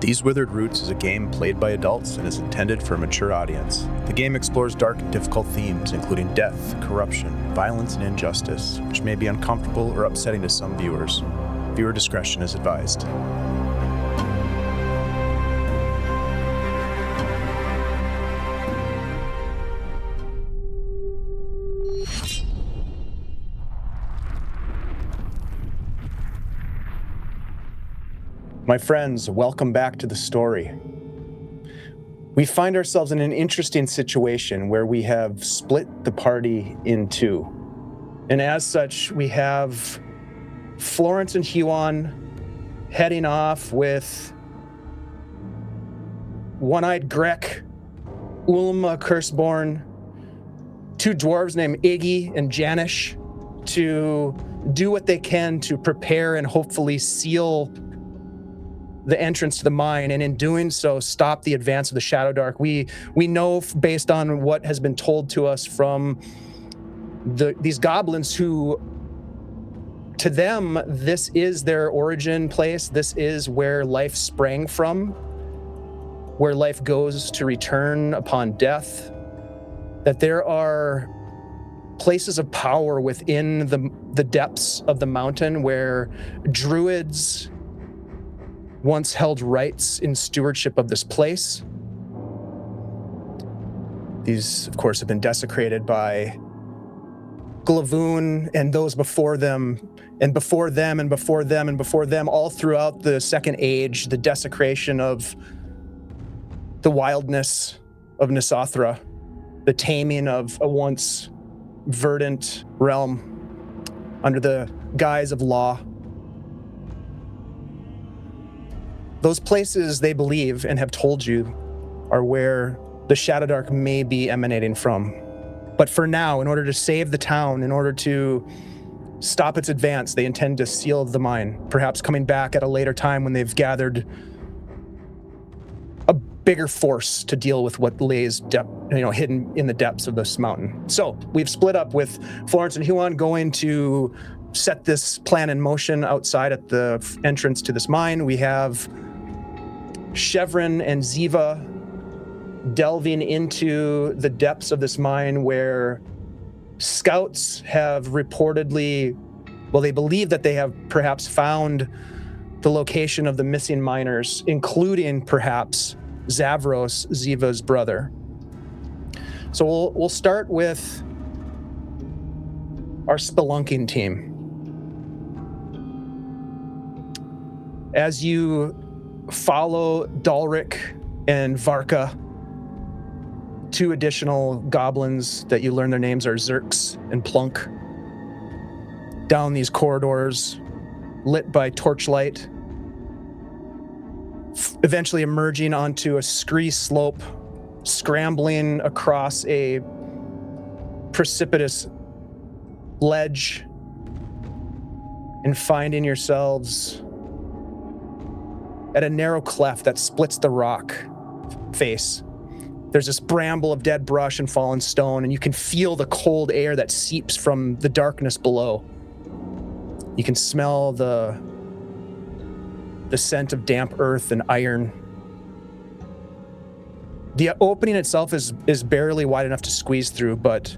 These Withered Roots is a game played by adults and is intended for a mature audience. The game explores dark and difficult themes, including death, corruption, violence, and injustice, which may be uncomfortable or upsetting to some viewers. Viewer discretion is advised. My friends, welcome back to the story. We find ourselves in an interesting situation where we have split the party in two. And as such, we have Florence and Huon heading off with One-Eyed Grek, Ulma Curseborn, two dwarves named Iggy and Janish to do what they can to prepare and hopefully seal the entrance to the mine, and in doing so, stop the advance of the Shadowdark. We know, based on what has been told to us from these goblins, who, to them, this is their origin place. This is where life sprang from, where life goes to return upon death. That there are places of power within the depths of the mountain where druids once held rights in stewardship of this place. These, of course, have been desecrated by Glavoun and those before them, and before them, and before them, and before them, all throughout the Second Age, the desecration of the wildness of Nyssathra, the taming of a once verdant realm under the guise of law. Those places, they believe and have told you, are where the Shadowdark may be emanating from. But for now, in order to save the town, in order to stop its advance, they intend to seal the mine, perhaps coming back at a later time when they've gathered a bigger force to deal with what lays hidden in the depths of this mountain. So we've split up, with Florence and Huon going to set this plan in motion outside at the entrance to this mine. We have Shevren and Ziva delving into the depths of this mine, where scouts have reportedly, they believe that they have perhaps found the location of the missing miners, including perhaps Zavros, Ziva's brother. So we'll start with our spelunking team. As you follow Dalric and Varka, two additional goblins that you learn their names are Zerx and Plunk, down these corridors lit by torchlight, eventually emerging onto a scree slope, scrambling across a precipitous ledge, and finding yourselves at a narrow cleft that splits the rock face. There's this bramble of dead brush and fallen stone, and you can feel the cold air that seeps from the darkness below. You can smell the scent of damp earth and iron. The opening itself is barely wide enough to squeeze through, but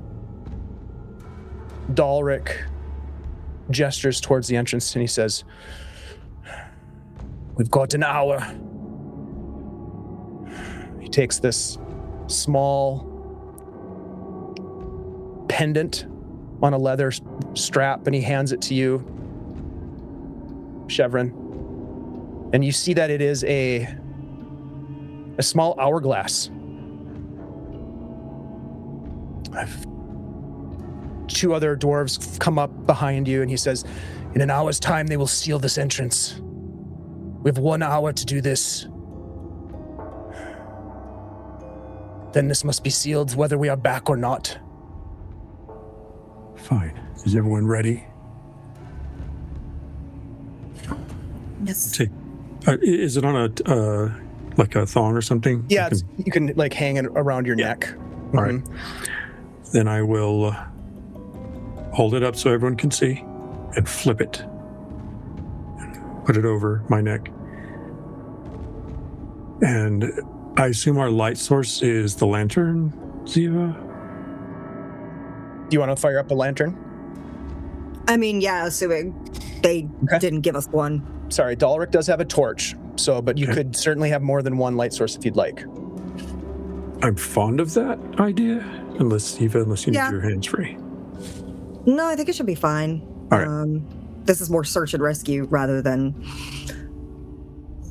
Dalric gestures towards the entrance and he says, "We've got an hour." He takes this small pendant on a leather strap and he hands it to you, Shevren. And you see that it is a small hourglass. Two other dwarves come up behind you and he says, "In an hour's time, they will seal this entrance. We have 1 hour to do this. Then this must be sealed whether we are back or not." Fine. Is everyone ready? Yes. Is it on a like a thong or something? Yeah, you can like hang it around your neck. All right. Then I will hold it up so everyone can see and flip it. Put it over my neck. And I assume our light source is the lantern, Ziva? Do you want to fire up a lantern? I mean, yeah, assuming they didn't give us one. Sorry, Dalric does have a torch, but you could certainly have more than one light source if you'd like. I'm fond of that idea, unless you need your hands free. No, I think it should be fine. All right. This is more search and rescue rather than...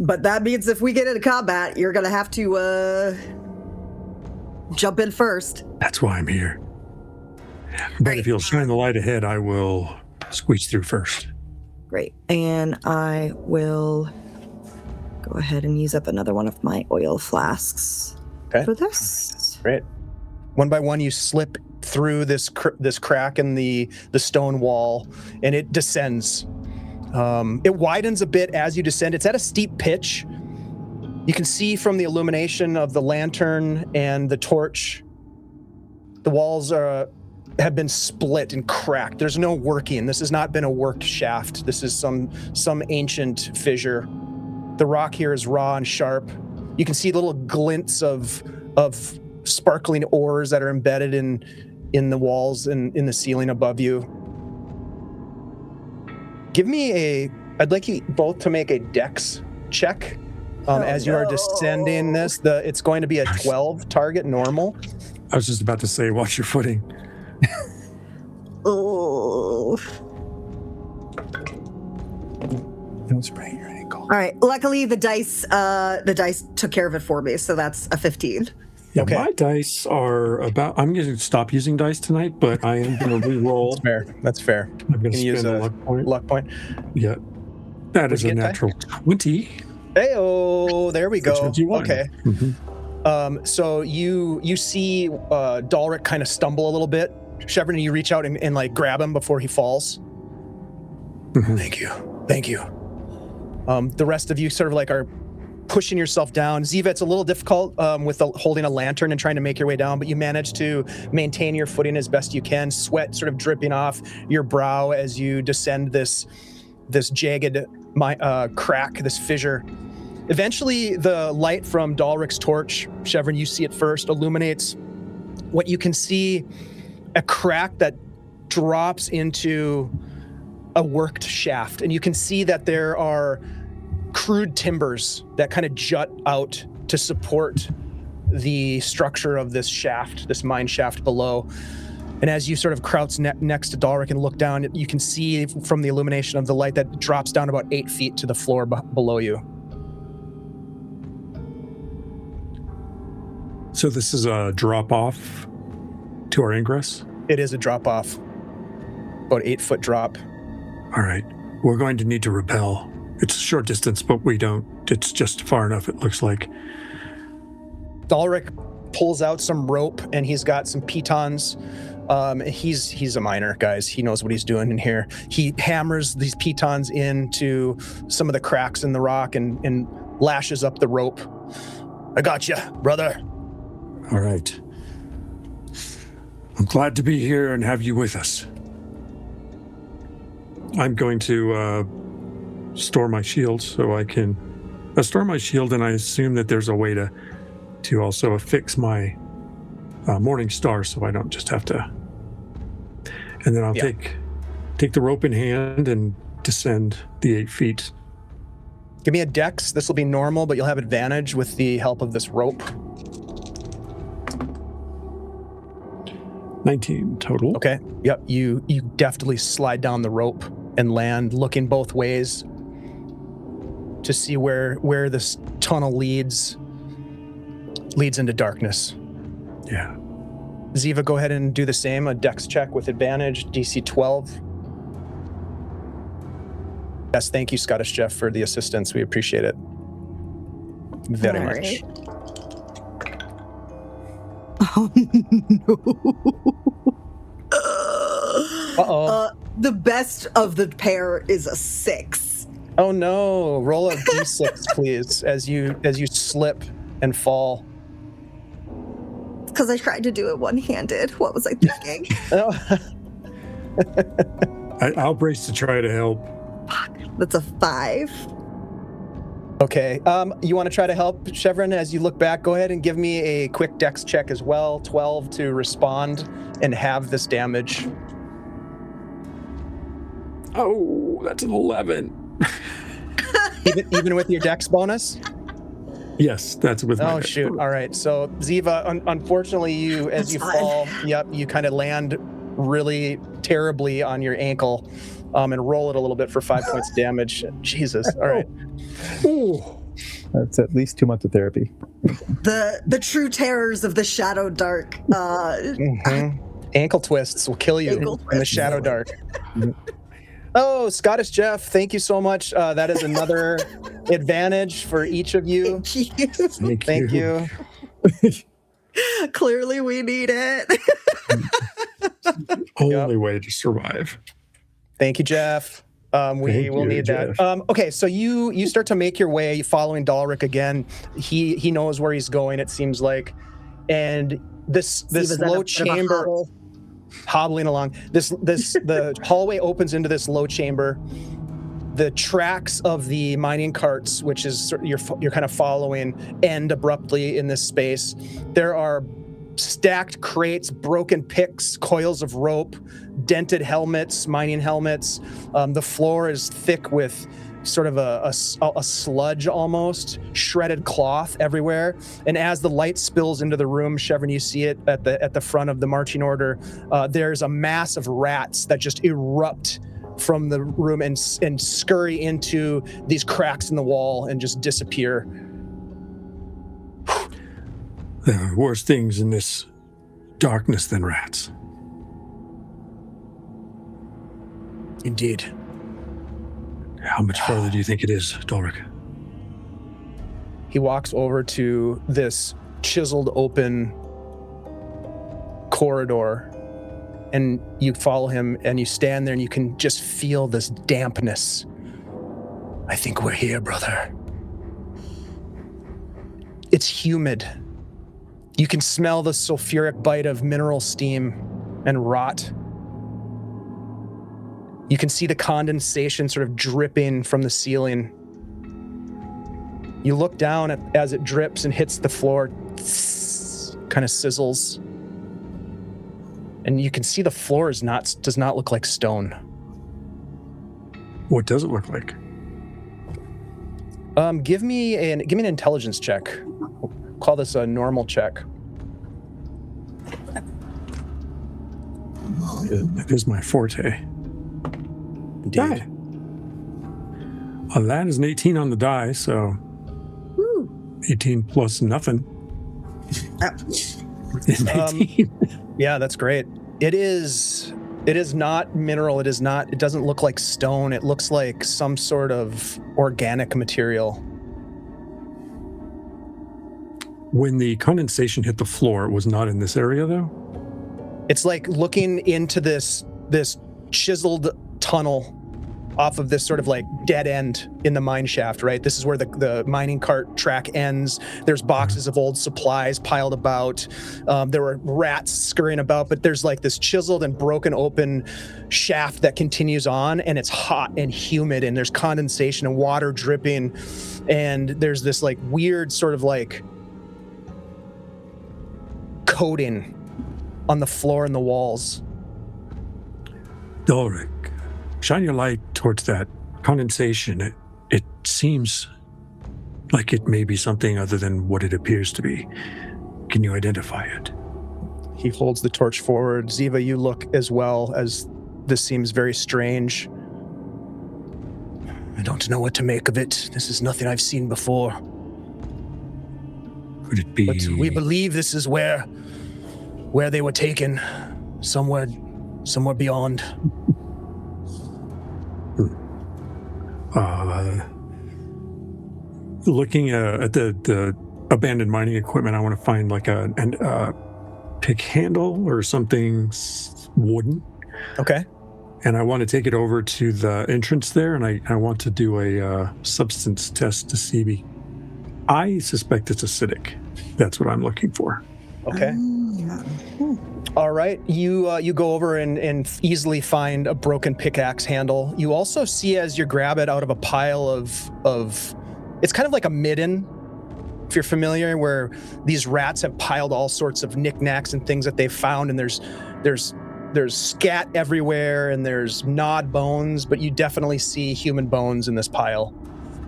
But that means if we get into combat, you're going to have to jump in first. That's why I'm here. But if you'll shine the light ahead, I will squeeze through first. Great. And I will go ahead and use up another one of my oil flasks for this. Great. One by one, you slip through this crack in the stone wall, and it descends. It widens a bit as you descend. It's at a steep pitch. You can see from the illumination of the lantern and the torch, the walls have been split and cracked. There's no working. This has not been a worked shaft. This is some ancient fissure. The rock here is raw and sharp. You can see little glints of sparkling ores that are embedded in the walls and in the ceiling above you. I'd like you both to make a dex check as you are descending this. It's going to be a 12 target normal. I was just about to say, watch your footing. Oh. Don't sprain your ankle. All right. Luckily, the dice took care of it for me, so that's a 15. Yeah, my dice are about... I'm going to stop using dice tonight, but I am going to re-roll. That's fair. I'm going to spend a luck point. Yeah. That is a natural 20. Hey-oh, there we go. 21. Okay. Mm-hmm. So you see Dalric kind of stumble a little bit. Shevren, you reach out and like grab him before he falls. Mm-hmm. Thank you. The rest of you sort of like are pushing yourself down. Ziva, it's a little difficult with holding a lantern and trying to make your way down, but you manage to maintain your footing as best you can. Sweat sort of dripping off your brow as you descend this jagged crack, this fissure. Eventually, the light from Dalric's torch, Shevren, you see it first, illuminates what you can see, a crack that drops into a worked shaft. And you can see that there are crude timbers that kind of jut out to support the structure of this shaft, this mine shaft below. And as you sort of crouch next to Dalric and look down, you can see from the illumination of the light that drops down about 8 feet to the floor below you. So this is a drop-off to our ingress? It is a drop-off, about 8-foot drop. All right. We're going to need to rappel. It's a short distance, but it's just far enough, it looks like. Dalric pulls out some rope, and he's got some pitons. He's a miner, guys. He knows what he's doing in here. He hammers these pitons into some of the cracks in the rock and lashes up the rope. I got you, brother. All right. I'm glad to be here and have you with us. I'm going to store my shield so I can store my shield, and I assume that there's a way to also affix my morning star so I don't just have to. And then I'll take the rope in hand and descend the 8 feet. Give me a dex. This will be normal, but you'll have advantage with the help of this rope. 19 total. Okay. Yep. You deftly slide down the rope and land, looking both ways to see where this tunnel leads into darkness. Yeah. Ziva, go ahead and do the same. A dex check with advantage, DC 12. Yes, thank you, Scottish Jeff, for the assistance. We appreciate it very much. Oh, no. Uh-oh. The best of the pair is a 6. Oh, no. Roll a d6, please, as you slip and fall. Because I tried to do it one-handed. What was I thinking? I'll brace to try to help. That's a 5. Okay. You want to try to help Shevren as you look back? Go ahead and give me a quick dex check as well. 12 to respond and have this damage. Oh, that's an 11. Even with your dex bonus? Yes, that's with my Oh, dex shoot. bonus. All right. So, Ziva, unfortunately, you as you fall, you kind of land really terribly on your ankle and roll it a little bit for 5 points of damage. Jesus. All right. Ooh. That's at least 2 months of therapy. The true terrors of the Shadowdark. Ankle twists will kill you Ankle in the twists. Shadowdark. Oh, Scottish Jeff, thank you so much. That is another advantage for each of you. Thank you. Clearly, we need it. Only way to survive. Thank you, Jeff. We Thank will you, need Jeff. that. Okay, so you start to make your way following Dalric again. He knows where he's going, it seems like. And this low chamber hobbling along. The hallway opens into this low chamber. The tracks of the mining carts, which is you're kind of following, end abruptly in this space. There are stacked crates, broken picks, coils of rope, dented helmets, mining helmets. The floor is thick with sort of a sludge almost, shredded cloth everywhere. And as the light spills into the room, Shevren, you see it at the front of the marching order. There's a mass of rats that just erupt from the room and scurry into these cracks in the wall and just disappear. There are worse things in this darkness than rats. Indeed. How much further do you think it is, Dalric? He walks over to this chiseled open corridor, and you follow him, and you stand there, and you can just feel this dampness. I think we're here, brother. It's humid. You can smell the sulfuric bite of mineral steam and rot. You can see the condensation sort of dripping from the ceiling. You look down as it drips and hits the floor, kind of sizzles. And you can see the floor does not look like stone. What does it look like? Give me an intelligence check. We'll call this a normal check. It is my forte. Indeed. Right. Well, that is an 18 on the die, so 18 plus nothing. Is 18. Yeah, that's great. It is not mineral. It doesn't look like stone. It looks like some sort of organic material. When the condensation hit the floor, it was not in this area, though? It's like looking into this chiseled tunnel off of this sort of like dead end in the mine shaft, right? This is where the mining cart track ends. There's boxes of old supplies piled about. There were rats scurrying about, but there's like this chiseled and broken open shaft that continues on, and it's hot and humid, and there's condensation and water dripping, and there's this like weird sort of like coating on the floor and the walls. Dalric, shine your light towards that condensation. It seems like it may be something other than what it appears to be. Can you identify it? He holds the torch forward. Ziva, you look as well, as this seems very strange. I don't know what to make of it. This is nothing I've seen before. Could it be... But we believe this is where they were taken, somewhere beyond. Looking at the abandoned mining equipment, I want to find like a pick handle or something wooden. Okay. And I want to take it over to the entrance there, and I want to do a substance test to see. I suspect it's acidic. That's what I'm looking for. Okay. All right. You go over and easily find a broken pickaxe handle. You also see, as you grab it out of a pile of It's kind of like a midden, if you're familiar, where these rats have piled all sorts of knickknacks and things that they've found, and there's scat everywhere, and there's gnawed bones, but you definitely see human bones in this pile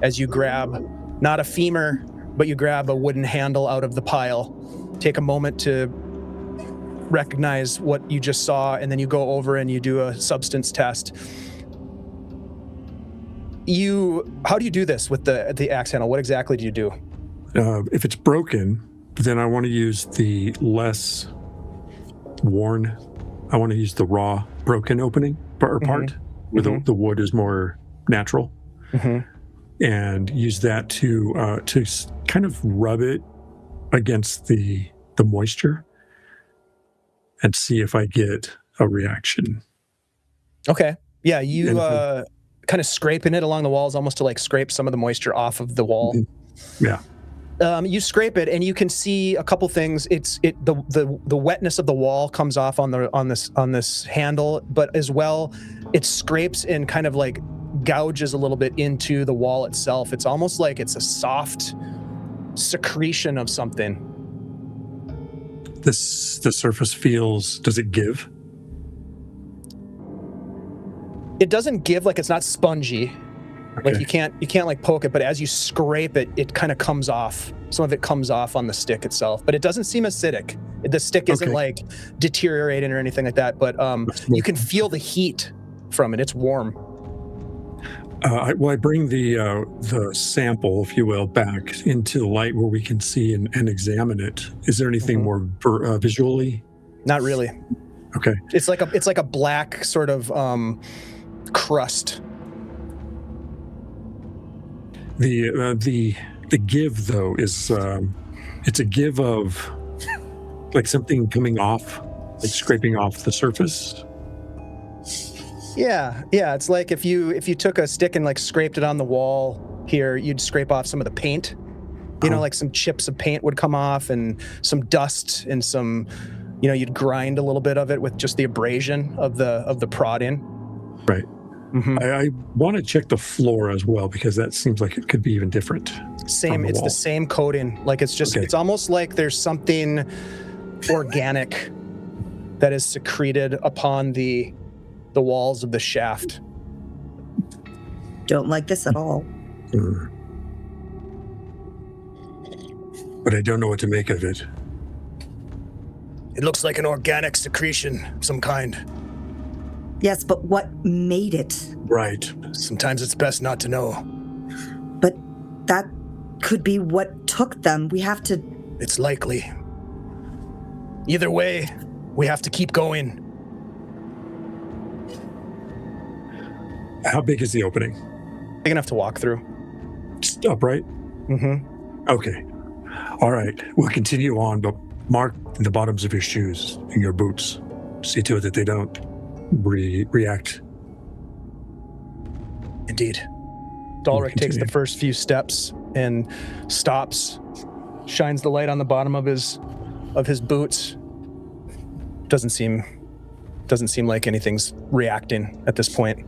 as you grab not a femur, but you grab a wooden handle out of the pile. Take a moment to recognize what you just saw, and then you go over and you do a substance test. How do you do this with the axe handle? What exactly do you do? If it's broken, then I want to use the less worn. I want to use the raw broken opening or part, where the wood is more natural, and use that to kind of rub it against the moisture and see if I get a reaction. Okay. Yeah, you kind of scraping it along the walls, almost to like scrape some of the moisture off of the wall. Yeah. You scrape it, and you can see a couple things. The wetness of the wall comes off on this handle, but as well, it scrapes and kind of like gouges a little bit into the wall itself. It's almost like it's a soft secretion of something. The surface feels. Does it give? It doesn't give, like it's not spongy. Okay. Like you can't like poke it, but as you scrape it, it kind of comes off. Some of it comes off on the stick itself, but it doesn't seem acidic. The stick isn't like deteriorating or anything like that, but you can feel the heat from it. It's warm. I bring the sample, if you will, back into the light where we can see and examine it. Is there anything more visually? Not really. Okay. It's like a black sort of crust. The give though is it's a give of like something coming off, like scraping off the surface. Yeah. It's like if you took a stick and like scraped it on the wall here, you'd scrape off some of the paint. You know, like some chips of paint would come off, and some dust, and some, you'd grind a little bit of it with just the abrasion of the prodding. Right. I want to check the floor as well, because that seems like it could be even different. Same. It's the same coating. Like it's just, it's almost like there's something organic that is secreted upon the walls of the shaft. Don't like this at all. But I don't know what to make of it. It looks like an organic secretion of some kind. Yes, but what made it? Right. Sometimes it's best not to know. But that could be what took them. We have to... It's likely. Either way, we have to keep going. How big is the opening? Big enough to walk through. Just upright? Okay. All right. We'll continue on, but mark the bottoms of your shoes and your boots. See to it that they don't react. Indeed. Dalric takes the first few steps and stops, shines the light on the bottom of his boots. Doesn't seem like anything's reacting at this point.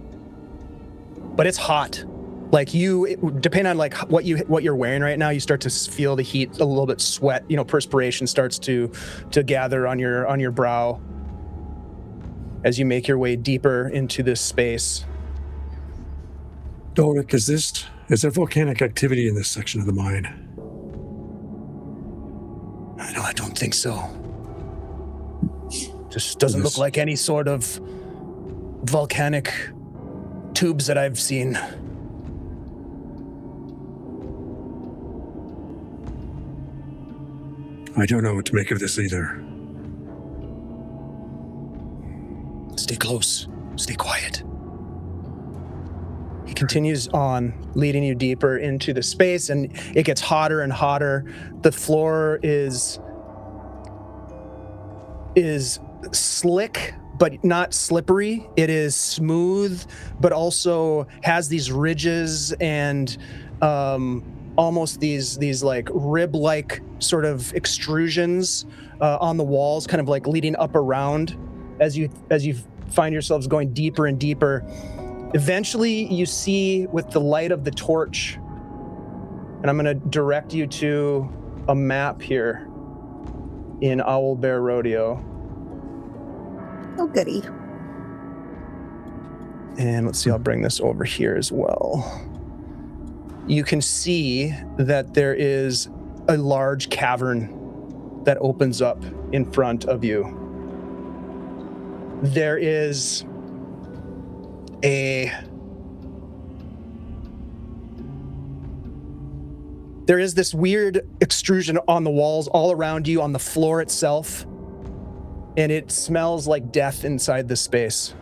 But it's hot. Like depending on like what you're wearing right now, you start to feel the heat, a little bit sweat, perspiration starts to gather on your brow as you make your way deeper into this space. Dalric, is there volcanic activity in this section of the mine? No, I don't think so. Just doesn't look like any sort of volcanic tubes that I've seen. I don't know what to make of this either. Stay close. Stay quiet. He continues on, leading you deeper into the space, and it gets hotter and hotter. The floor is slick, but not slippery. It is smooth, but also has these ridges and almost these like rib-like sort of extrusions on the walls, kind of like leading up around as you find yourselves going deeper and deeper. Eventually, you see with the light of the torch And I'm going to direct you to a map here in Owl Bear Rodeo. Oh, goody. And let's see, I'll bring this over here as well. You can see that there is a large cavern that opens up in front of you. There is this weird extrusion on the walls all around you, on the floor itself, and it smells like death inside this space.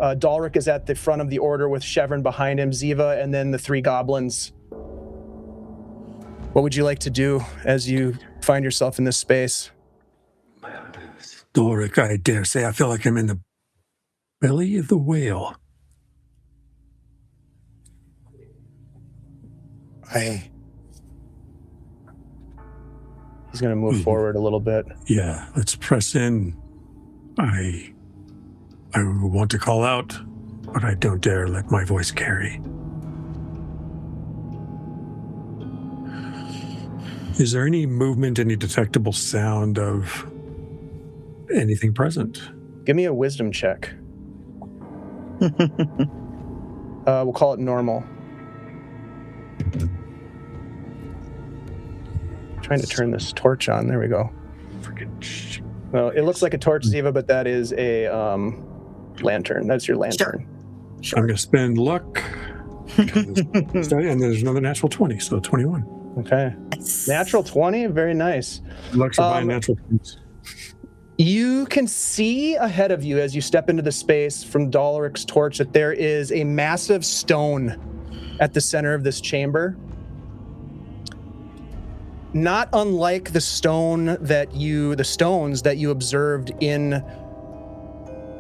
Dalric is at the front of the order with Shevren behind him, Ziva, and then the three goblins. What would you like to do as you find yourself in this space? Dalric, I dare say I feel like I'm in the belly of the whale. He's going to move forward a little bit. Yeah, let's press in. I want to call out, but I don't dare let my voice carry. Is there any movement, any detectable sound of anything present? Give me a wisdom check. We'll call it normal. Trying to turn this torch on. There we go. Freaking Well, it looks like a torch, Ziva, but that is a lantern. That's your lantern. Sure. I'm going to spend luck. And there's another natural 20, so 21. Okay. Natural 20, very nice. Luck's are buying natural 20s. You can see ahead of you as you step into the space from Dalric's torch that there is a massive stone at the center of this chamber. Not unlike the stones that you observed in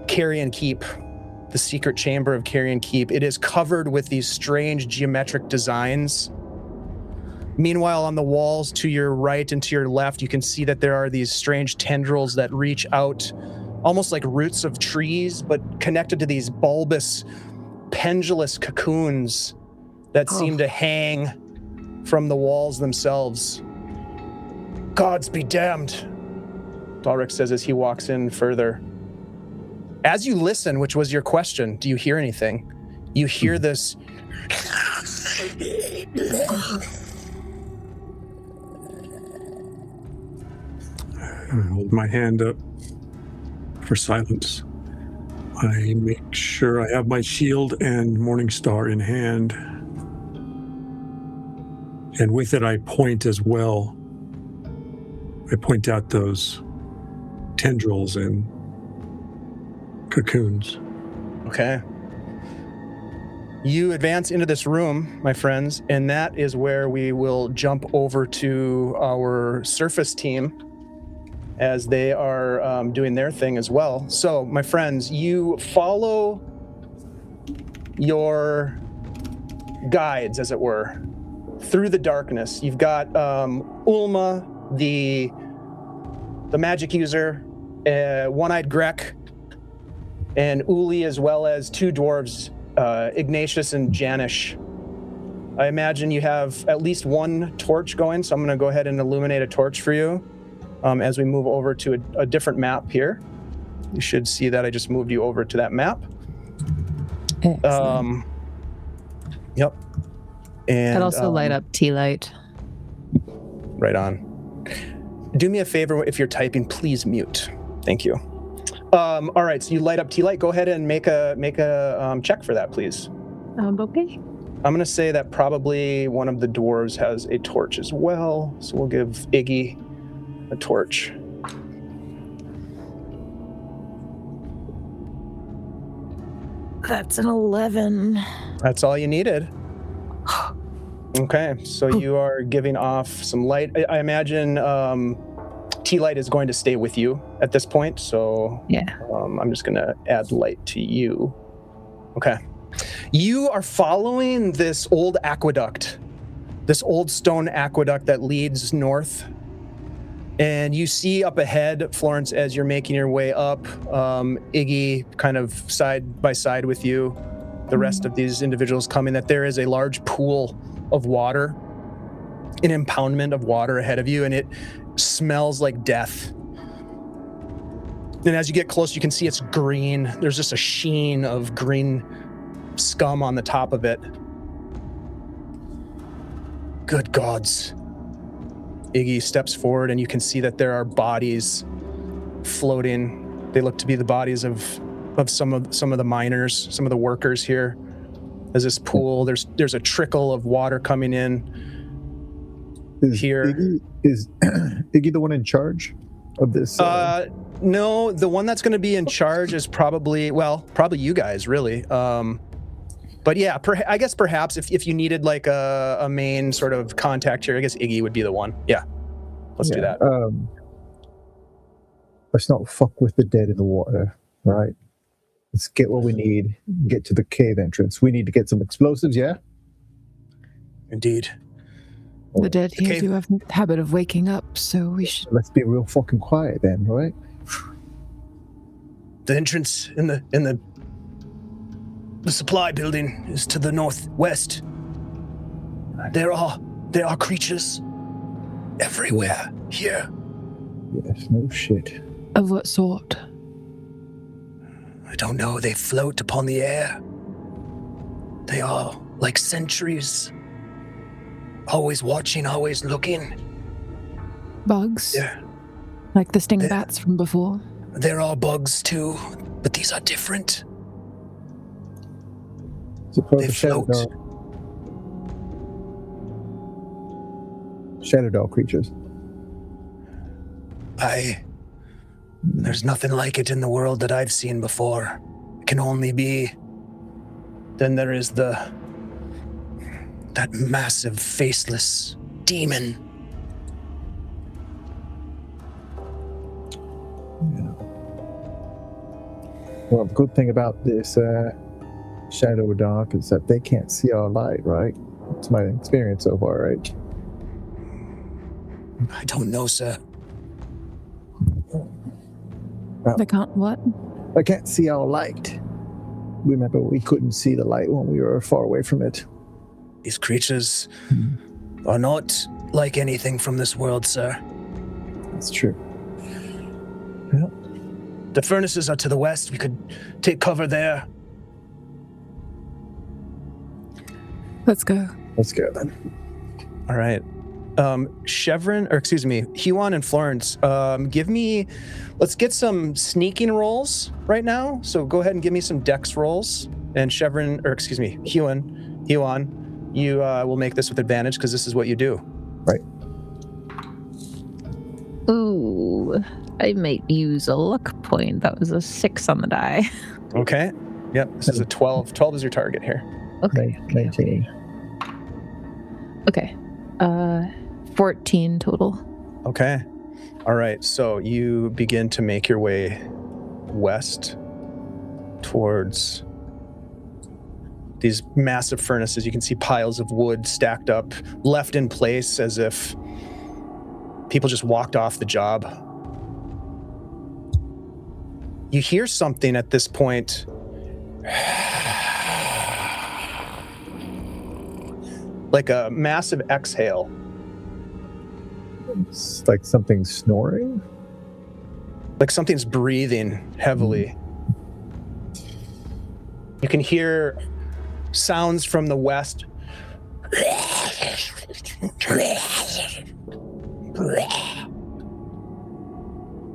Carrion Keep, the secret chamber of Carrion Keep. It is covered with these strange geometric designs. Meanwhile, on the walls to your right and to your left, you can see that there are these strange tendrils that reach out, almost like roots of trees, but connected to these bulbous, pendulous cocoons that seem to hang from the walls themselves. Gods be damned, Dalric says as he walks in further. As you listen, which was your question, do you hear anything? You hear this... I hold my hand up for silence. I make sure I have my shield and Morningstar in hand. And with it, I point as well. I point out those tendrils and cocoons. Okay. You advance into this room, my friends, and that is where we will jump over to our surface team as they are doing their thing as well. So, my friends, you follow your guides, as it were, through the darkness. You've got Ulma, the magic user, one-eyed Grek, and Uli, as well as two dwarves, Ignatius and Janish. I imagine you have at least one torch going, so I'm going to go ahead and illuminate a torch for you as we move over to a different map here. You should see that I just moved you over to that map. Excellent. Yep. And I'd also light up tea light. Right on. Do me a favor, if you're typing, please mute. Thank you. All right, so you light up tea light. Go ahead and make a check for that, please. Okay. I'm going to say that probably one of the dwarves has a torch as well, so we'll give Iggy a torch. That's an 11. That's all you needed. Okay, so you are giving off some light. I imagine tea light is going to stay with you at this point, so Yeah. I'm just going to add light to you. Okay. You are following this old aqueduct, this old stone aqueduct that leads north. And you see up ahead, Florence, as you're making your way up, Iggy kind of side by side with you, the rest of these individuals coming, that there is a large pool of water an impoundment of water ahead of you, and it smells like death. And as you get close, you can see it's green. There's just a sheen of green scum on the top of it. Good gods. Iggy steps forward, and you can see that there are bodies floating. They look to be the bodies of some of the miners, some of the workers here. There's this pool. There's a trickle of water coming in here. Is Iggy the one in charge of this? No, the one that's going to be in charge is probably you guys, really. But yeah, I guess perhaps if you needed like a main sort of contact here, I guess Iggy would be the one. Yeah, let's do that. Let's not fuck with the dead in the water, right? Let's get what we need, get to the cave entrance. We need to get some explosives, yeah? Indeed. The dead here do have a habit of waking up, so we should... Let's be real fucking quiet then, right? The entrance in the supply building is to the northwest. There are creatures everywhere here. Yes, no shit. Of what sort? I don't know. They float upon the air. They are like sentries. Always watching, always looking. Bugs? Yeah. Like the sting bats from before? There are bugs too, but these are different. They float. Shadowdark creatures. There's nothing like it in the world that I've seen before. It can only be. Then there is that massive faceless demon. Yeah. Well, the good thing about this Shadowdark is that they can't see our light, right? It's my experience so far, right? I don't know, sir. They can't what? I can't see our light. Remember, we couldn't see the light when we were far away from it. These creatures are not like anything from this world, sir. That's true. Yeah. The furnaces are to the west. We could take cover there. Let's go. Let's go then. All right. Huon and Florence, let's get some sneaking rolls right now. So go ahead and give me some dex rolls. And Huon, you will make this with advantage because this is what you do. Right. Ooh, I might use a luck point. That was a 6 on the die. Okay. Yep. This is a 12. 12 is your target here. Okay. 19. Okay. 14 total. Okay. All right. So you begin to make your way west towards these massive furnaces. You can see piles of wood stacked up, left in place as if people just walked off the job. You hear something at this point. Like a massive exhale. It's like something snoring? Like something's breathing heavily. You can hear sounds from the west.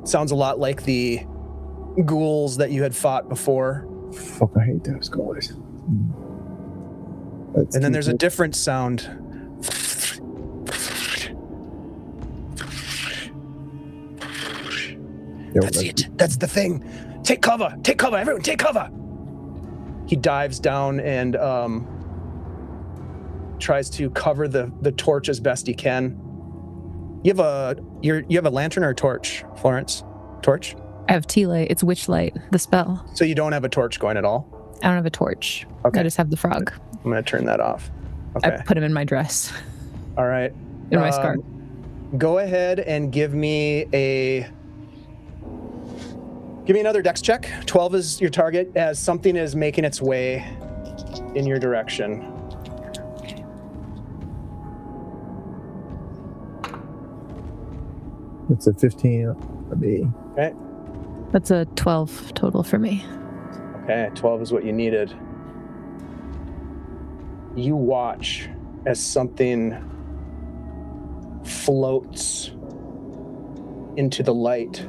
Sounds a lot like the ghouls that you had fought before. Fuck, I hate those guys. And then there's a different sound. That's it. That's the thing. Take cover. Take cover. Everyone, take cover. He dives down and tries to cover the torch as best he can. You have a lantern or a torch, Florence? Torch? I have tea light. It's witch light, the spell. So you don't have a torch going at all? I don't have a torch. Okay. I just have the frog. I'm going to turn that off. Okay. I put him in my dress. All right. In my scarf. Go ahead and give me another dex check. 12 is your target as something is making its way in your direction. It's a 15 for me. Okay. That's a 12 total for me. Okay, 12 is what you needed. You watch as something floats into the light.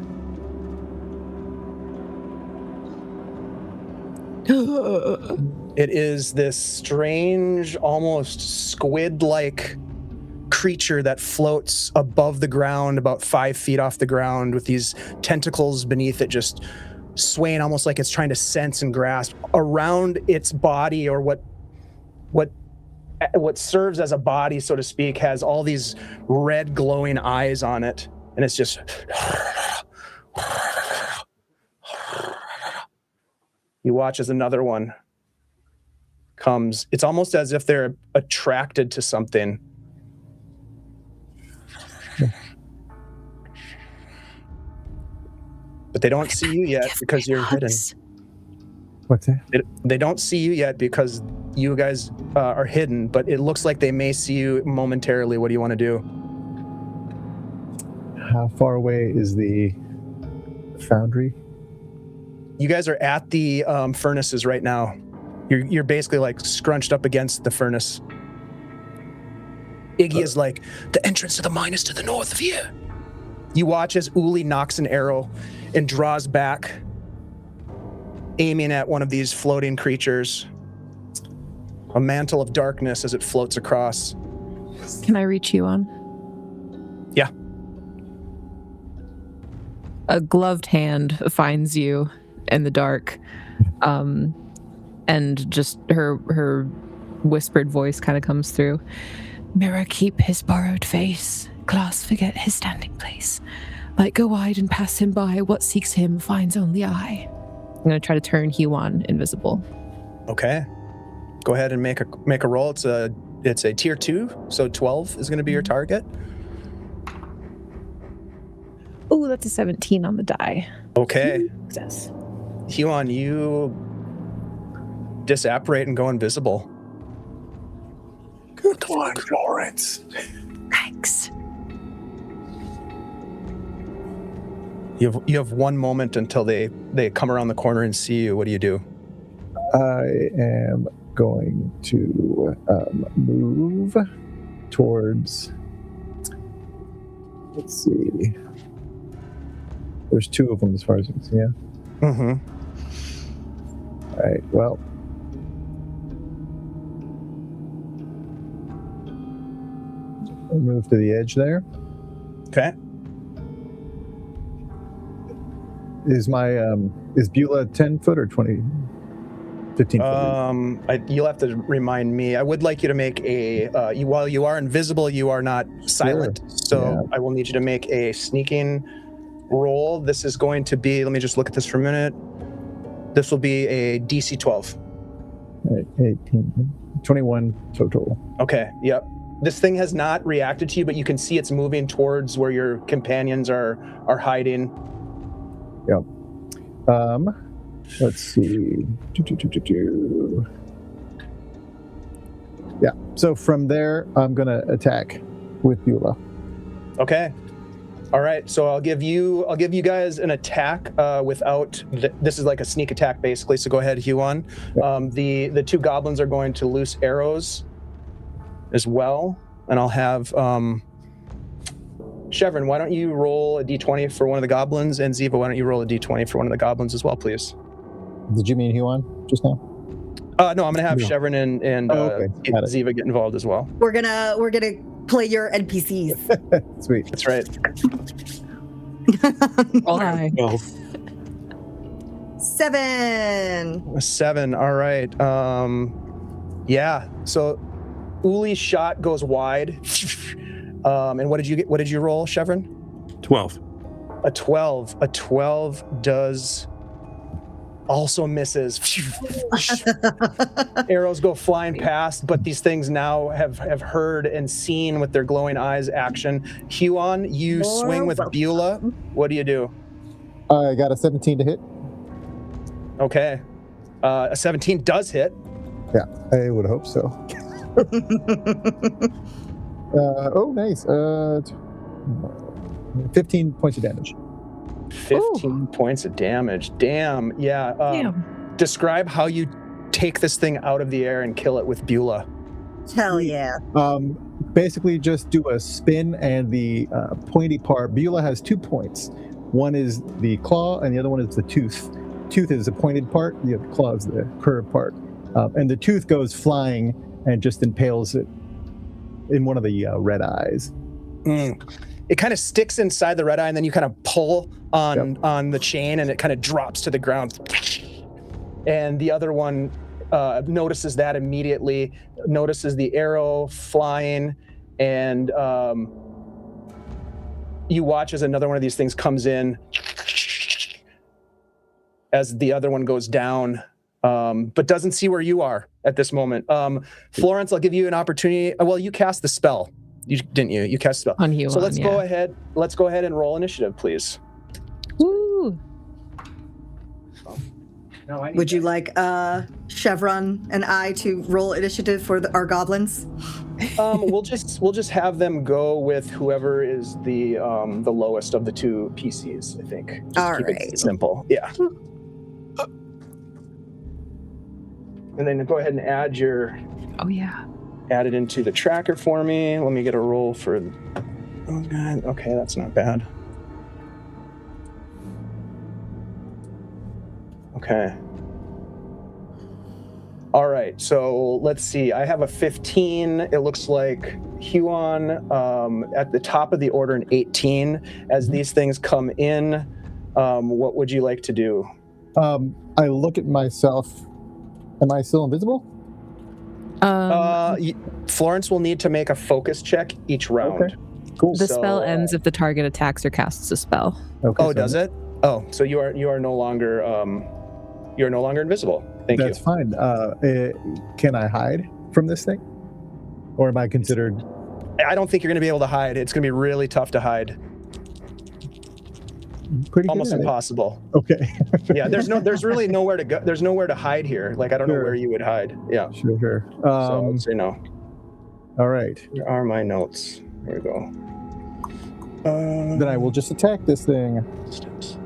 It is this strange, almost squid-like creature that floats above the ground, about 5 feet off the ground, with these tentacles beneath it just swaying almost like it's trying to sense and grasp. Around its body, or what serves as a body, so to speak, has all these red glowing eyes on it, and it's just you watch as another one comes. It's almost as if they're attracted to something. But they don't see you yet because you're hidden. What's that? They don't see you yet because you guys are hidden, but it looks like they may see you momentarily. What do you want to do? How far away is the foundry? You guys are at the furnaces right now. You're basically like scrunched up against the furnace. Iggy is like, the entrance to the mine is to the north of here. You watch as Uli knocks an arrow and draws back, aiming at one of these floating creatures. A mantle of darkness as it floats across. Can I reach you on? Yeah. A gloved hand finds you in the dark, and just her whispered voice kind of comes through. Mirror keep his borrowed face, glass forget his standing place. Light go wide and pass him by, what seeks him finds only I. I'm going to try to turn Huon invisible. Okay. Go ahead and make a roll. It's a tier 2, so 12 is going to be your target. Oh, that's a 17 on the die. Okay. Success. Huon, you disapparate and go invisible. Good one, Florence. Thanks. You have one moment until they come around the corner and see you. What do you do? I am going to move towards. Let's see. There's 2 of them as far as I can see. Yeah. Mm-hmm. All right. Well. I'll move to the edge there. Okay. Is my is Beulah 10 foot or 20? 15 foot? You'll have to remind me. I would like you to make a. While you are invisible, you are not silent. Sure. So Yeah. I will need you to make a sneaking roll. This is going to be. Let me just look at this for a minute. This will be a DC 12. All right, 18, 21 total. Okay. Yep. This thing has not reacted to you, but you can see it's moving towards where your companions are hiding. Yep. Let's see. Yeah. So from there, I'm gonna attack with Beulah. Okay. All right. So I'll give you guys an attack without. This is like a sneak attack basically. So go ahead, Huon. Yep. The 2 goblins are going to loose arrows as well, and I'll have Shevren. Why don't you roll a d20 for one of the goblins, and Ziva, why don't you roll a d20 for one of the goblins as well, please? Did you mean Huon just now? No, I'm gonna have No. Shevren and Okay. Got it. Ziva get involved as well. We're gonna play your NPCs. Sweet. That's right. All right. Well, 7. A 7. All right. Yeah. So Uli's shot goes wide. And what did you get? What did you roll, Shevren? 12. A 12. A 12 does also misses. Arrows go flying past, but these things now have heard and seen with their glowing eyes action. Huon, you swing with Beulah. What do you do? I got a 17 to hit. Okay. A 17 does hit. Yeah, I would hope so. Oh, nice. 15 points of damage. 15 points of damage. Damn. Yeah. Damn. Describe how you take this thing out of the air and kill it with Beulah. Hell yeah. Basically, just do a spin, and the pointy part. Beulah has 2 points. One is the claw, and the other one is the tooth. Tooth is the pointed part. The claw is the curved part. And the tooth goes flying and just impales it in one of the red eyes. It kind of sticks inside the red eye, and then you kind of pull on the chain, and it kind of drops to the ground. And the other one notices that immediately, notices the arrow flying, and you watch as another one of these things comes in as the other one goes down, but doesn't see where you are at this moment. Florence, I'll give you an opportunity. Well, you cast the spell. Didn't you? You cast the spell. On Huon, so let's go ahead. Let's go ahead and roll initiative, please. Woo! Would you like Shevren and I to roll initiative for our goblins? We'll just have them go with whoever is the lowest of the two PCs, I think. Just All keep right. it simple. Yeah. And then go ahead and add it into the tracker for me. Let me get a roll for. Oh god. Okay, that's not bad. Okay. All right, so let's see. I have a 15. It looks like Huon at the top of the order, an 18. As these things come in, what would you like to do? I look at myself. Am I still invisible? Florence will need to make a focus check each round. Okay. Cool. The spell ends if the target attacks or casts a spell. Okay, Oh, does it? Oh, so you are no longer invisible. Thank That's you. fine. Can I hide from this thing? Or am I considered... I don't think you're going to be able to hide. It's going to be really tough to hide. Pretty Almost good at it? impossible. Okay. Yeah, there's really nowhere to go. There's nowhere to hide here. Like, I don't know Sure. where you would hide. Yeah. Sure. So I'd say no. All right. Here are my notes. Here we go. Then I will just attack this thing. Steps.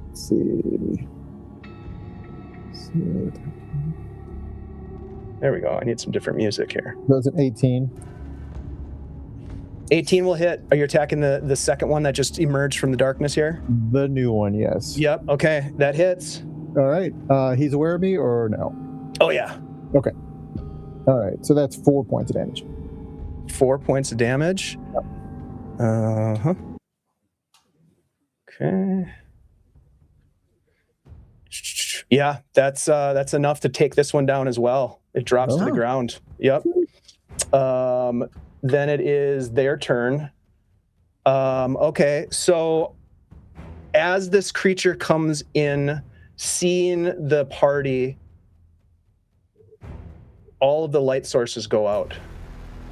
Let's see. There we go. I need some different music here. That's an 18. 18 will hit. Are you attacking the second one that just emerged from the darkness here? The new one, yes. Yep. Okay. That hits. All right. He's aware of me or no? Oh, yeah. Okay. All right. So that's 4 points of damage. 4 points of damage. Yep. Uh-huh. Okay. Yeah, that's enough to take this one down as well. It drops to the ground. Yep. Then it is their turn. Okay, so as this creature comes in, seeing the party, all of the light sources go out.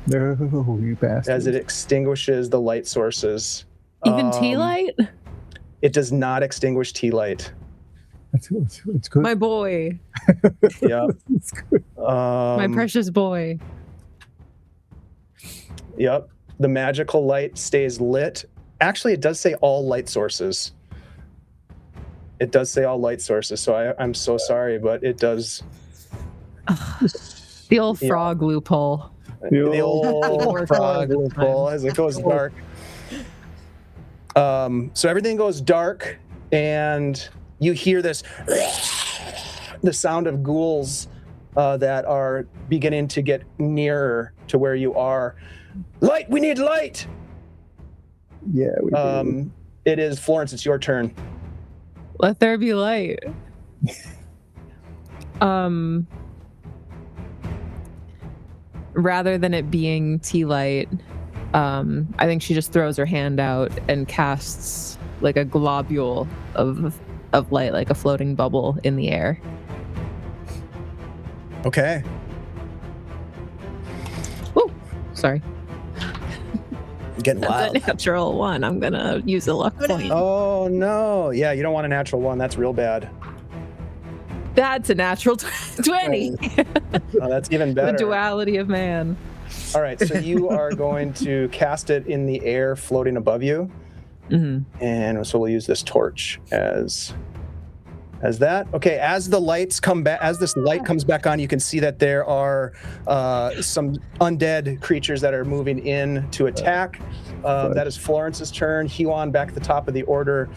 No, you bastard. As it extinguishes the light sources. Even tea light? It does not extinguish tea light. It's good. My boy. Yeah. It's good. My precious boy. Yep. The magical light stays lit. Actually, it does say all light sources. It does say all light sources. So I'm so sorry, but it does. The old frog loophole. The old frog loophole as it goes dark. So everything goes dark, and you hear the sound of ghouls that are beginning to get nearer to where you are. Light! We need light! Yeah, we do. It is Florence. It's your turn. Let there be light. Rather than it being tea light, I think she just throws her hand out and casts like a globule of light, like a floating bubble in the air. Okay. Woo! Sorry. Getting That's wild. a natural one. I'm gonna use a luck point. Oh no! Yeah, you don't want a natural one. That's real bad. That's a natural 20. Oh, that's even The better. duality of man. All right, so you are going to cast it in the air, floating above you, and so we'll use this torch as that. Okay, as the lights come back, as this light comes back on, you can see that there are some undead creatures that are moving in to attack. That is Florence's turn. Huon back at the top of the order.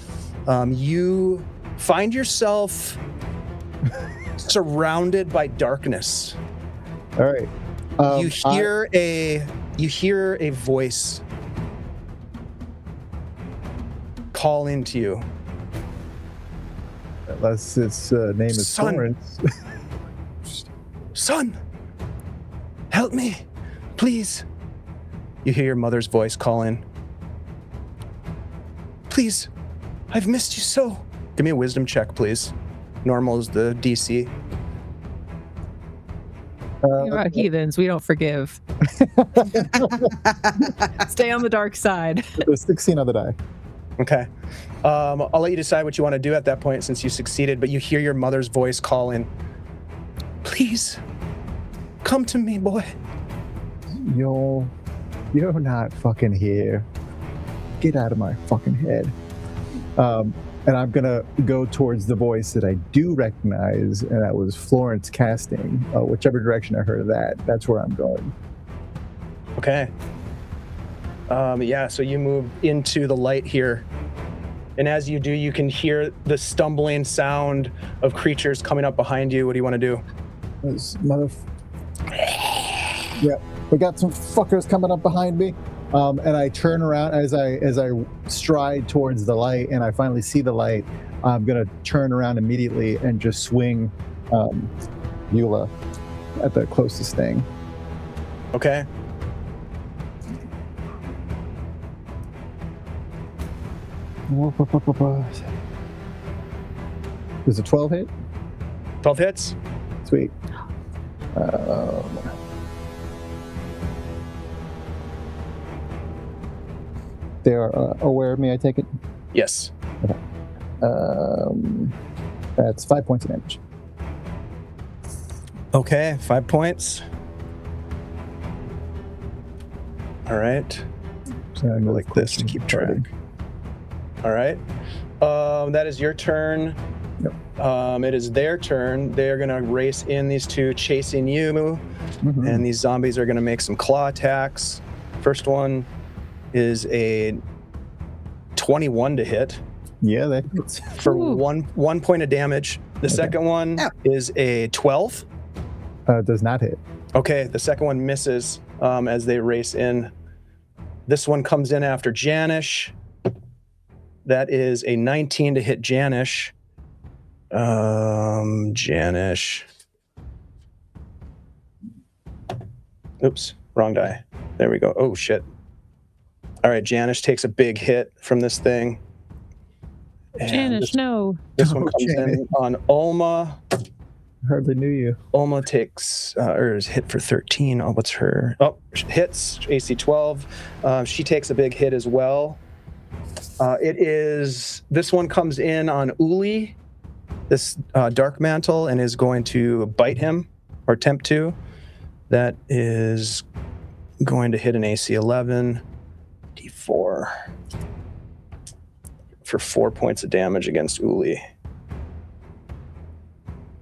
You find yourself surrounded by darkness. All right. You hear a voice calling to you. Unless its name is Son. Florence. Son, help me, please. You hear your mother's voice calling. Please, I've missed you so. Give me a wisdom check, please. Normal is the DC. You're about heathens. We don't forgive. Stay on the dark side. There's 16 on the die. Okay. I'll let you decide what you want to do at that point since you succeeded, but you hear your mother's voice calling. Please, come to me, boy. You're not fucking here. Get out of my fucking head. And I'm gonna go towards the voice that I do recognize, and that was Florence casting. Whichever direction I heard of that, that's where I'm going. Okay. So you move into the light here. And as you do, you can hear the stumbling sound of creatures coming up behind you. What do you want to do? This Yeah, we got some fuckers coming up behind me. And I turn around as I stride towards the light, and I finally see the light. I'm gonna turn around immediately and just swing Eula at the closest thing. Okay. Does a 12 hit? 12 hits? Sweet. They are aware of me, I take it? Yes. Okay. That's 5 points of damage. Okay, 5 points. All right. So I'm Go like this to keep track. All right. That is your turn. Yep. It is their turn. They're going to race in, these two chasing you, and these zombies are going to make some claw attacks. First one is a 21 to hit. Yeah, that hits. For one point of damage. The second one is a 12. Does not hit. Okay, the second one misses as they race in. This one comes in after Janish. That is a 19 to hit Janish. Janish. Oops, wrong die. There we go. Oh, shit. All right, Janish takes a big hit from this thing. And Janish, no. This one comes in on Ulma. Hardly knew you. Ulma takes, or is hit for 13. Oh, what's her? Oh, hits, AC 12. She takes a big hit as well. This one comes in on Uli, this dark mantle, and is going to bite him, or attempt to. That is going to hit an AC 11, D4, for 4 points of damage against Uli.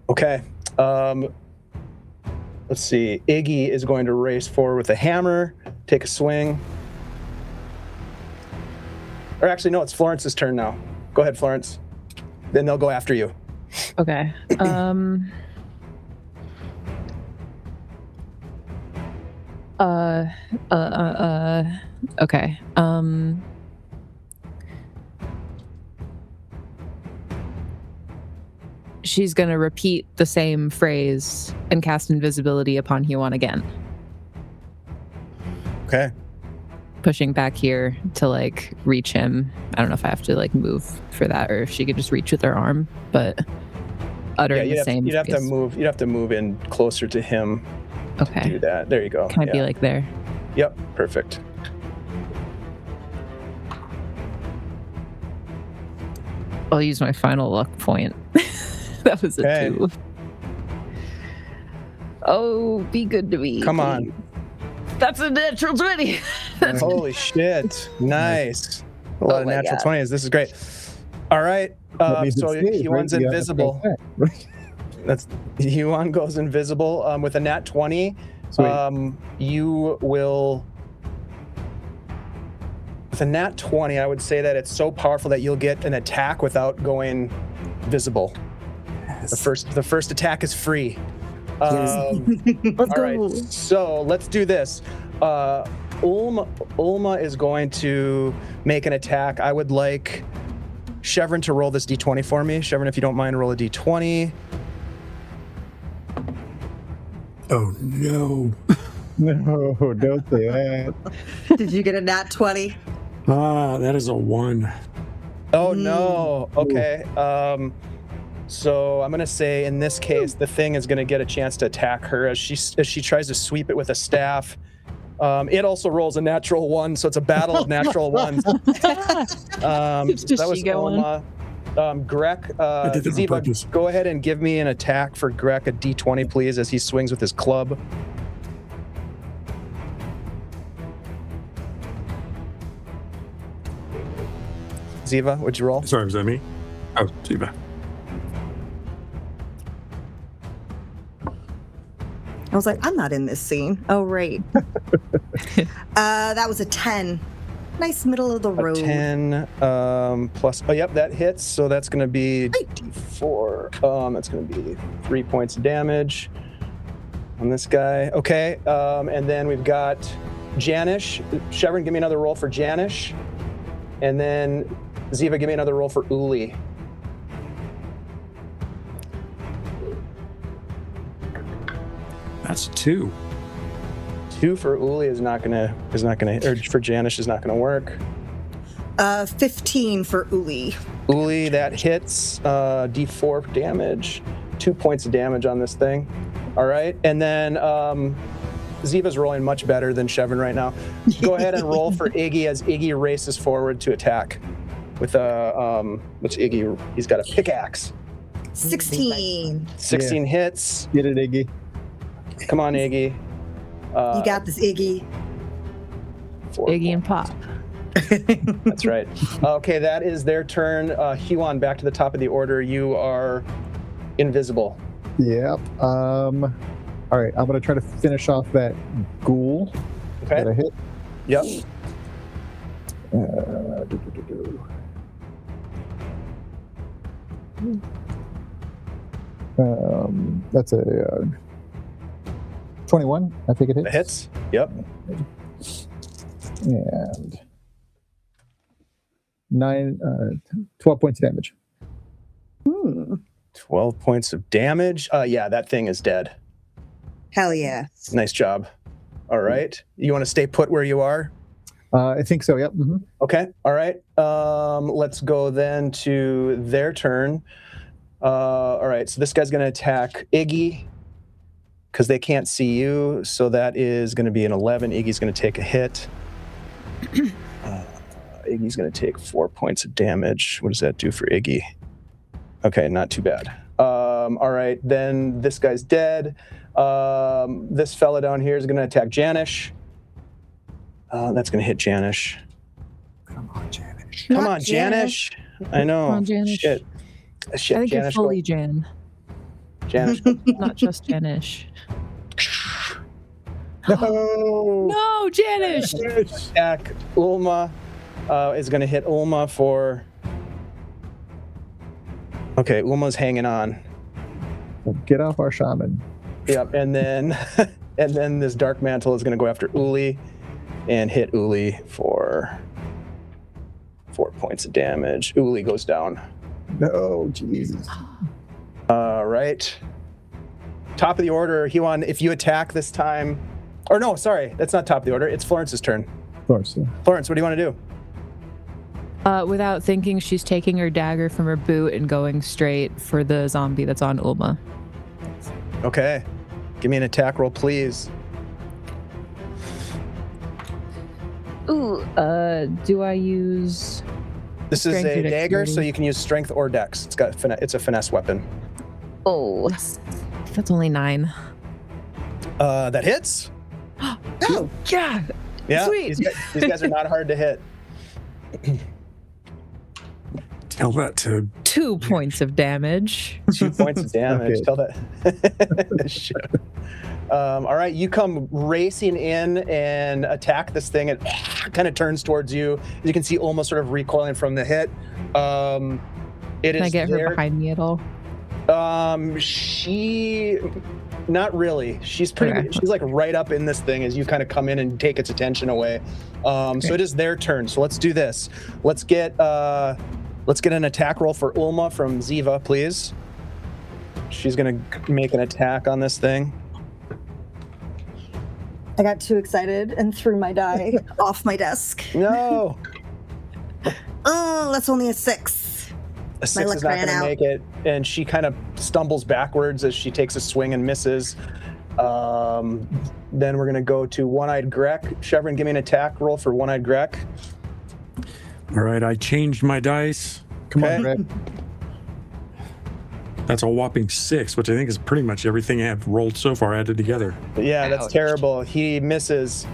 Okay. Let's see. Iggy is going to race forward with a hammer, take a swing. Or actually, no, it's Florence's turn now. Go ahead, Florence. Then they'll go after you. Okay. Okay. She's gonna repeat the same phrase and cast invisibility upon Huon again. Okay. Pushing back here to like reach him. I don't know if I have to like move for that or if she could just reach with her arm, but uttering the same. You'd have to move. You'd have to move in closer to him. Okay. To do that. There you go. Can I be like there? Yep. Perfect. I'll use my final luck point. That was a 2. Oh, be good to me. Come on. That's a natural 20. Holy shit. Nice. A lot of my natural God. 20s. This is great. All right. That means So it stays, right? Huon's You have to invisible. go back. That's Huon goes invisible with a nat 20. Sweet. You will. With a nat 20, I would say that it's so powerful that you'll get an attack without going visible. Yes. The first attack is free. Let's All go. right, so let's do this. Ulma is going to make an attack. I would like Shevren to roll this d20 for me. Shevren, if you don't mind, roll a d20. Oh no. No, don't say that. Did you get a nat 20? That is a 1. Oh no. Okay. So I'm gonna say in this case, the thing is gonna get a chance to attack her as she tries to sweep it with a staff. It also rolls a natural 1, so it's a battle of natural ones. Keeps That was she going. Ulma. Grek, did that on purpose. Ziva, go ahead and give me an attack for Grek, a d20, please, as he swings with his club. Ziva, what'd you roll? Sorry, was that me? Oh, Ziva. I was like, I'm not in this scene. Oh, right. That was a 10. Nice middle of the road. 10 plus. Oh, yep, that hits. So that's going to be d4. That's going to be 3 points of damage on this guy. Okay. And then we've got Janish. Shevren, give me another roll for Janish. And then Ziva, give me another roll for Uli. That's 2. 2 for Uli is not gonna, or for Janish is not gonna work. 15 for Uli. Uli, that hits. D4 damage. 2 points of damage on this thing. All right, and then Ziva's rolling much better than Shevren right now. Go ahead and roll for Iggy as Iggy races forward to attack with what's Iggy? He's got a pickaxe. 16. 16 hits. Get it, Iggy. Come on, Iggy. You got this, Iggy. 4 Iggy and Pop. That's right. Okay, that is their turn. Huon, back to the top of the order. You are invisible. Yep. All right, I'm gonna try to finish off that ghoul that I Okay. hit. Yep. That's a 21. I think it hits. It hits. Yep. And 12 points of damage. 12 points of damage. Yeah, that thing is dead. Hell yeah. Nice job. All right. You want to stay put where you are? I think so. Yep. Mm-hmm. Okay. All right. Let's go then to their turn. All right. So this guy's going to attack Iggy because they can't see you. So that is going to be an 11. Iggy's going to take a hit. Iggy's going to take 4 points of damage. What does that do for Iggy? Okay, not too bad. All right. Then this guy's dead. This fella down here is going to attack Janish. That's going to hit Janish. Come on, Janish. Come Not on, Janish. I know. Come on, Janish. Shit. I think you're Janish, fully Jan, Janish. not just Janish. No. No, Janish! Attack. Ulma is going to hit Ulma for... Okay, Ulma's hanging on. Well, get off our shaman. Yep, and then and then this Dark Mantle is going to go after Uli and hit Uli for 4 points of damage. Uli goes down. No, Jesus. All right. Top of the order, Huon, if you attack this time... Or no, sorry, that's not top of the order. It's Florence's turn. Of course. Yeah. Florence, what do you want to do? Without thinking, she's taking her dagger from her boot and going straight for the zombie that's on Ulma. Okay. Give me an attack roll, please. Ooh, do I use... This is Strength a or dagger, so dexterity? you can use strength or dex. It's a finesse weapon. Oh, that's only 9. That hits. Oh, Yeah. Yeah, Sweet. these guys are not hard to hit. Tell that to 2 points of damage. 2 points of damage. Okay. Tell that. Shit. All right, you come racing in and attack this thing. It kind of turns towards you. You can see Ulma sort of recoiling from the hit. It Can I is get her there- behind me at all? She, not really. She's pretty. Okay. She's like right up in this thing as you kind of come in and take its attention away. So it is their turn. So let's do this. Let's get an attack roll for Ulma from Ziva, please. She's gonna make an attack on this thing. I got too excited and threw my die off my desk. No, Oh, that's only a 6. a 6 luck is not ran gonna out. make it, and she kind of stumbles backwards as she takes a swing and misses. Then we're gonna go to One-Eyed Grek. Shevren, give me an attack roll for One-Eyed Grek. All right, I changed my dice. Come Okay. on, Greg. That's a whopping 6, which I think is pretty much everything I've rolled so far added together. Yeah, that's Ouch. terrible. He misses.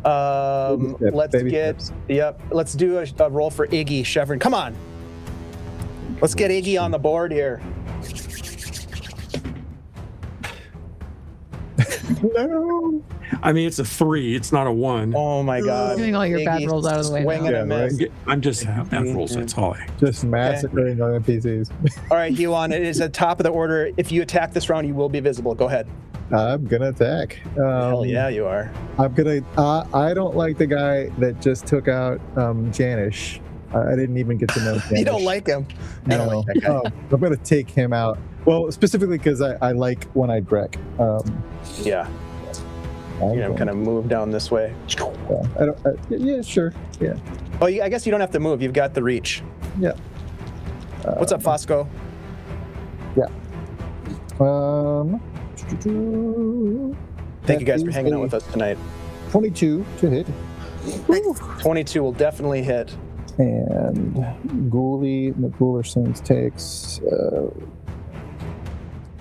Baby steps, Let's baby get. steps. Yep. Let's do a roll for Iggy. Shevren, come on. Let's get Iggy on the board here. No. I mean, it's a 3. It's not a 1. Oh my God. Getting all your bad rolls out of the way Swing now. and a Yeah, miss. I'm just F rolls. That's all I. Just massacring our NPCs. All right, Huon, it is at top of the order. If you attack this round, you will be visible. Go ahead. I'm gonna attack. Hell yeah, you are. I'm gonna. I don't like the guy that just took out Janish. I didn't even get to know Janish. You don't like him. I don't like that guy. I'm gonna take him out. Well, specifically because I like One-Eyed Grek. Yeah. You're gonna kind of move down this way. yeah, sure. Yeah. Oh, I guess you don't have to move. You've got the reach. Yeah. What's up, Fosco? Thank you guys for hanging out with us tonight. 22 to hit, 22 will definitely hit. and Ghoulie McGhoulersons takes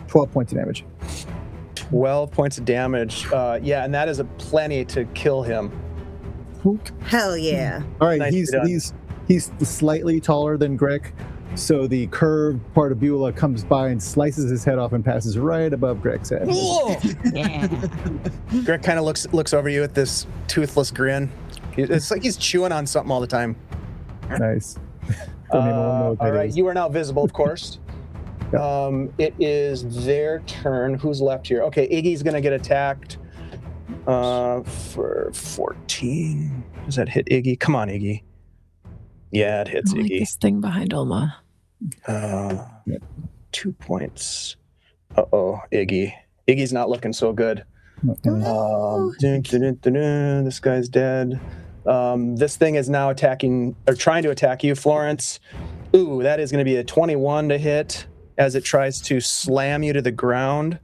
12 points of damage. 12 points of damage. Yeah, and that is a plenty to kill him. Hell yeah. All right, Nicely done. he's slightly taller than Greg, so the curved part of Beulah comes by and slices his head off and passes right above Greg's head. Yeah. Greg kind of looks over you with this toothless grin. It's like he's chewing on something all the time. Nice. Don't even know what All that right, is. you are now visible, of course. It is their turn. Who's left here? Okay, Iggy's gonna get attacked for 14. Does that hit Iggy? Come on, Iggy. Yeah, it hits I like Iggy. this thing behind Ulma. 2 points. Uh-oh, Iggy. Iggy's not looking so good. This guy's dead. This thing is now attacking, or trying to attack you, Florence. Ooh, that is going to be a 21 to hit as it tries to slam you to the ground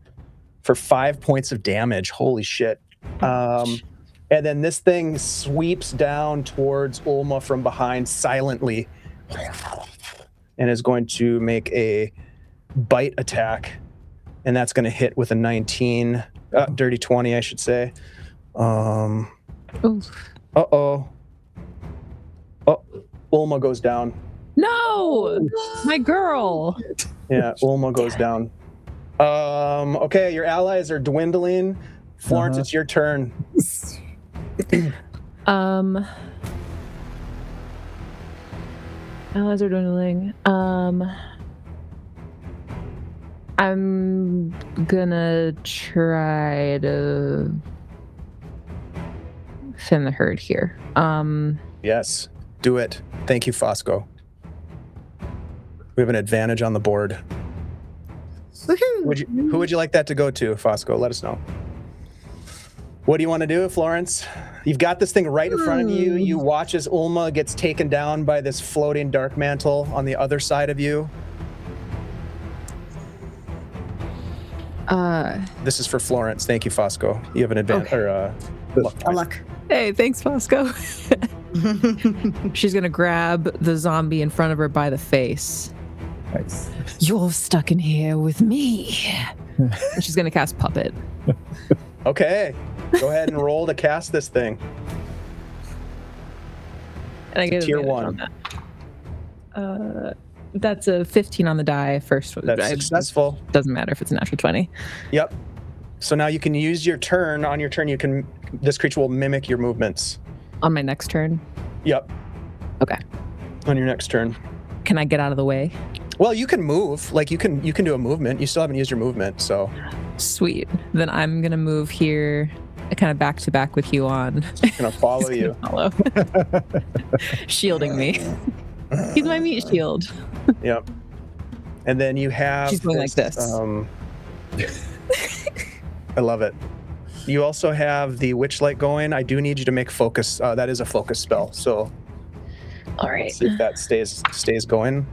for 5 points of damage. Holy shit. And then this thing sweeps down towards Ulma from behind silently and is going to make a bite attack. And that's going to hit with a 19, dirty 20, I should say. Oof. Uh-oh. Oh, Ulma goes down. No! My girl! Yeah, Ulma goes down. Okay, your allies are dwindling. Florence, it's your turn. Allies are dwindling. I'm gonna try to thin the herd here. Yes, do it. Thank you, Fosco. We have an advantage on the board. Woohoo! Who would you like that to go to, Fosco? Let us know. What do you want to do, Florence? You've got this thing right in front of you. You watch as Ulma gets taken down by this floating dark mantle on the other side of you. This is for Florence. Thank you, Fosco. You have an advantage. Okay. Or, luck A point. luck. Hey, thanks, Fosco. She's gonna grab the zombie in front of her by the face. Okay. Go ahead and roll to cast this thing. And I get Tier advantage 1. on that. That's a 15 on the die first. That's successful. Doesn't matter if it's a natural 20. Yep. So now you can use your turn. On your turn, this creature will mimic your movements. On my next turn? Yep. Okay. On your next turn. Can I get out of the way? Well, you can move. Like you can do a movement. You still haven't used your movement, so. Sweet. Then I'm gonna move here, kind of back to back with Huon. Gonna follow you. Follow. Shielding me. He's my meat shield. Yep. And then you have. She's going like this. I love it. You also have the Witchlight going. I do need you to make focus. That is a focus spell. So. All right. Let's see if that stays going.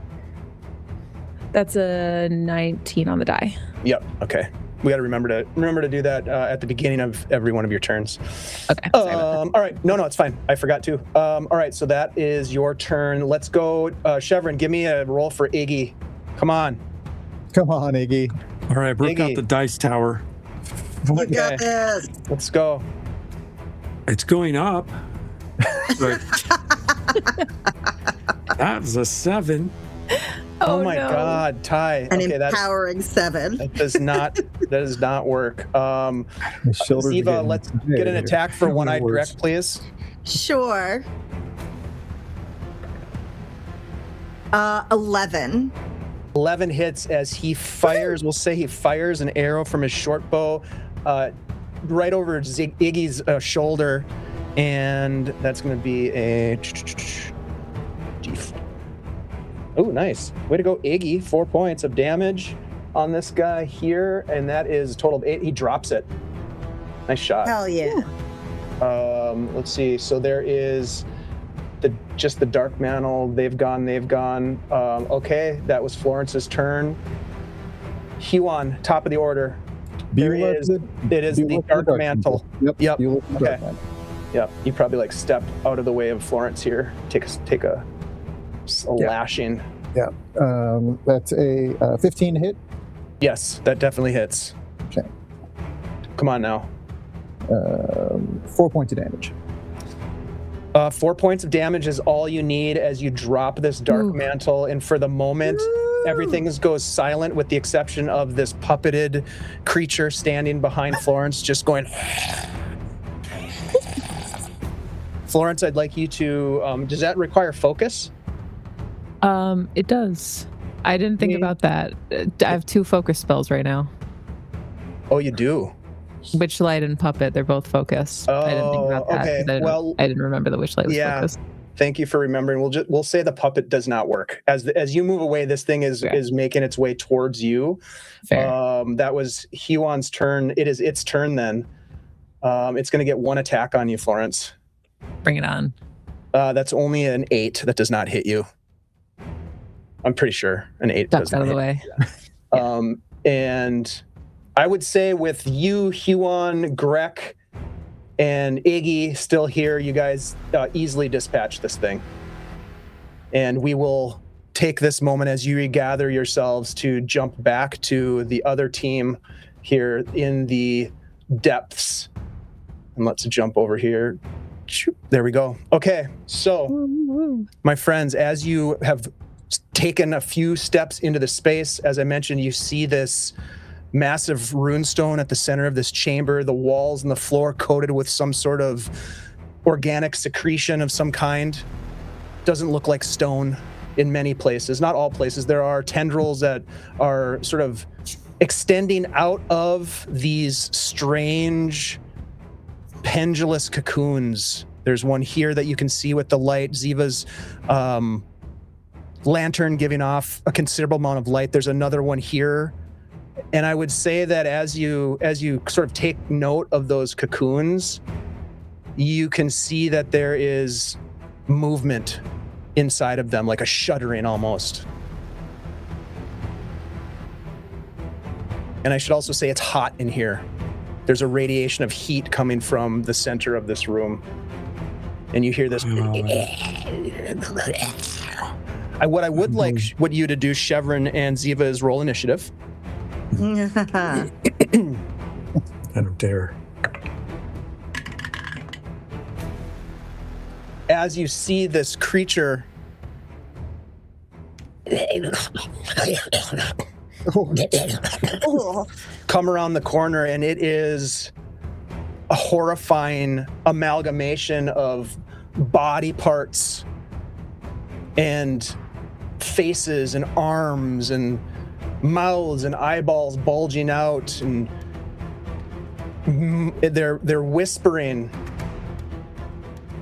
That's a 19 on the die. Yep. Okay. We got to remember to do that at the beginning of every one of your turns. Okay. Sorry about All right. No, it's fine. I forgot to. All right. So that is your turn. Let's go. Shevren, give me a roll for Iggy. Come on. Come on, Iggy. All right, broke out Iggy. the dice tower. You got this. Let's go. It's going up. But that was a 7. Oh my no. God, Ty. An Okay, empowering 7. that does not work. My shoulders are Ziva, getting let's big. get an attack for One-Eyed Worse. Grek, please. Sure. 11. 11 hits as he fires. We'll say he fires an arrow from his short bow right over Iggy's shoulder, and that's going to be a. Oh, nice. Way to go, Iggy. 4 points of damage on this guy here, and that is a total of 8. He drops it. Nice shot. Hell yeah. Let's see. So there is just the Dark Mantle. They've gone. Okay, that was Florence's turn. Huon, top of the order. It is the Dark Mantle. Yep. Yep. You look at the Dark Okay. Mantle. Yep. You probably like step out of the way of Florence here. Take a lashing. Yeah. That's a 15 hit. Yes, that definitely hits. Okay. Come on now. 4 points of damage. 4 points of damage is all you need as you drop this Dark Ooh. Mantle, and for the moment, everything goes silent with the exception of this puppeted creature standing behind Florence, just going. Florence, I'd like you to. Does that require focus? It does. I didn't think Yeah. about that. I have 2 focus spells right now. Oh, you do. Witchlight and Puppet, they're both focus. I didn't think about that. 'cause okay. I didn't remember the Witchlight was Yeah. focus. Thank you for remembering. We'll say the puppet does not work. As you move away, this thing is making its way towards you. Fair. That was Huon's turn. It is its turn then. It's going to get 1 attack on you, Florence. Bring it on. That's only an 8. That does not hit you. I'm pretty sure an 8 Ducks does out not of the hit. way. And I would say with you, Huon, Grek, and Iggy still here, you guys easily dispatch this thing. And we will take this moment as you regather yourselves to jump back to the other team here in the depths. And let's jump over here. There we go. Okay, so my friends, as you have taken a few steps into the space, as I mentioned, you see this massive runestone at the center of this chamber, the walls and the floor coated with some sort of organic secretion of some kind. Doesn't look like stone in many places, not all places. There are tendrils that are sort of extending out of these strange pendulous cocoons. There's one here that you can see with the light. Ziva's lantern giving off a considerable amount of light. There's another one here. And I would say that as you sort of take note of those cocoons, you can see that there is movement inside of them, like a shuddering almost. And I should also say it's hot in here. There's a radiation of heat coming from the center of this room. And you hear this. What I would like you to do, Shevren and Ziva, is roll initiative. I don't dare. as you see this creature come around the corner, and it is a horrifying amalgamation of body parts and faces and arms and mouths and eyeballs bulging out, and they're whispering.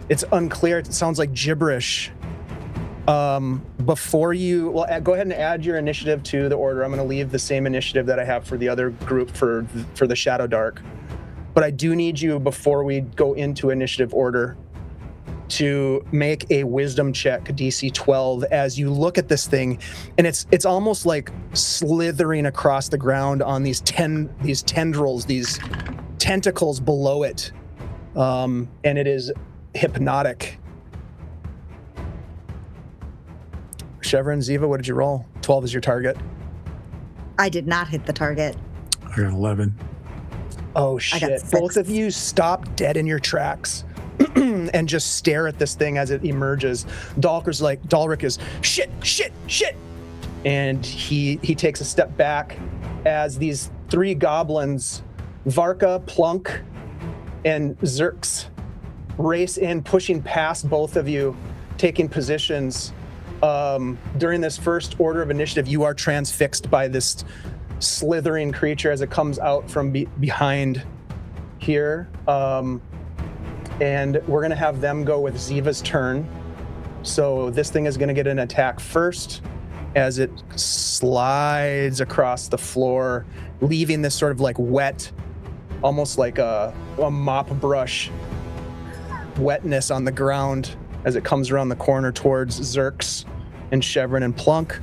It's unclear. It sounds like gibberish. Before you, well, go ahead and add your initiative to the order. I'm going to leave the same initiative that I have for the other group for the Shadowdark. But I do need you, before we go into initiative order, to make a wisdom check, DC 12, as you look at this thing, and it's almost like slithering across the ground on these tendrils, these tentacles below it, and it is hypnotic. Shevren, Ziva, what did you roll? 12 is your target. I did not hit the target. I got 11. Oh I got shit. 6. Both of you stop dead in your tracks and just stare at this thing as it emerges. Dalric is shit. And he takes a step back as these 3 goblins, Varka, Plunk, and Zerx, race in, pushing past both of you, taking positions. During this first order of initiative, you are transfixed by this slithering creature as it comes out from behind here. And we're going to have them go with Ziva's turn. So this thing is going to get an attack first as it slides across the floor, leaving this sort of like wet, almost like a mop brush wetness on the ground as it comes around the corner towards Zerx and Shevren and Plunk.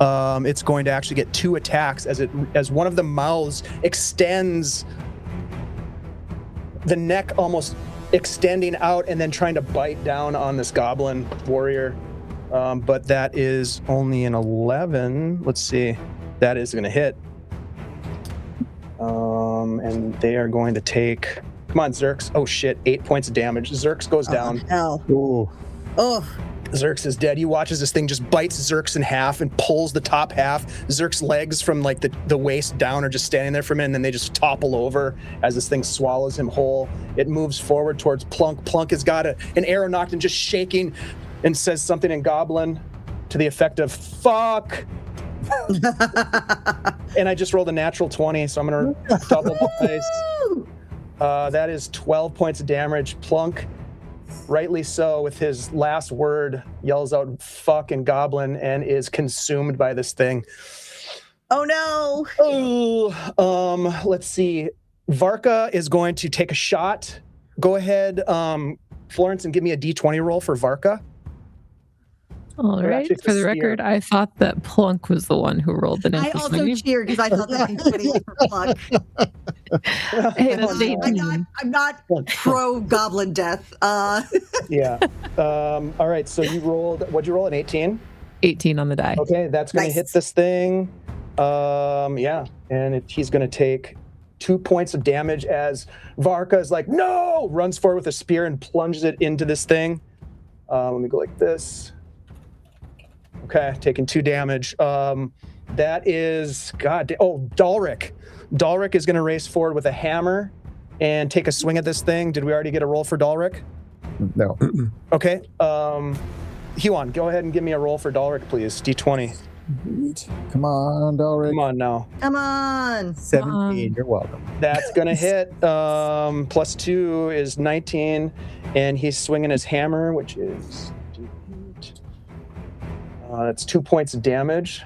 It's going to actually get 2 attacks as one of the mouths extends, the neck almost extending out and then trying to bite down on this goblin warrior. But that is only an 11. Let's see. That is going to hit. And they are going to take, come on, Zerx. Oh shit, 8 points of damage. Zerx goes down. Hell. Ooh. Oh. Zerx is dead. You watch as this thing just bites Zerx in half and pulls the top half. Zerx's legs from like the waist down are just standing there for a minute, and then they just topple over as this thing swallows him whole. It moves forward towards Plunk. Plunk has got an arrow knocked and just shaking and says something in Goblin to the effect of, fuck. And I just rolled a natural 20, so I'm going to double the dice. That is 12 points of damage. Plunk, rightly so, with his last word, yells out fuck and Goblin and is consumed by this thing. Oh no. Oh, let's see. Varka is going to take a shot. Go ahead, Florence, and give me a D20 roll for Varka. All right. actually, it's For a the spear. record, I thought that Plunk was the one who rolled the I natural also 20. cheered because I thought that was pretty for Plunk. Hey, that's I'm not pro goblin death. Yeah. All right, so you rolled, what'd you roll, an 18? 18 on the die. Okay, that's going to Nice. hit this thing. Yeah, and he's going to take 2 points of damage as Varka is like, no, runs forward with a spear and plunges it into this thing. Let me go like this. Okay, taking 2 damage. That is, Dalric. Dalric is going to race forward with a hammer and take a swing at this thing. Did we already get a roll for Dalric? No. Okay. Huon, go ahead and give me a roll for Dalric, please. D20. Come on, Dalric. Come on now. Come on. 17. You're welcome. That's going to hit. Plus 2 is 19. And he's swinging his hammer, which is... that's 2 points of damage.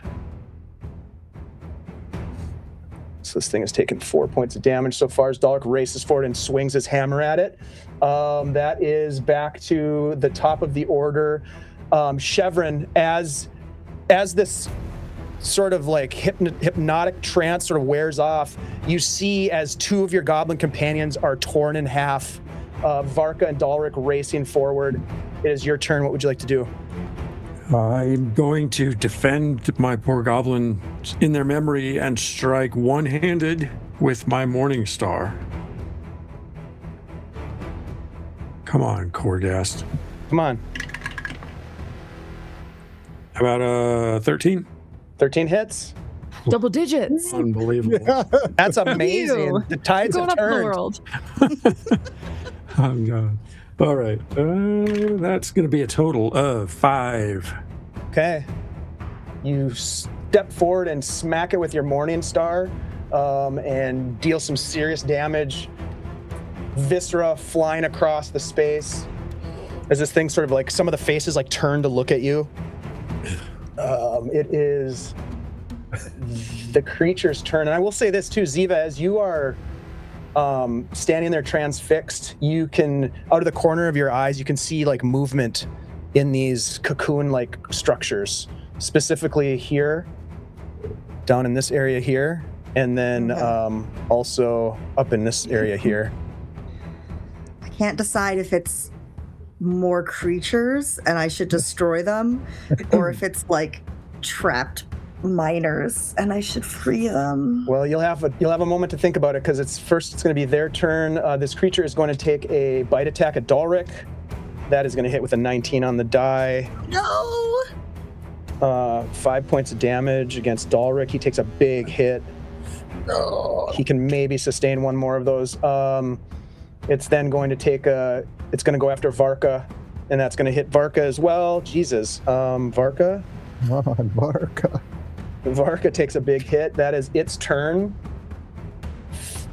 So this thing has taken 4 points of damage so far as Dalric races forward and swings his hammer at it. That is back to the top of the order. Shevren, as this sort of like hypnotic trance sort of wears off, you see as 2 of your goblin companions are torn in half. Varka and Dalric racing forward. It is your turn. What would you like to do? I'm going to defend my poor goblin in their memory and strike one-handed with my Morning Star. Come on, Corghast. Come on. How about 13? 13 hits. Double digits. Unbelievable. That's amazing. Ew. The tides Going have up in the turned. world. Oh, God. All right. That's going to be a total of 5. Okay. You step forward and smack it with your Morning Star and deal some serious damage. Viscera flying across the space as this thing sort of like some of the faces like turn to look at you. It is the creature's turn. And I will say this too, Ziva, as you are standing there transfixed, you can, out of the corner of your eyes, you can see like movement in these cocoon-like structures, specifically here, down in this area here, and then also up in this area here. I can't decide if it's more creatures and I should destroy them, or if it's like trapped miners and I should free them. Well, you'll have a moment to think about it, because it's going to be their turn. This creature is going to take a bite attack at Dalric. That is going to hit with a 19 on the die. No! 5 points of damage against Dalric. He takes a big hit. He can maybe sustain one more of those. It's then going to it's going to go after Varka, and that's going to hit Varka as well. Jesus. Varka? Come on, Varka. Varka takes a big hit. That is its turn.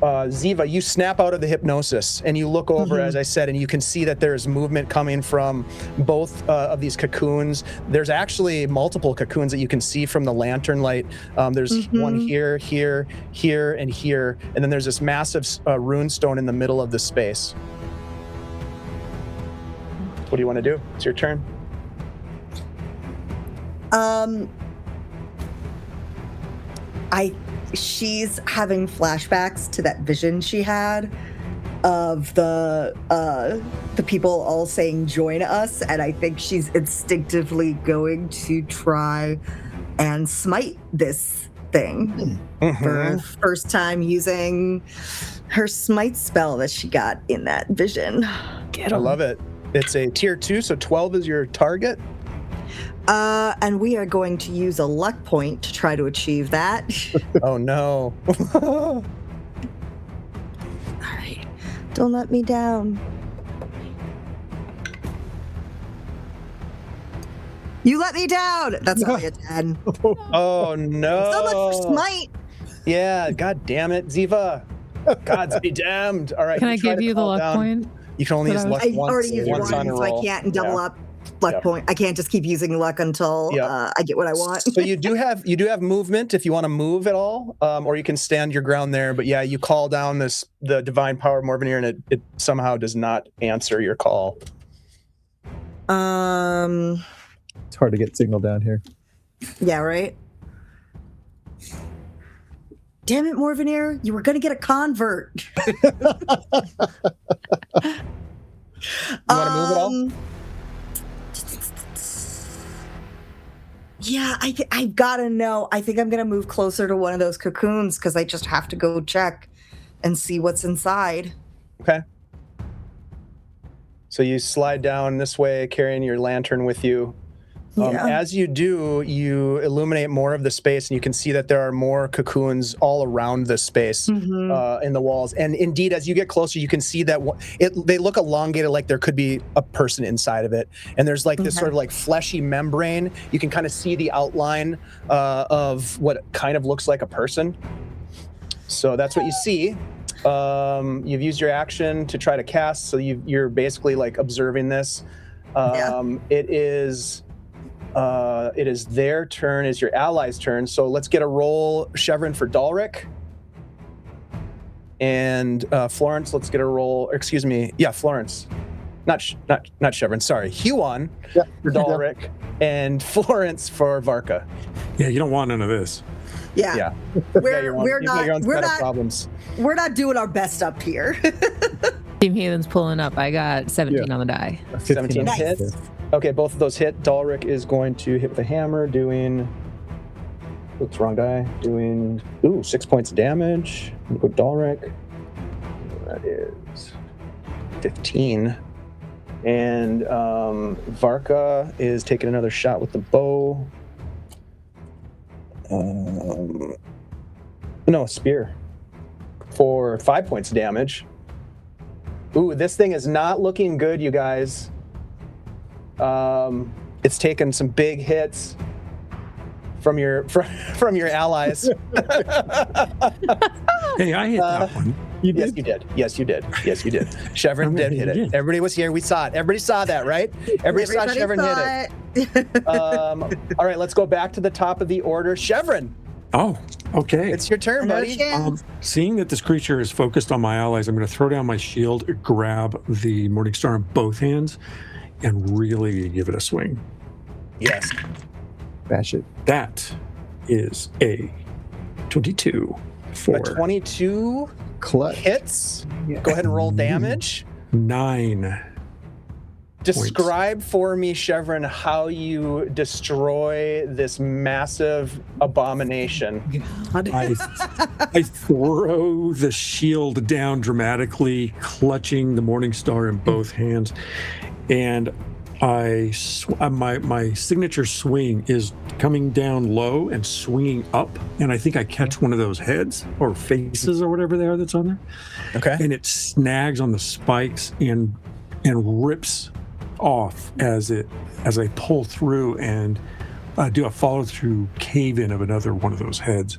Ziva, you snap out of the hypnosis and you look over, as I said, and you can see that there's movement coming from both of these cocoons. There's actually multiple cocoons that you can see from the lantern light. There's one here, here, here, and here. And then there's this massive rune stone in the middle of the space. What do you want to do? It's your turn. She's having flashbacks to that vision she had of the people all saying join us, and I think she's instinctively going to try and smite this thing for first time using her smite spell that she got in that vision. I love it. It's a tier 2, so 12 is your target. And we are going to use a luck point to try to achieve that. Oh no. All right. Don't let me down. You let me down! That's only a 10. Oh no. So much for smite! Yeah, god damn it, Ziva. Gods be damned. All right. Can I try give to you the call luck down. point? You can only use luck I once. already used once one, on a so I roll. can't double Yeah. up luck point. I can't just keep using luck until I get what I want. So you do have movement if you want to move at all, or you can stand your ground there. But yeah, you call down the divine power of Morvenir, and it somehow does not answer your call. It's hard to get signal down here. Yeah, right? Damn it, Morvenir. You were going to get a convert. You want to move at all? Yeah, I gotta know. I think I'm gonna move closer to one of those cocoons because I just have to go check and see what's inside. Okay. So you slide down this way, carrying your lantern with you. As you do, you illuminate more of the space, and you can see that there are more cocoons all around the space in the walls. And indeed, as you get closer, you can see that they look elongated, like there could be a person inside of it. And there's like this sort of like fleshy membrane. You can kind of see the outline of what kind of looks like a person. So that's what you see. You've used your action to try to cast, so you're basically like observing this. It is their turn, is your ally's turn. So let's get a roll, Shevren, for Dalric. And Florence, let's get a roll. Excuse me. Yeah, Florence. Not Shevren, sorry. Huon for Dalric and Florence for Varka. Yeah, you don't want none of this. Yeah. We're not problems. We're not doing our best up here. Team Heathen's pulling up. I got 17 on the die. 17 Nice. hits. Okay, both of those hit. Dalric is going to hit with a hammer, doing... Oops, wrong die. Doing 6 points of damage. With Dalric. That is 15. And Varka is taking another shot with the bow. No, spear. For 5 points of damage. Ooh, this thing is not looking good, you guys. It's taken some big hits from your allies. Hey, I hit that one. Yes, you did. Yes, you did. Yes, you did. Shevren did hit it. Everybody was here. We saw it. Everybody saw that, right? Everybody saw Shevren hit it. All right, let's go back to the top of the order. Shevren, Oh, okay. it's your turn, buddy. Seeing that this creature is focused on my allies, I'm going to throw down my shield, grab the Morningstar in both hands, and really give it a swing. Yes. Bash it. That is a 22 for A 22 Clutch. hits. Go ahead and roll damage. 9. Describe for me, Shevren, how you destroy this massive abomination. I throw the shield down dramatically, clutching the Morningstar in both hands, and my signature swing is coming down low and swinging up, and I think I catch one of those heads or faces or whatever they are that's on there. Okay. And it snags on the spikes and rips off as I pull through and do a follow through cave in of another one of those heads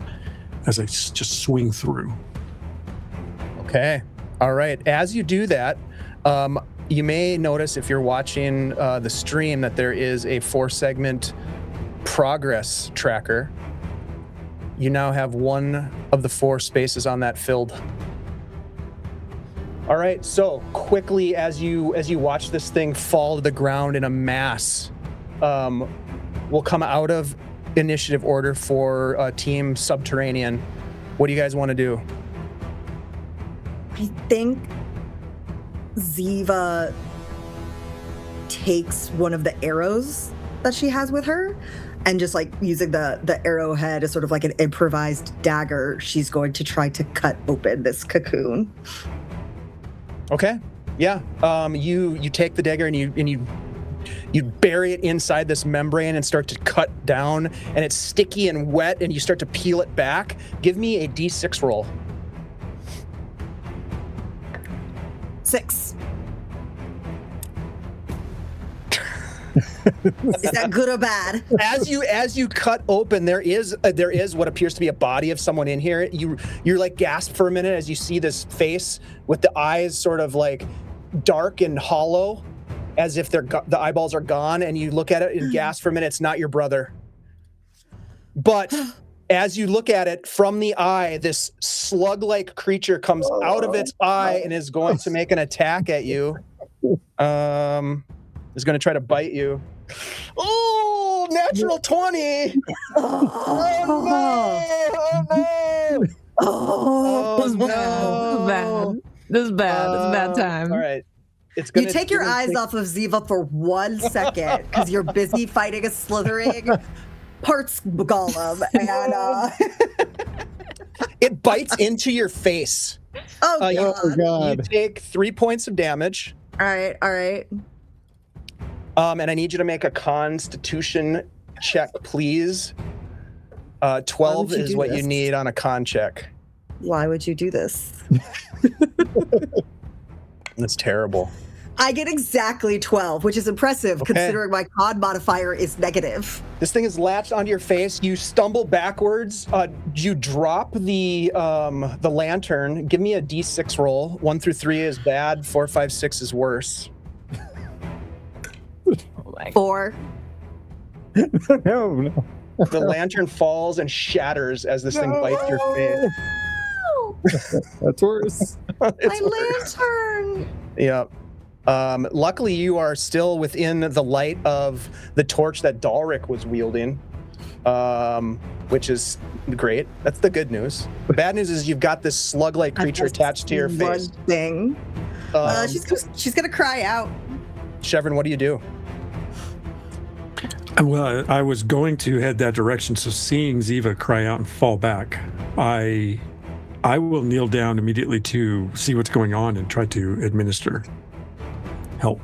as I just swing through. Okay. All right. As you do that, you may notice if you're watching the stream that there is a 4-segment progress tracker. You now have one of the 4 spaces on that filled. All right, so quickly as you watch this thing fall to the ground in a mass, we'll come out of initiative order for Team Subterranean. What do you guys want to do? I think Ziva takes one of the arrows that she has with her and just like using the arrowhead as sort of like an improvised dagger, she's going to try to cut open this cocoon. Okay. Yeah. You take the dagger and you bury it inside this membrane and start to cut down, and it's sticky and wet, and you start to peel it back. Give me a D6 roll. 6. Is that good or bad? As you cut open, there is what appears to be a body of someone in here. You're like gasp for a minute as you see this face with the eyes sort of like dark and hollow, as if the eyeballs are gone, and you look at it and gasp for a minute. It's not your brother. But as you look at it from the eye, this slug-like creature comes out of its eye and is going to make an attack at you. Is going to try to bite you. Oh, natural 20! Oh no! Oh no! This is bad. It's a bad time. All right. You take your eyes off of Ziva for 1 second because you're busy fighting a slithering parts golem, and it bites into your face. oh You take 3 points of damage. All right. And I need you to make a Constitution check, please. 12 is what you need on a con check. Why would you do this? That's terrible. I get exactly 12, which is impressive considering my con modifier is negative. This thing is latched onto your face. You stumble backwards. You drop the lantern. Give me a D6 roll. 1 through 3 is bad. 4, 5, 6 is worse. 4. No. The lantern falls and shatters as this thing bites your face. That's worse. My lantern. Yep. Luckily, you are still within the light of the torch that Dalric was wielding, which is great. That's the good news. The bad news is you've got this slug-like creature attached to your face. One thing. She's gonna cry out. Shevren, what do you do? Well, I was going to head that direction, so seeing Ziva cry out and fall back, I will kneel down immediately to see what's going on and try to administer help.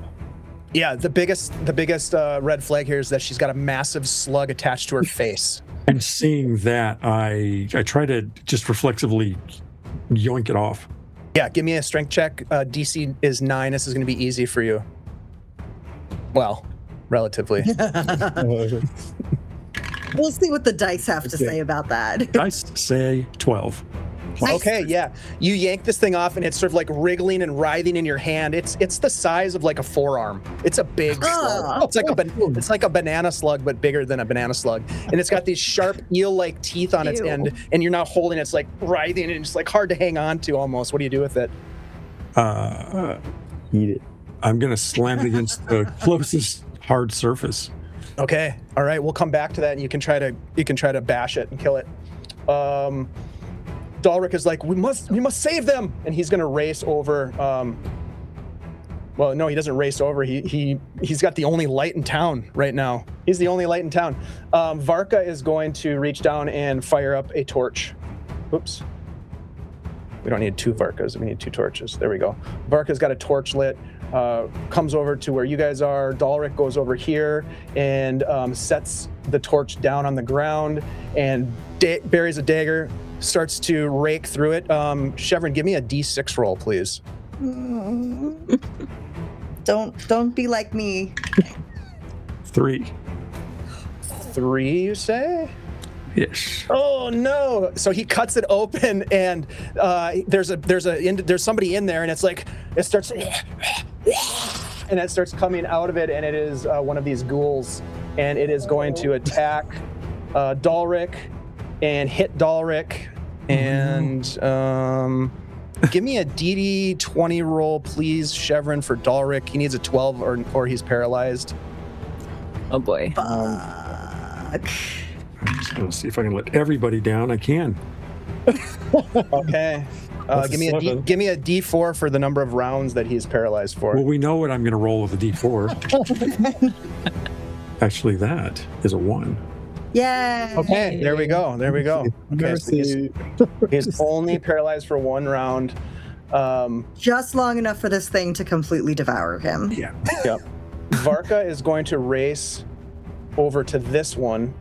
Yeah, the biggest red flag here is that she's got a massive slug attached to her face. And seeing that, I try to just reflexively yoink it off. Yeah, give me a strength check. DC is 9. This is going to be easy for you. Well, relatively. We'll see what the dice have to say about that. Dice say 12. Okay, yeah. You yank this thing off, and it's sort of like wriggling and writhing in your hand. It's the size of like a forearm. It's a big slug. It's like a banana slug, but bigger than a banana slug. And it's got these sharp eel-like teeth on its end, and you're not holding it. It's like writhing, and it's like hard to hang on to almost. What do you do with it? Eat it. I'm gonna slam it against the closest hard surface. Okay. All right. We'll come back to that, and you can try to bash it and kill it. Dalric is like, we must save them, and he's gonna race over. Well, no, he doesn't race over. He's got the only light in town right now. He's the only light in town. Varka is going to reach down and fire up a torch. Oops. We don't need 2 Varkas. We need 2 torches. There we go. Varka's got a torch lit. Comes over to where you guys are. Dalric goes over here and sets the torch down on the ground and buries a dagger. Starts to rake through it. Shevren, give me a D6 roll, please. Don't be like me. 3. 3, you say? Yes. Oh no! So he cuts it open, and there's somebody in there, and it's like it starts, and it starts coming out of it, and it is one of these ghouls, and it is going to attack Dalric and hit Dalric, and give me a DD20 roll, please, Shevren, for Dalric. He needs a 12 or he's paralyzed. Oh boy. Fuck. I'm just gonna see if I can let everybody down. I can. Okay. Give me a D4 for the number of rounds that he's paralyzed for. Well, we know what I'm gonna roll with a D4. Actually, that is a 1. Yeah. Okay, there we go. Okay, so he's only paralyzed for 1 round. Just long enough for this thing to completely devour him. Yeah. Yep. Varka is going to race over to this one,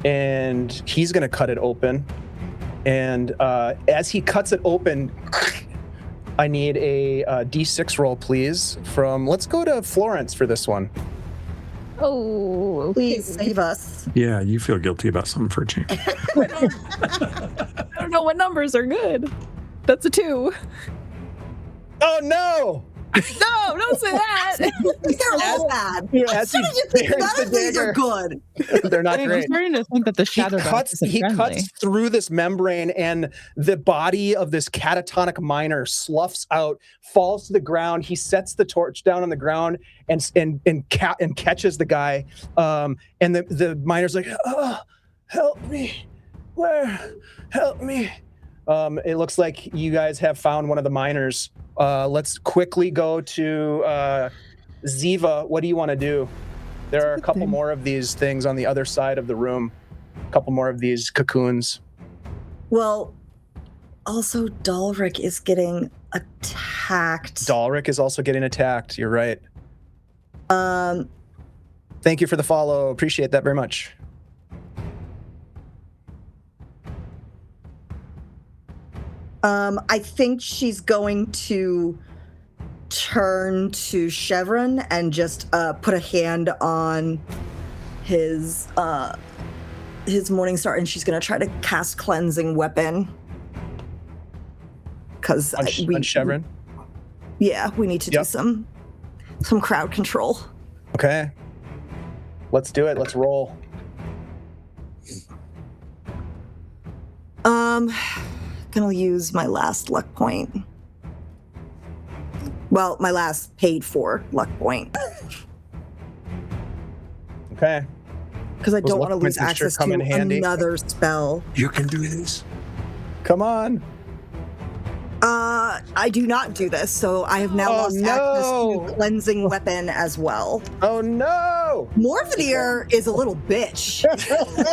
and he's going to cut it open. And as he cuts it open, I need a D6 roll, please. Let's go to Florence for this one. Oh, okay. Please save us. Yeah, you feel guilty about something for a change. I don't know what numbers are good. That's a 2. Oh no! No, don't say that. They're all bad. As he None of buries these the are dagger, good. they're not I'm great. starting to think that the Shadowdark He cuts through this membrane, and the body of this catatonic miner sloughs out, falls to the ground. He sets the torch down on the ground and catches the guy. And the miner's like, "Oh, help me! Help me!" It looks like you guys have found one of the miners. Let's quickly go to Ziva. What do you want to do? There are a couple more of these things on the other side of the room. A couple more of these cocoons. Well, also Dalric is getting attacked. Dalric is also getting attacked. You're right. Thank you for the follow. Appreciate that very much. I think she's going to turn to Shevren and just put a hand on his Morningstar, and she's going to try to cast Cleansing Weapon. Because On Shevren? Yeah, we need to do some crowd control. Okay. Let's do it. Let's roll. Gonna use my last luck point. Well, my last paid for luck point. Okay. Because I Those don't luck want to lose points sure access come to in handy. another spell. You can do this. Come on. I do not do this, so I have now lost access to Cleansing Weapon as well. Oh no! Morvenir is a little bitch.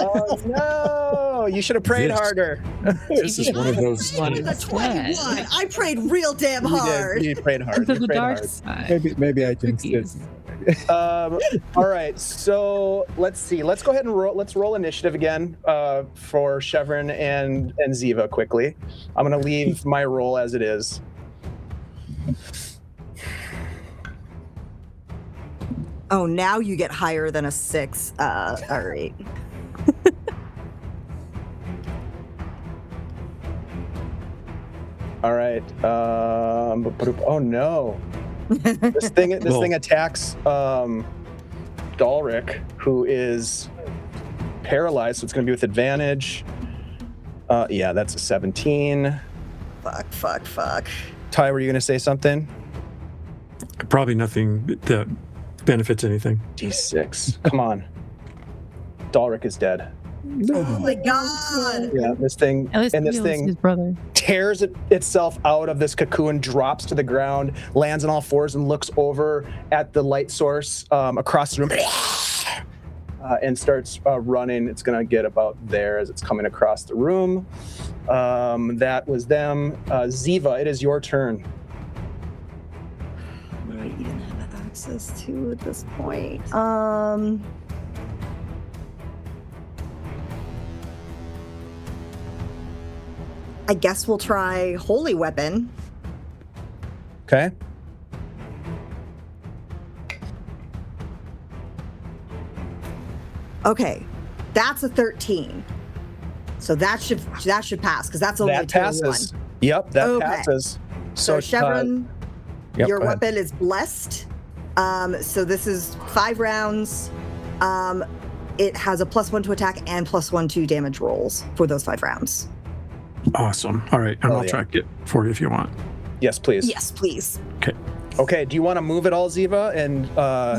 Oh no! You should have prayed harder. This is one of those. The 21. I prayed real damn hard. You prayed hard. To You the prayed dark hard. side. Maybe I can Cookies. All right, so let's see. Let's go ahead and roll initiative again for Shevren and Ziva quickly. I'm going to leave my roll as it is. Oh, now you get higher than a 6. All right. All right. Oh no! This thing attacks Dalric, who is paralyzed, so it's going to be with advantage. Yeah, that's a 17. Fuck. Ty, were you going to say something? Probably nothing that benefits anything. D6. Come on. Dalric is dead. Oh my god! Yeah, this thing his brother. tears itself out of this cocoon, drops to the ground, lands on all fours, and looks over at the light source across the room, and starts running. It's gonna get about there as it's coming across the room. That was them. Ziva, it is your turn. What do I even have access to at this point? I guess we'll try Holy Weapon. Okay. Okay, that's a 13. So that should pass because that's only That a tier passes. 1. Yep, that Okay. passes. So Shevren, yep, your go ahead. weapon is blessed. So this is 5 rounds. It has a +1 to attack and +1 to damage rolls for those 5 rounds. Awesome. All right, and I'll track it for you if you want. Yes, please. Yes, please. Okay, do you want to move at all, Ziva? And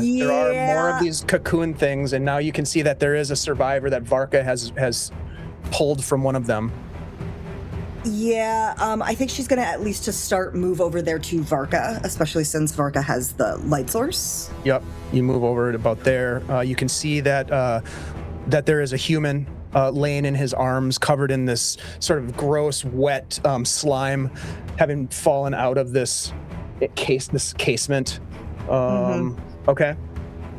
there are more of these cocoon things, and now you can see that there is a survivor that Varka has pulled from one of them. Yeah, I think she's gonna at least just move over there to Varka, especially since Varka has the light source. Yep, you move over at about there. You can see that that there is a human laying in his arms, covered in this sort of gross, wet slime, having fallen out of this casement. Okay,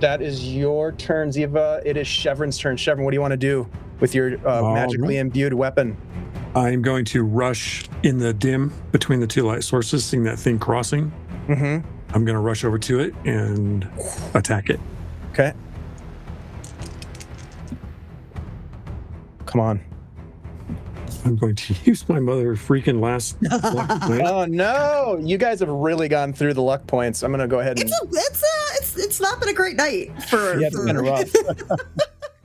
that is your turn, Ziva. It is Shevren's turn. Shevren, what do you want to do with your magically imbued weapon? I'm going to rush in the dim between the 2 light sources, seeing that thing crossing. Mm-hmm. I'm going to rush over to it and attack it. Okay. Come on. I'm going to use my mother freaking last luck point. Oh no! You guys have really gone through the luck points. I'm gonna go ahead and. It's not been a great night for. Yeah, it's been rough.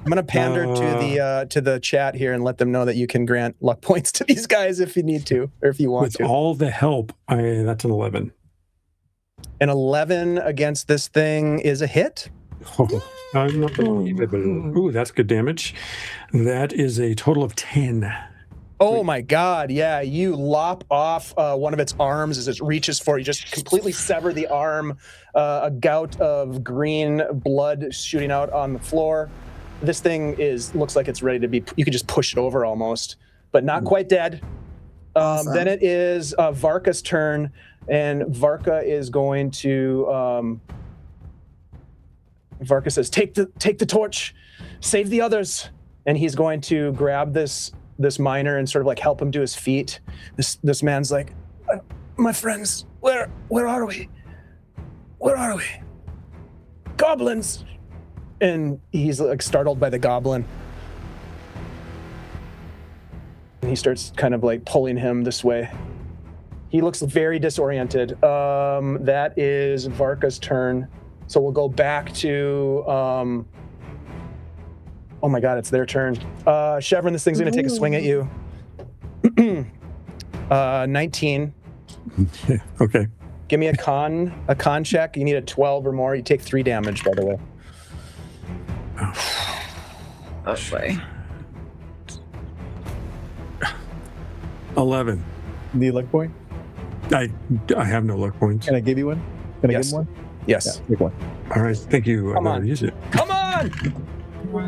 I'm gonna pander to the chat here and let them know that you can grant luck points to these guys if you need to, or if you want With to. all the help, that's an 11. An 11 against this thing is a hit. Oh, I'm not believable. Ooh, that's good damage. That is a total of 10. Oh my God! Yeah, you lop off one of its arms as it reaches for you. Just completely sever the arm. A gout of green blood shooting out on the floor. This thing looks like it's ready to be. You could just push it over almost, but not quite dead. Awesome. Then it is Varka's turn, and Varka is going to. Varka says, "Take the torch, save the others," and he's going to grab this miner and sort of like help him to his feet. This man's like, "My friends, where are we? Where are we? Goblins!" And he's like startled by the goblin. And he starts kind of like pulling him this way. He looks very disoriented. That is Varka's turn. So we'll go back to, oh my God, it's their turn. Shevren, this thing's gonna take a swing at you. 19. Okay. Give me a con check. You need a 12 or more. You take 3 damage, by the way. Oh boy. 11. The luck point? I have no luck points. Can I give you one? Can I give Yes. him one? Yes. Yeah, take one. All right, thank you. Come I'll on. use it. Come on!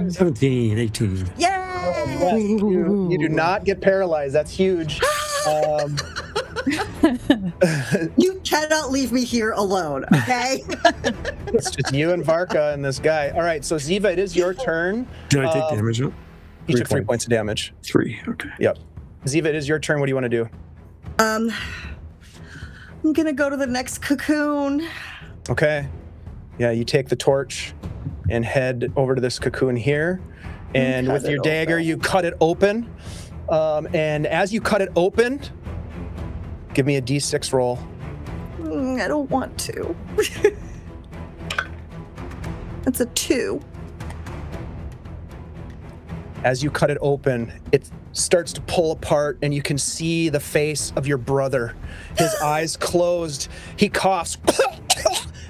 17, 18. Yay! Yes, you do not get paralyzed. That's huge. You cannot leave me here alone, okay? It's just you and Varka and this guy. All right, so Ziva, it is your turn. Did I take damage? You took 3 points of damage. 3, okay. Yep. Ziva, it is your turn. What do you want to do? I'm gonna go to the next cocoon. Okay. Yeah, you take the torch and head over to this cocoon here. And with your dagger, you cut it open. And as you cut it open, give me a d6 roll. I don't want to. That's a 2. As you cut it open, it starts to pull apart, and you can see the face of your brother. His eyes closed. He coughs,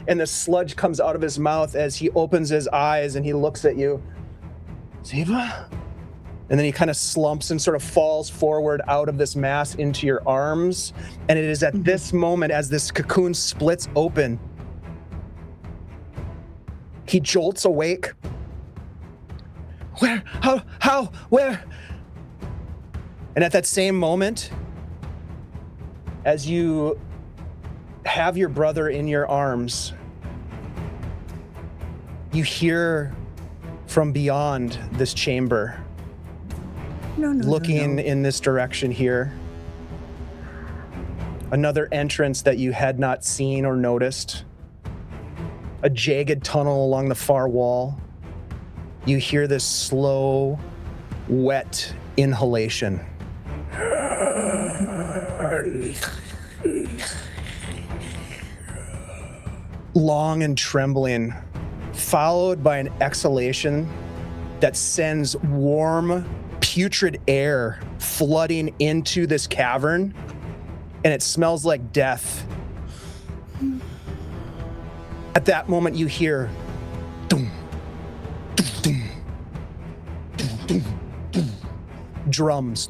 and the sludge comes out of his mouth as he opens his eyes and he looks at you. Ziva? And then he kind of slumps and sort of falls forward out of this mass into your arms. And it is at this moment, as this cocoon splits open, he jolts awake. Where? How? Where? And at that same moment, as you have your brother in your arms, you hear from beyond this chamber, looking in this direction here, another entrance that you had not seen or noticed, a jagged tunnel along the far wall. You hear this slow, wet inhalation. Long and trembling, followed by an exhalation that sends warm, putrid air flooding into this cavern, and it smells like death. At that moment, you hear doom, doom, doom, doom, doom, drums.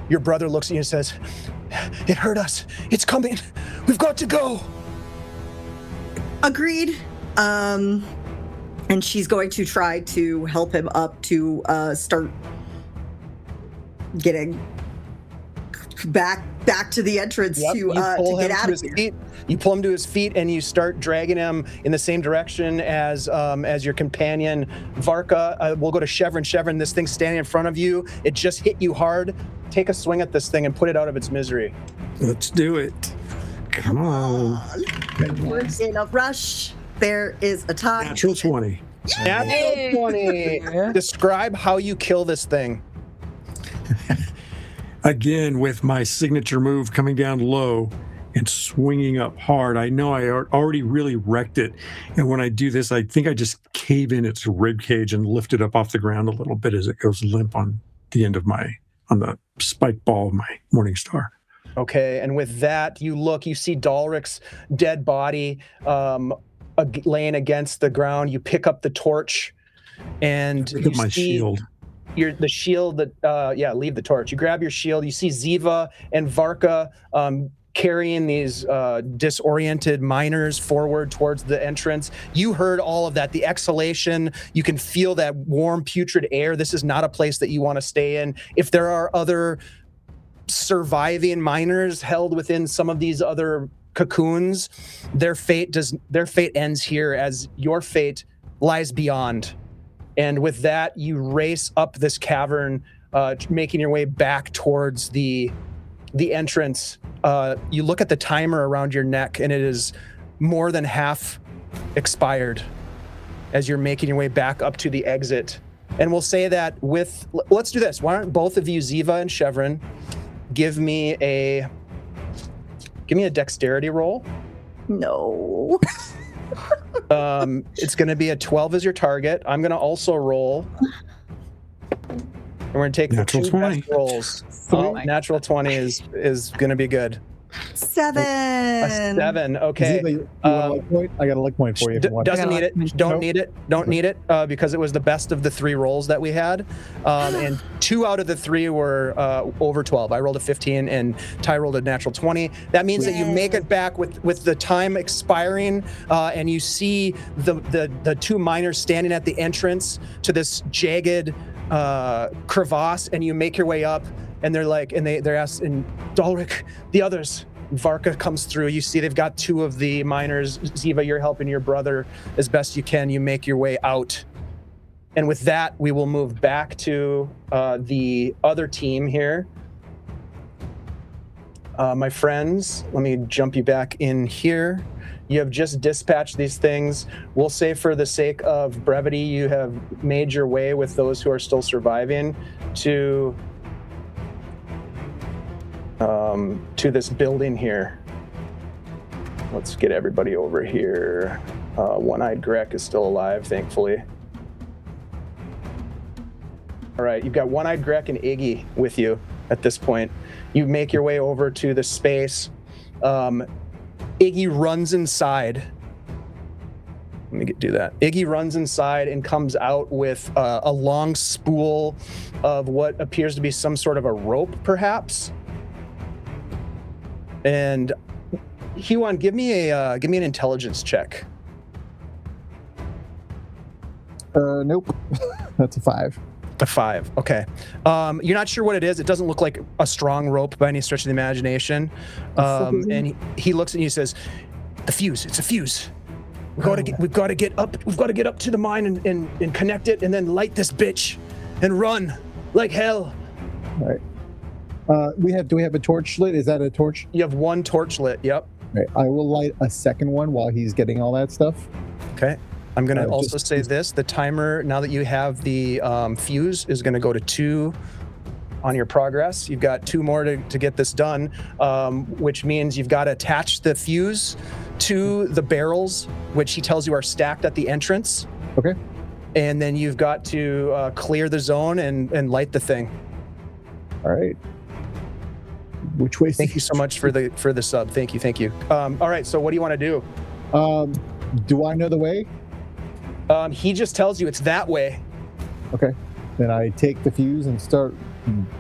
Your brother looks at you and says, "It hurt us. It's coming. We've got to go." Agreed. And she's going to try to help him up to start getting back to the entrance to get out of here. You pull him to his feet and you start dragging him in the same direction as your companion Varka. We'll go to Shevren. Shevren, this thing's standing in front of you. It just hit you hard. Take a swing at this thing and put it out of its misery. Let's do it. Come on. We're in a rush. There is a time. Natural 20. Natural 20. Describe how you kill this thing. Again, with my signature move coming down low and swinging up hard. I know I already really wrecked it. And when I do this, I think I just cave in its rib cage and lift it up off the ground a little bit as it goes limp on the end of on the spike ball of my morning star. Okay, and with that, you see Dalric's dead body laying against the ground. You pick up the torch, and you my see shield. The shield that leave the torch. You grab your shield. You see Ziva and Varka carrying these disoriented miners forward towards the entrance. You heard all of that, the exhalation. You can feel that warm, putrid air. This is not a place that you want to stay in. If there are other surviving miners held within some of these other cocoons, their fate ends here, as your fate lies beyond. And with that, you race up this cavern, making your way back towards the entrance. You look at the timer around your neck, and it is more than half expired as you're making your way back up to the exit. And we'll say that let's do this. Why don't both of you, Ziva and Shevren, give me a dexterity roll. No. It's going to be a 12 as your target. I'm going to also roll. And we're going to take natural the 2 20 best rolls. Natural 20 is going to be good. 7. A 7. Okay. Ziva, you want a luck point? I got a luck point for you if you want. Doesn't need it. Don't need it because it was the best of the 3 rolls that we had. And 2 out of the 3 were over 12. I rolled a 15 and Ty rolled a natural 20. That means that you make it back with the time expiring, and you see the 2 miners standing at the entrance to this jagged crevasse, and you make your way up, and they're like, they're asking, Dalric, the others, Varka comes through. You see they've got 2 of the miners. Ziva, you're helping your brother as best you can. You make your way out. And with that, we will move back to the other team here. My friends, let me jump you back in here. You have just dispatched these things. We'll say for the sake of brevity, you have made your way with those who are still surviving to this building here. Let's get everybody over here. One-eyed Grek is still alive, thankfully. All right, you've got One-eyed Grek and Iggy with you at this point. You make your way over to the space. Iggy runs inside. Let me do that. Iggy runs inside and comes out with a long spool of what appears to be some sort of a rope, perhaps. And Huon, give me an intelligence check. Nope. That's a 5. A 5. Okay. You're not sure what it is. It doesn't look like a strong rope by any stretch of the imagination. And he looks at you and says, "The fuse. It's a fuse. We've got to get up to the mine and connect it, and then light this bitch and run like hell." All right. Do we have a torch lit? Is that a torch? You have 1 torch lit. Yep. Right. I will light a second one while he's getting all that stuff. Okay. I'm going to also say this. The timer, now that you have the fuse, is going to go to 2 on your progress. You've got 2 more to get this done, which means you've got to attach the fuse to the barrels, which he tells you are stacked at the entrance. Okay. And then you've got to clear the zone and light the thing. All right. Which way? Thank you so much for the sub. Thank you. All right. So what do you want to do? Do I know the way? He just tells you it's that way. Okay. Then I take the fuse and start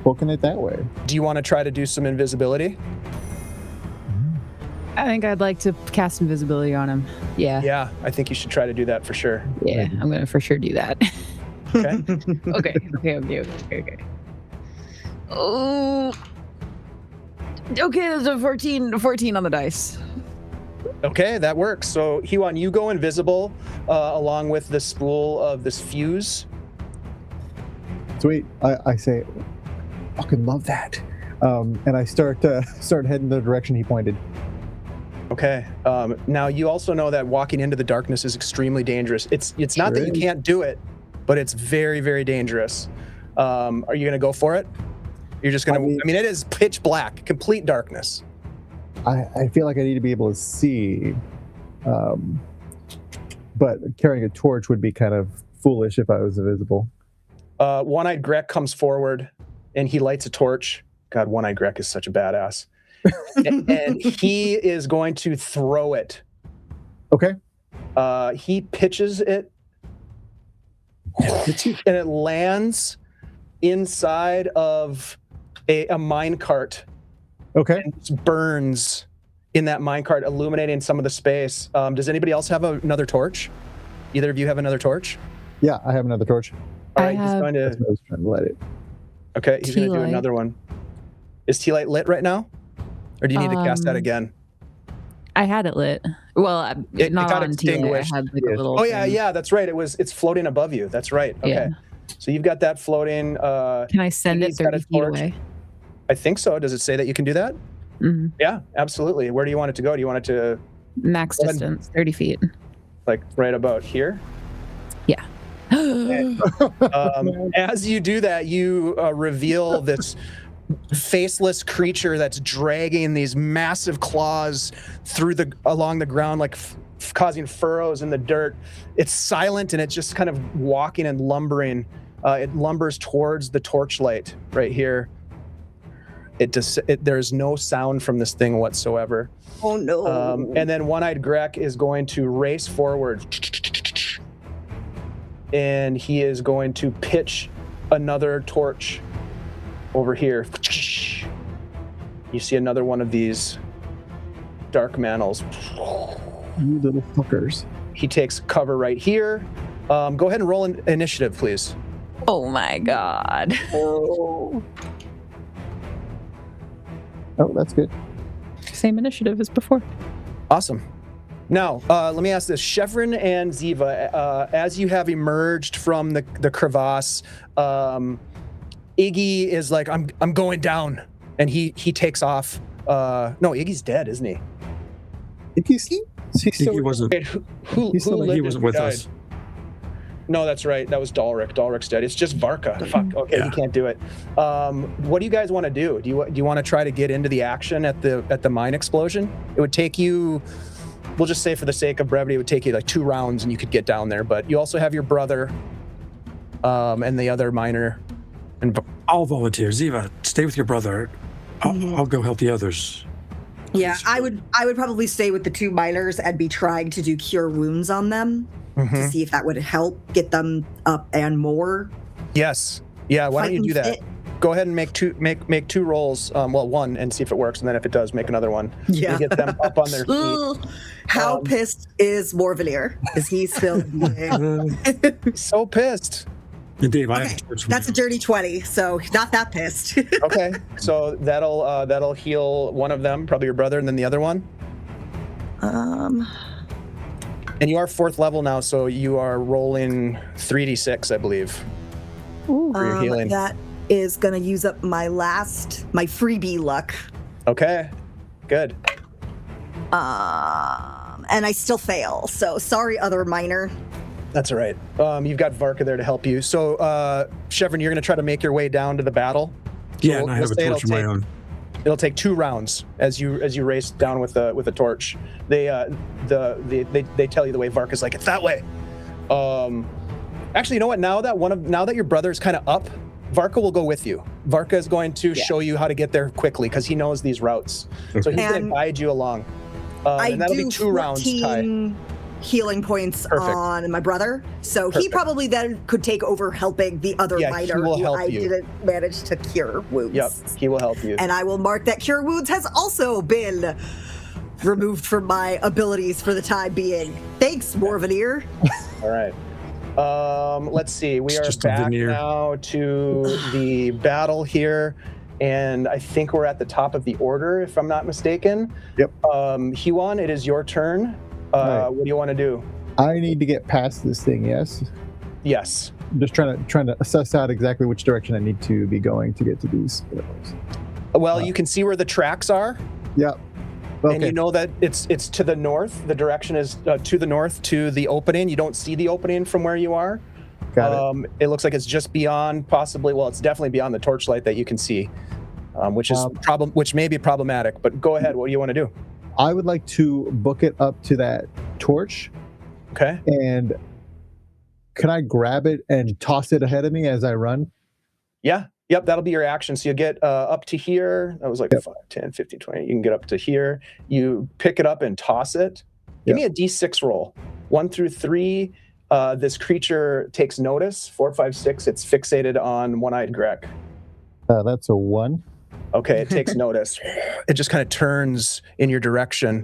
booking it that way. Do you want to try to do some invisibility? I think I'd like to cast invisibility on him. Yeah. Yeah, I think you should try to do that for sure. Yeah, I'm going to for sure do that. Okay. Okay. Oh. Okay, there's a 14 on the dice. Okay, that works. So, Huon, you go invisible along with the spool of this fuse. Sweet. I say, fucking love that. And I start heading the direction he pointed. Okay. Now, you also know that walking into the darkness is extremely dangerous. It's not that you can't do it, but it's very, very dangerous. Are you going to go for it? You're just going to... I mean, it is pitch black, complete darkness. I feel like I need to be able to see, but carrying a torch would be kind of foolish if I was invisible. One-eyed Grek comes forward, and he lights a torch. God, One-eyed Grek is such a badass. and he is going to throw it. Okay. He pitches it, and it lands inside of a mine cart. Okay. And it burns in that minecart, illuminating some of the space. Does anybody else have another torch? Either of you have another torch? Yeah, I have another torch. All right, he's going to... I was trying to light it. Okay, he's going to do another one. Is tea light lit right now? Or do you need to cast that again? I had it lit. Well, it not got on tea light. I had like a little... Oh, yeah, that's right. It's floating above you. That's right. Okay. Yeah. So you've got that floating. Can I send it 30 feet away? I think so. Does it say that you can do that? Mm-hmm. Yeah, absolutely. Where do you want it to go? Do you want it to... Max distance, 30 feet. Like right about here? Yeah. As you do that, you reveal this faceless creature that's dragging these massive claws along the ground, like causing furrows in the dirt. It's silent and it's just kind of walking and lumbering. It lumbers towards the torchlight right here. There's no sound from this thing whatsoever. Oh no! And then One-eyed Grek is going to race forward, and he is going to pitch another torch over here. You see another one of these dark manels. You little fuckers. He takes cover right here. Go ahead and roll an initiative, please. Oh my god. Oh, that's good. same initiative as before. Awesome. Now, let me ask this. Shevren and Ziva, as you have emerged from the crevasse, Iggy is like, I'm going down. And he takes off. No, Iggy's dead, isn't he? He wasn't. Wait, who He lived wasn't and with died? us. No, that's right. That was Dalric. Dalric's dead. It's just Varka. Fuck. Okay, Yeah. he can't do it. What do you guys want to do? Do you want to try to get into the action at the mine explosion? It would take you. We'll just say for the sake of brevity, it would take you like 2 rounds and you could get down there. But you also have your brother, and the other miner. And I'll volunteer. Ziva, stay with your brother. I'll go help the others. Yeah, I would probably stay with the 2 miners and be trying to do cure wounds on them to see if that would help get them up and more. Yes. Yeah. Why don't you do that? Fit. Go ahead and make two rolls. Well, one, and see if it works, and then if it does, make another one. Yeah. You get them up on their feet. Ugh. How pissed is Morvanier? Is he still So pissed. And Dave, I Okay, have torch. that's a dirty 20, so not that pissed. Okay, so that'll heal one of them, probably your brother, and then the other one. And you are 4th level now, so you are rolling 3d6, I believe, for your healing. That is gonna use up my freebie luck. Okay, good. And I still fail, so sorry, other miner. That's all right. You've got Varka there to help you. So, Shevren, you're going to try to make your way down to the battle. So Yeah, and I have a say torch of my own. It'll take 2 rounds as you race down with a torch. They tell you the way. Varka's like, it's that way. Actually, you know what? Now that your brother is kind of up, Varka will go with you. Varka is going to show you how to get there quickly because he knows these routes. So he's going to guide you along. And that'll be 2 rounds, Ty. Healing points Perfect. on my brother, so he Perfect. probably then could take over helping the other miner will who help I you. didn't manage to cure wounds. Yep, he will help you. And I will mark that cure wounds has also been removed from my abilities for the time being. Thanks, Morvanier. All right. Let's see. We It's are just a back veneer. now to the battle here, and I think we're at the top of the order, if I'm not mistaken. Yep. Huon, it is your turn. Right. What do you want to do? I need to get past this thing, yes? Yes. I'm just trying to assess out exactly which direction I need to be going to get to these levels. Well, you can see where the tracks are, Yep. Okay. and you know that it's to the north. The direction is to the north to the opening. You don't see the opening from where you are. Got it. It looks like it's just beyond, possibly. Well, it's definitely beyond the torchlight that you can see, which may be problematic. But go ahead. What do you want to do? I would like to book it up to that torch, Okay. and can I grab it and toss it ahead of me as I run? Yeah. Yep. That'll be your action. So you get up to here. That was like 5, 10, 15, 20. You can get up to here. You pick it up and toss it. Give me a D6 roll. 1 through 3. This creature takes notice. 4, 5, 6. It's fixated on one-eyed Grek. That's a 1. Okay, it takes notice. It just kind of turns in your direction.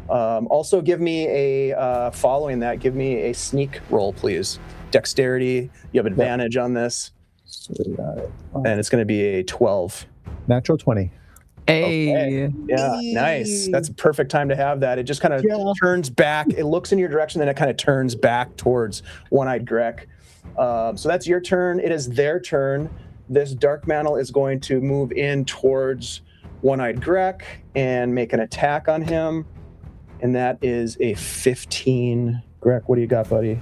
Also, give me following that, give me a sneak roll, please. Dexterity, you have advantage on this, and it's going to be a 12. Natural 20. Hey. Okay. Yeah, nice. That's a perfect time to have that. It just kind of turns back. It looks in your direction, then it kind of turns back towards one-eyed Grek. So that's your turn. It is their turn. This Dark Mantle is going to move in towards one-eyed Grek and make an attack on him. And that is a 15. Grek, what do you got, buddy?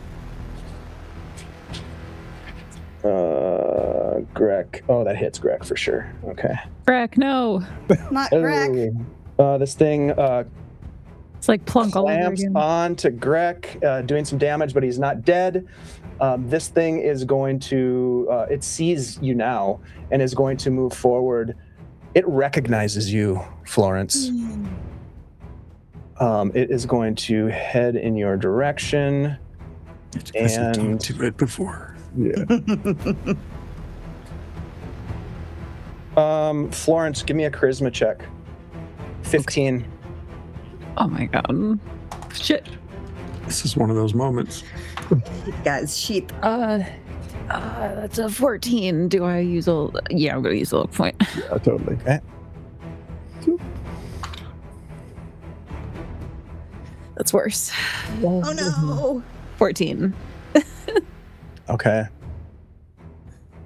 Grek. Oh, that hits Grek for sure. Okay. Greg, no. Not Greg. This thing It's like plunk all over clamps again. on to Grek, doing some damage, but he's not dead. This thing is going to, it sees you now and is going to move forward. It recognizes you, Florence. It is going to head in your direction. I've talked to it before. Yeah. Florence, give me a charisma check. 15. Oh my god. Shit. This is one of those moments. Guys, sheep. That's a 14. Do I use a... Yeah, I'm going to use a luck point. Yeah, totally. Okay. That's worse. Oh no. 14. Okay.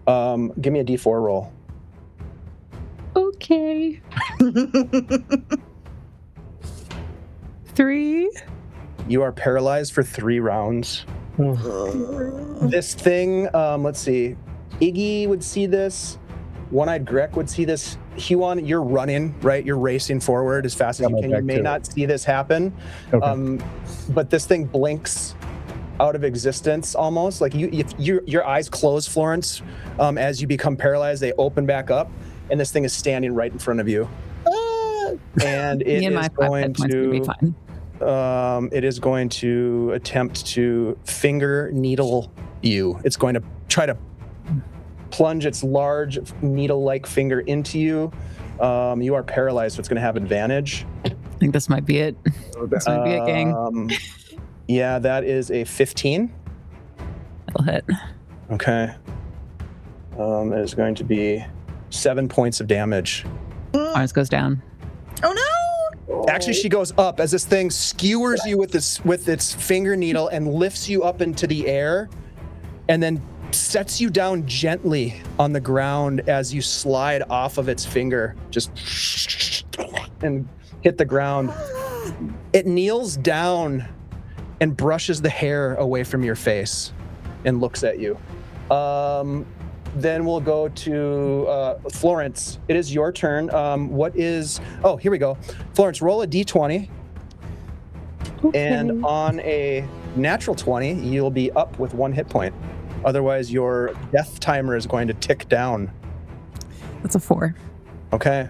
Give me a D4 roll. Okay. 3. You are paralyzed for 3 rounds. This thing, let's see. Iggy would see this. One-Eyed Grek would see this. Huon, you're running, right? You're racing forward as fast as you can. You may not see this happen, but this thing blinks out of existence almost. Like your eyes close, Florence, as you become paralyzed. They open back up, and this thing is standing right in front of you. And it is going to. It is going to attempt to finger needle you. It's going to try to plunge its large needle-like finger into you. You are paralyzed, so it's going to have advantage. I think this might be it. This might be it, gang. Yeah, that is a 15. That'll hit. Okay. That is going to be 7 points of damage. Ours goes down. Oh no! Actually, she goes up as this thing skewers you with its finger needle and lifts you up into the air, and then sets you down gently on the ground as you slide off of its finger, just and hit the ground. It kneels down and brushes the hair away from your face and looks at you. Then we'll go to Florence. It is your turn. Here we go. Florence, roll a d20. Okay. And on a natural 20, you'll be up with 1 hit point. Otherwise, your death timer is going to tick down. That's a 4. Okay.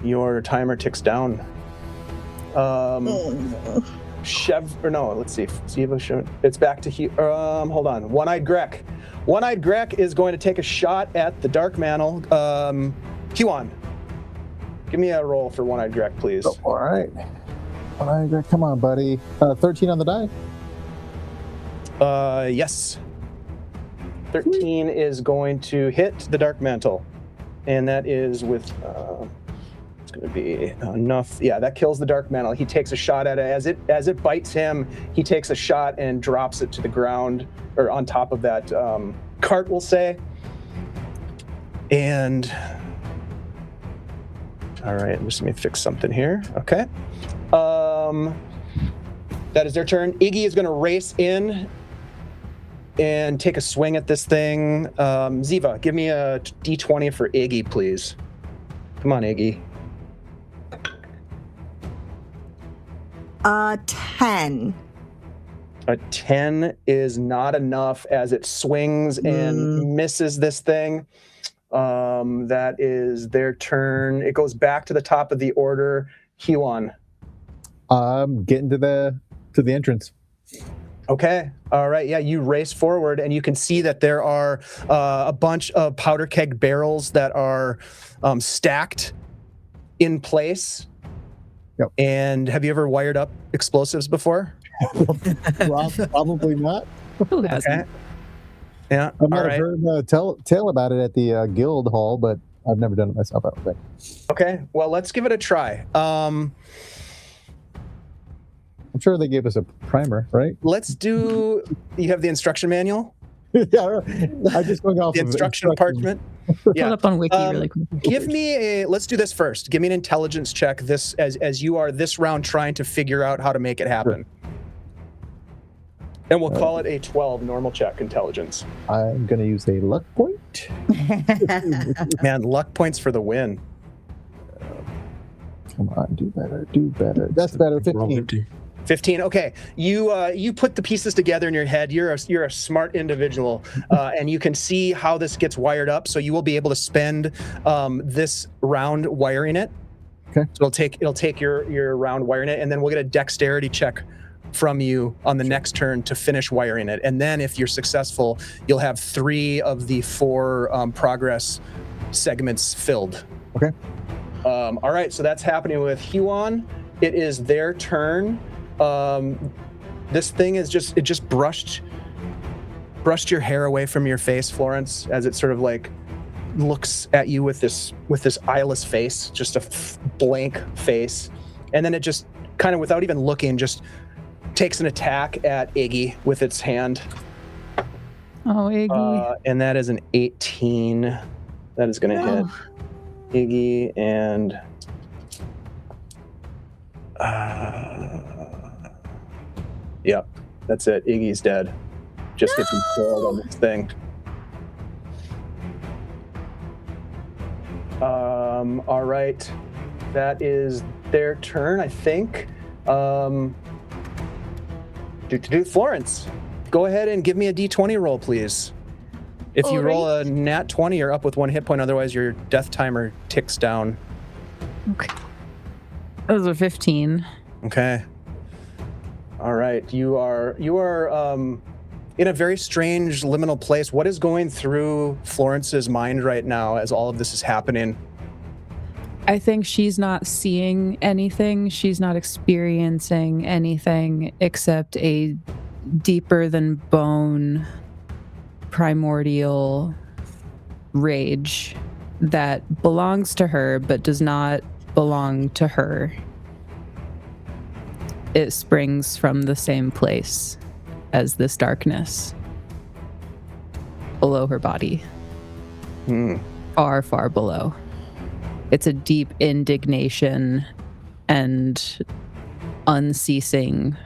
Your timer ticks down. Let's see. It's back to hold on. One-Eyed Grek. One-Eyed Grek is going to take a shot at the Dark Mantle. Huon, give me a roll for One-Eyed Grek, please. Oh, all right. One-Eyed Grek, come on, buddy. 13 on the die? Yes. 13 is going to hit the Dark Mantle. And that is with... it's going to be enough. Yeah, that kills the Dark Mantle. He takes a shot at it. As it bites him, he takes a shot and drops it to the ground, or on top of that cart, we'll say. And... all right, just let me fix something here. Okay. That is their turn. Iggy is going to race in and take a swing at this thing. Ziva, give me a d20 for Iggy, please. Come on, Iggy. 10. A 10 is not enough as it swings and misses this thing. That is their turn. It goes back to the top of the order. Huon. Getting to the entrance. Okay. All right. Yeah, you race forward, and you can see that there are a bunch of powder keg barrels that are stacked in place. Yep. And have you ever wired up explosives before? Probably not. Who hasn't? Okay. Yeah. I might have heard tell about it at the guild hall, but I've never done it myself, I don't think. Okay. Well, let's give it a try. I'm sure they gave us a primer, right? Let's do... You have the instruction manual? Yeah. I just going off the instruction parchment. Yeah. Pull up on Wiki really quick. Give me let's do this first. Give me an intelligence check this as you are this round trying to figure out how to make it happen. Sure. And we'll call it a 12 normal check intelligence. I'm going to use a luck point. Man, luck points for the win. Come on, do better. That's better. 15. 15. Okay, you put the pieces together in your head. You're a smart individual, and you can see how this gets wired up. So you will be able to spend this round wiring it. Okay. So it'll take your round wiring it, and then we'll get a dexterity check from you on the next turn to finish wiring it. And then if you're successful, you'll have 3 of the 4 progress segments filled. Okay. All right, so that's happening with Huon. It is their turn. This thing is just brushed your hair away from your face, Florence, as it sort of like looks at you with this eyeless face, just a blank face, and then it just kind of without even looking, just takes an attack at Iggy with its hand. Oh, Iggy. And that is an 18. That is going to hit Iggy and... yep, that's it. Iggy's dead. Just gets impaled on this thing. All right. That is their turn, I think. Florence, go ahead and give me a D20 roll, please. If you roll a nat 20, you're up with 1 hit point. Otherwise, your death timer ticks down. Okay. Those are 15. Okay. All right. You are in a very strange liminal place. What is going through Florence's mind right now as all of this is happening? I think she's not seeing anything. She's not experiencing anything except a deeper than bone primordial rage that belongs to her but does not belong to her. It springs from the same place as this darkness below her body. Far, far below. It's a deep indignation and unceasing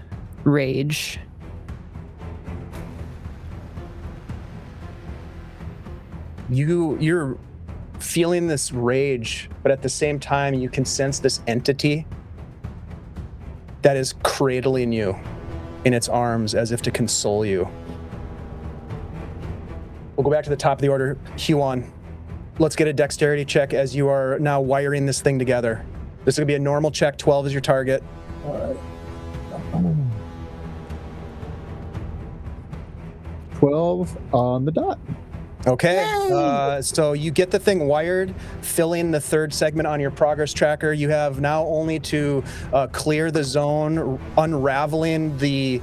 rage. You're feeling this rage, but at the same time, you can sense this entity that is cradling you in its arms as if to console you. We'll go back to the top of the order. Huon, let's get a dexterity check as you are now wiring this thing together. This is going to be a normal check. 12 is your target. All right. 12 on the dot. Okay, so you get the thing wired, filling the third segment on your progress tracker. You have now only to clear the zone, unraveling the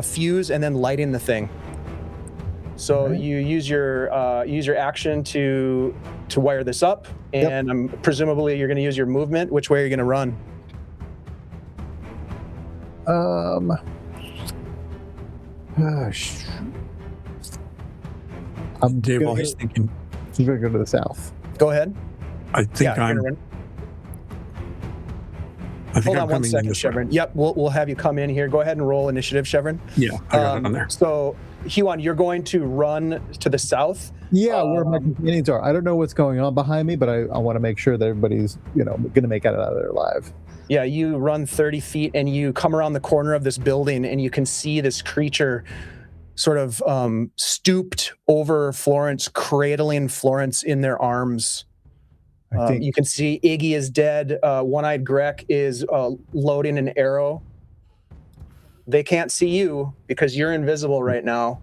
fuse, and then lighting the thing. So you use your action to wire this up, and presumably you're going to use your movement. Which way are you going to run? Dave, while he's thinking, I'm going to go to the south. Go ahead. I think I'm Hold on coming one in second, this way. Shevren. Yep, we'll have you come in here. Go ahead and roll initiative, Shevren. Yeah, I got it on there. So, Huon, you're going to run to the south. Yeah, where my companions are. I don't know what's going on behind me, but I want to make sure that everybody's, going to make it out of there alive. Yeah, you run 30 feet and you come around the corner of this building and you can see this creature sort of stooped over Florence, cradling Florence in their arms. You can see Iggy is dead. One-eyed Grek is loading an arrow. They can't see you because you're invisible right now.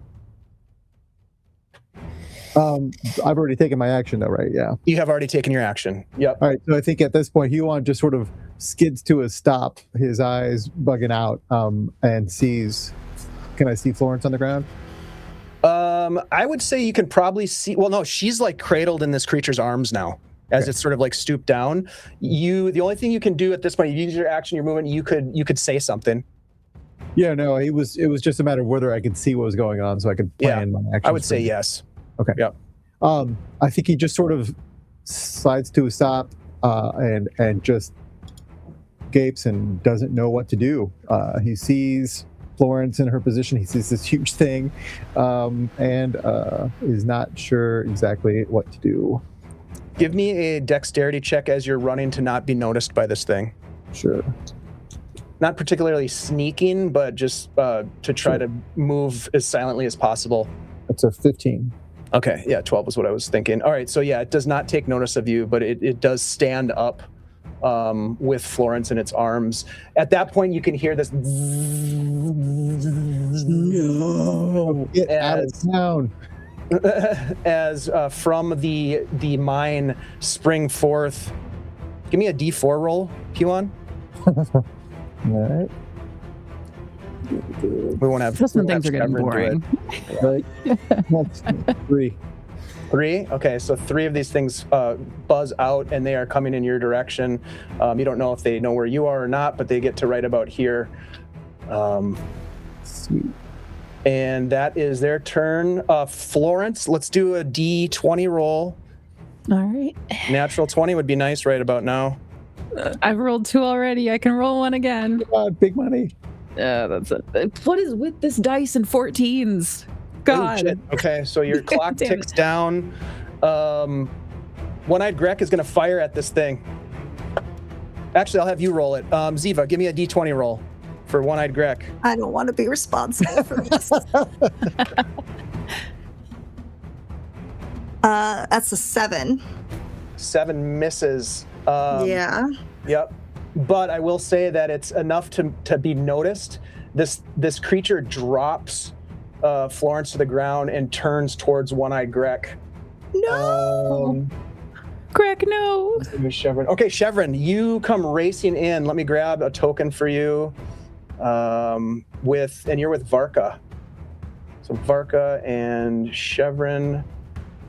I've already taken my action though, right? Yeah. You have already taken your action. Yep. All right. So I think at this point, Huon just sort of skids to a stop, his eyes bugging out, and sees. Can I see Florence on the ground? I would say you can probably see. Well, no, she's like cradled in this creature's arms now, as it's sort of like stooped down. The only thing you can do at this point, you use your action, your movement. You could say something. Yeah, no, it was just a matter of whether I could see what was going on, so I could plan my actions. I would say yes. Okay. Yep. I think he just sort of slides to a stop and just gapes and doesn't know what to do. He sees Florence in her position. He sees this huge thing, and is not sure exactly what to do. Give me a dexterity check as you're running to not be noticed by this thing. Sure. Not particularly sneaking, but just to try to move as silently as possible. That's a 15. Okay, yeah, 12 was what I was thinking. All right, so yeah, it does not take notice of you, but it does stand up with Florence in its arms. At that point, you can hear this. No, get out of town. As from the mine spring forth. Give me a D4 roll, Huon. All right. We won't have. Some things are getting boring. Right. That's 3. 3? Okay, so 3 of these things buzz out, and they are coming in your direction. You don't know if they know where you are or not, but they get to right about here. Sweet. And that is their turn. Florence, let's do a D20 roll. All right. Natural 20 would be nice right about now. I've rolled 2 already. I can roll 1 again. Big money. That's it. What is with this dice and 14s? Oh, God. shit. Okay, so your clock Damn ticks it. down. One-Eyed Grek is going to fire at this thing. Actually, I'll have you roll it. Ziva, give me a D20 roll for One-Eyed Grek. I don't want to be responsible for this. That's a 7. 7 misses. Yeah. Yep. But I will say that it's enough to be noticed. This creature drops Florence to the ground and turns towards One-Eyed Grek. No. Greg, no. Shevren. Okay, Shevren, you come racing in. Let me grab a token for you. And you're with Varka. So Varka and Shevren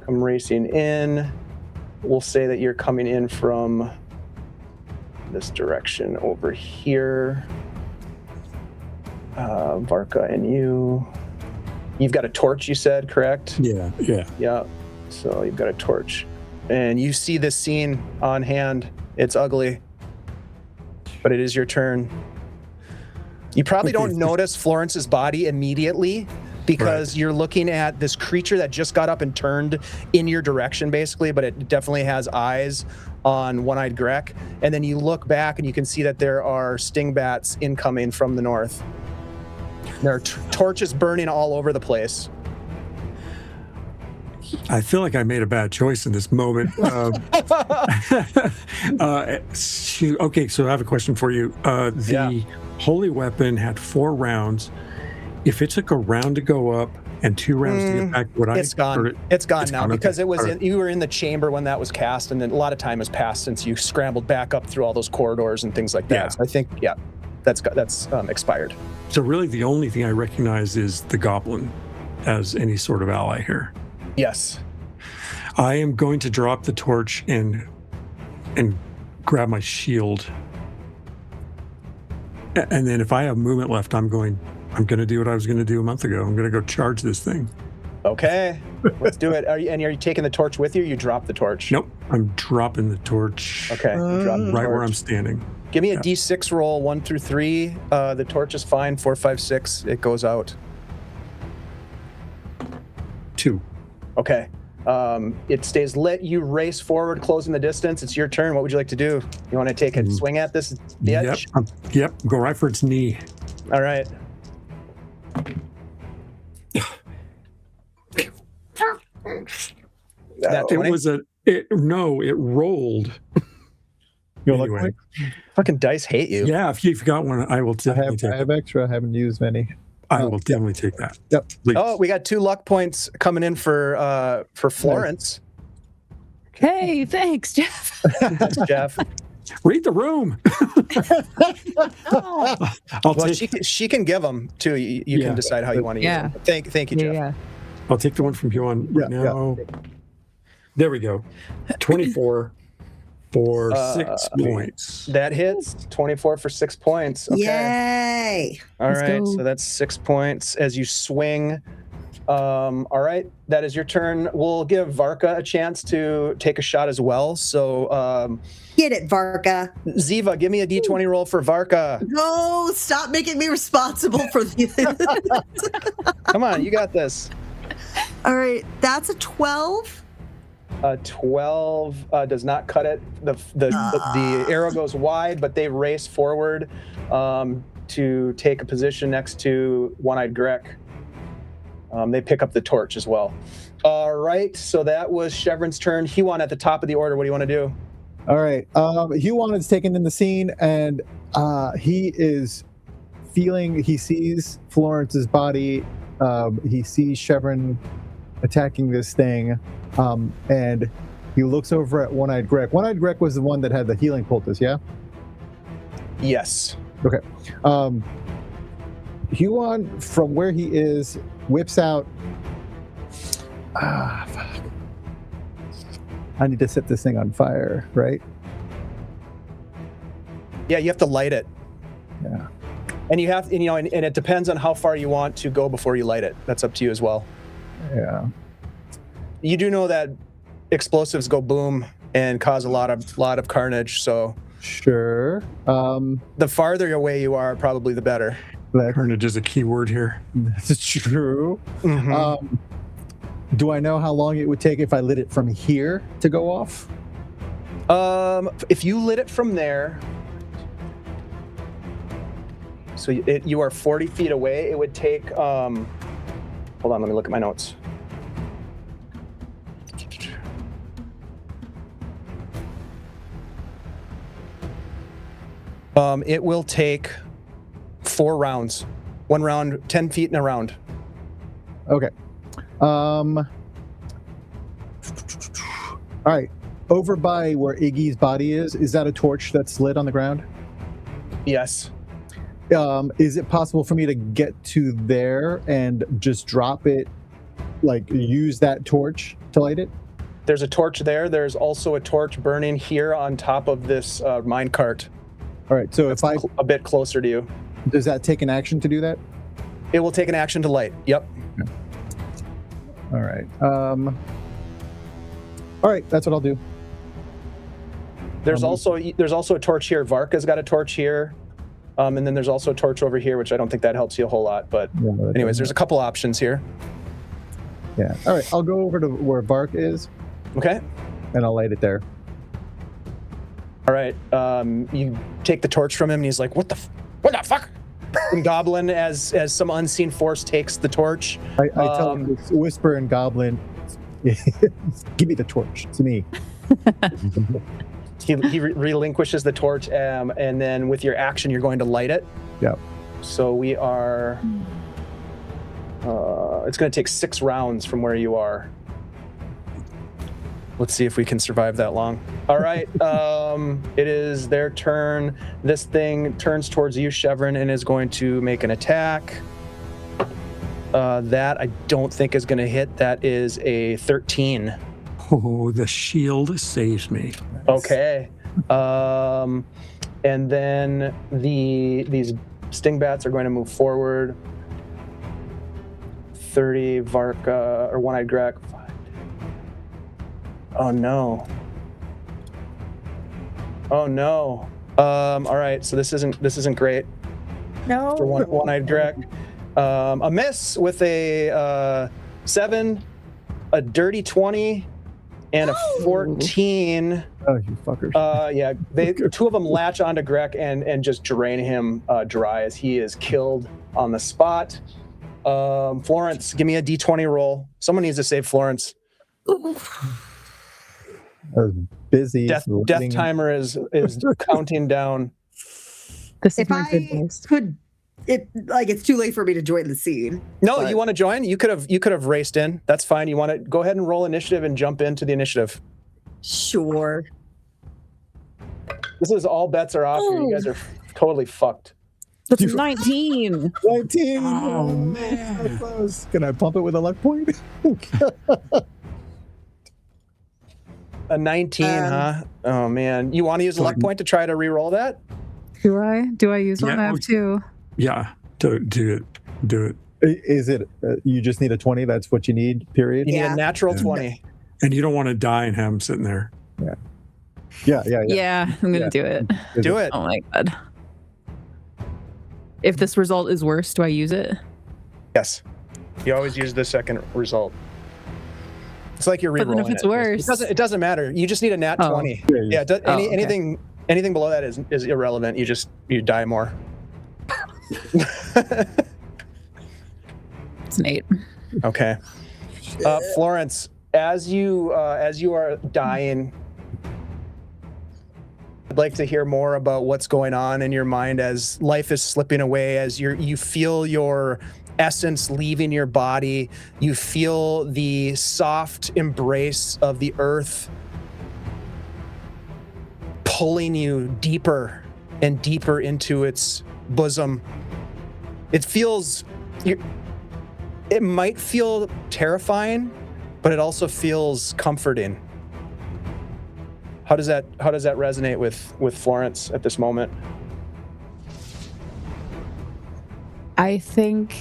come racing in. We'll say that you're coming in from this direction over here. Varka and you've got a torch, you said, correct? Yeah. Yeah. So you've got a torch. And you see this scene on hand. It's ugly, but it is your turn. You probably don't notice Florence's body immediately because you're looking at this creature that just got up and turned in your direction, basically, but it definitely has eyes on One-Eyed Grek. And then you look back and you can see that there are sting bats incoming from the north. There are torches burning all over the place. I feel like I made a bad choice in this moment. Okay, so I have a question for you. The holy weapon had 4 rounds. If it took a round to go up and 2 rounds to get back, it's gone. It's gone now because okay. it was you were in the chamber when that was cast, and then a lot of time has passed since you scrambled back up through all those corridors and things like that. Yeah. So I think that's expired. So really, the only thing I recognize is the goblin as any sort of ally here. Yes. I am going to drop the torch and grab my shield. And then if I have movement left, I'm going to do what I was going to do a month ago. I'm going to go charge this thing. Okay, let's do it. Are you taking the torch with you? Or you drop the torch? Nope, I'm dropping the torch. Okay, you drop the right torch. where I'm standing. Give me a D6 roll, 1 through 3. The torch is fine. 4, 5, 6. It goes out. 2. Okay. It stays lit. You race forward, closing the distance. It's your turn. What would you like to do? You want to take a swing at this? Yep. Yep. Go right for its knee. All right. It rolled. You want Anyway. Fucking dice hate you. Yeah, if you've got one, I will definitely take I it. have extra. I haven't used many. I will definitely take that. Yep. Please. Oh, we got 2 luck points coming in for Florence. Hey, thanks, Jeff. That's Jeff. Read the room. I'll Well, take. she can give them too. You can decide how you want to use them. Thank you, Jeff. Yeah. I'll take the one from Huon right now. There we go. 24 for 6 points. That hits. 24 for 6 points. Okay. Yay! All Let's right. go. So that's 6 points as you swing. All right. That is your turn. We'll give Varka a chance to take a shot as well. So, Get it, Varka. Ziva, give me a D20 roll for Varka. No, stop making me responsible for these. Come on, you got this. All right, that's a 12. 12 does not cut it. The arrow goes wide, but they race forward to take a position next to One-Eyed Grek. They pick up the torch as well. All right, so that was Shevren's turn. Huon at the top of the order. What do you want to do? All right. Huon is taken in the scene, and he is feeling. He sees Florence's body. He sees Shevren attacking this thing, and he looks over at One-Eyed Grek. One-Eyed Grek was the one that had the healing poultice, yeah? Yes. Okay. Huon, from where he is, whips out. I need to set this thing on fire, right? Yeah, you have to light it. Yeah. And you have, and it depends on how far you want to go before you light it. That's up to you as well. Yeah. You do know that explosives go boom and cause a lot of carnage. So Sure. the farther away you are, probably the better. Carnage is a key word here. That's true. Mhm. Do I know how long it would take if I lit it from here to go off? If you lit it from there, so you are 40 feet away, it would take, hold on, let me look at my notes. It will take 4 rounds. 1 round, 10 feet in a round. Okay. All right. Over by where Iggy's body is that a torch that's lit on the ground? Yes. Is it possible for me to get to there and just drop it, like use that torch to light it? There's a torch there. There's also a torch burning here on top of this mine cart. All right. So That's if I a bit closer to you. does that take an action to do that? It will take an action to light. Yep. All right. All right. That's what I'll do. There's also a torch here. Varka's got a torch here. And then there's also a torch over here, which I don't think that helps you a whole lot. But Yeah, that anyways, doesn't there's a couple options here. Yeah. All right. I'll go over to where Bark is Okay. and I'll light it there. All right. You take the torch from him, and he's like, "What the fuck?" And Goblin, as some unseen force takes the torch. I tell him this whisper in Goblin, give me the torch. It's me. He relinquishes the torch, and then with your action, you're going to light it. Yep. So we are. It's going to take 6 rounds from where you are. Let's see if we can survive that long. All right. It is their turn. This thing turns towards you, Shevren, and is going to make an attack. That I don't think is going to hit. That is a 13. Oh, the shield saves me. Okay. And then these stingbats are going to move forward. 30, Varka, or One-Eyed Greg. Oh no. Oh no. All right, so this isn't great. No. For One-Eyed Greg. A miss with a 7, a dirty 20, and a 14. Oh, you fuckers. Yeah, two of them latch onto Greg and just drain him dry as he is killed on the spot. Florence, give me a D20 roll. Someone needs to save Florence. I was busy. Death timer is counting down. This is If my good I news. could, it's too late for me to join the scene. No, but- you want to join? You could have raced in. That's fine. You want to go ahead and roll initiative and jump into the initiative. Sure. This is all bets are off here. You guys are totally fucked. That's 19. 19. Oh, man. So close. Can I pump it with a luck point? A 19, huh? Oh man, you want to use a luck point to try to re-roll that? Do I? Do I use one? Yeah, I have 2. Yeah, do it. Is it, you just need a 20? That's what you need, period? You need Yeah. a natural 20. And you don't want to die and have him sitting there. Yeah. Yeah, I'm going to do it. Do it. Oh my God. If this result is worse, do I use it? Yes. You always use the second result. It's like you're But re-rolling then if it's it. worse- It doesn't matter. You just need a nat Oh. 20. Yeah, Yeah. okay. Anything below that is irrelevant. You die more. It's an 8. Okay. Florence, as you are dying, I'd like to hear more about what's going on in your mind as life is slipping away, as you feel your essence leaving your body. You feel the soft embrace of the earth pulling you deeper and deeper into its bosom. It might feel terrifying, but it also feels comforting. How does that resonate with Florence at this moment? I think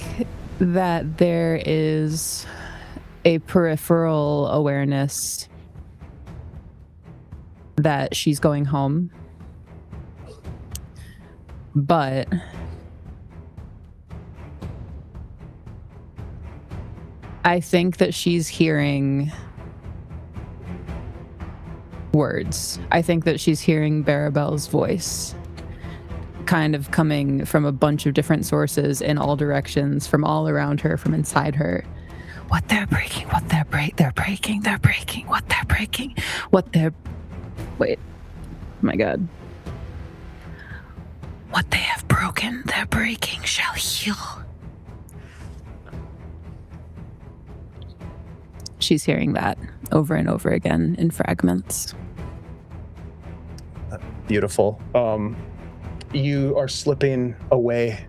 that there is a peripheral awareness that she's going home. But I think that she's hearing words. I think that she's hearing Barabel's voice kind of coming from a bunch of different sources in all directions, from all around her, from inside her. What they're breaking, what they're breaking, what they're breaking, what they're... Wait. Oh my God. What they have broken, their breaking shall heal. She's hearing that over and over again in fragments. Beautiful. You are slipping away,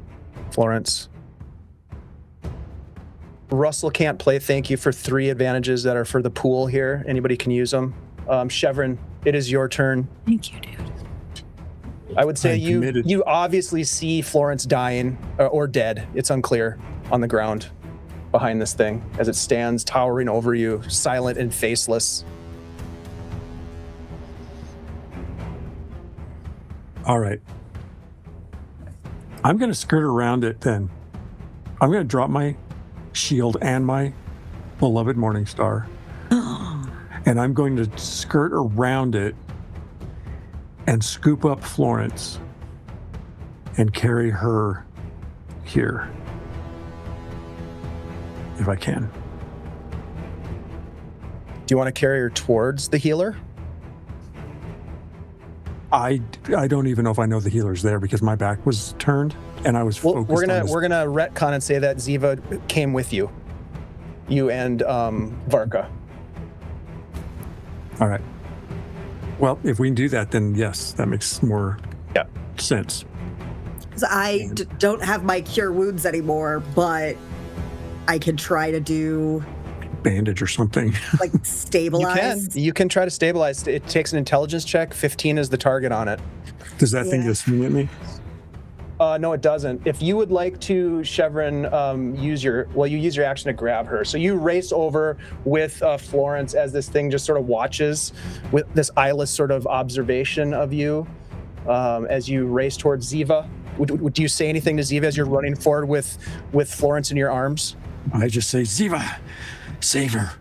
Florence. Russell can't play. Thank you for 3 advantages that are for the pool here. Anybody can use them. Shevren, it is your turn. Thank you, dude. I would say I'm you committed. you obviously see Florence dying or dead. It's unclear on the ground behind this thing as it stands towering over you, silent and faceless. All right. I'm going to skirt around it then. I'm going to drop my shield and my beloved Morning Star. And I'm going to skirt around it and scoop up Florence and carry her here. If I can. Do you want to carry her towards the healer? I don't even know if I know the healer's there because my back was turned and I was Well, focused we're on gonna this. we're gonna retcon and say that Ziva came with you, and Varka. All right. Well, if we can do that, then yes, that makes more sense. 'Cause I don't have my cure wounds anymore, but I can try to do Bandage or something. like stabilize. You can try to stabilize. It takes an intelligence check. 15 is the target on it. Does that thing Yeah. just swing at me? No, it doesn't. If you would like to, Shevren, use your action to grab her. So you race over with Florence as this thing just sort of watches with this eyeless sort of observation of you as you race towards Ziva. Do you say anything to Ziva as you're running forward with Florence in your arms? I just say, Ziva, save her.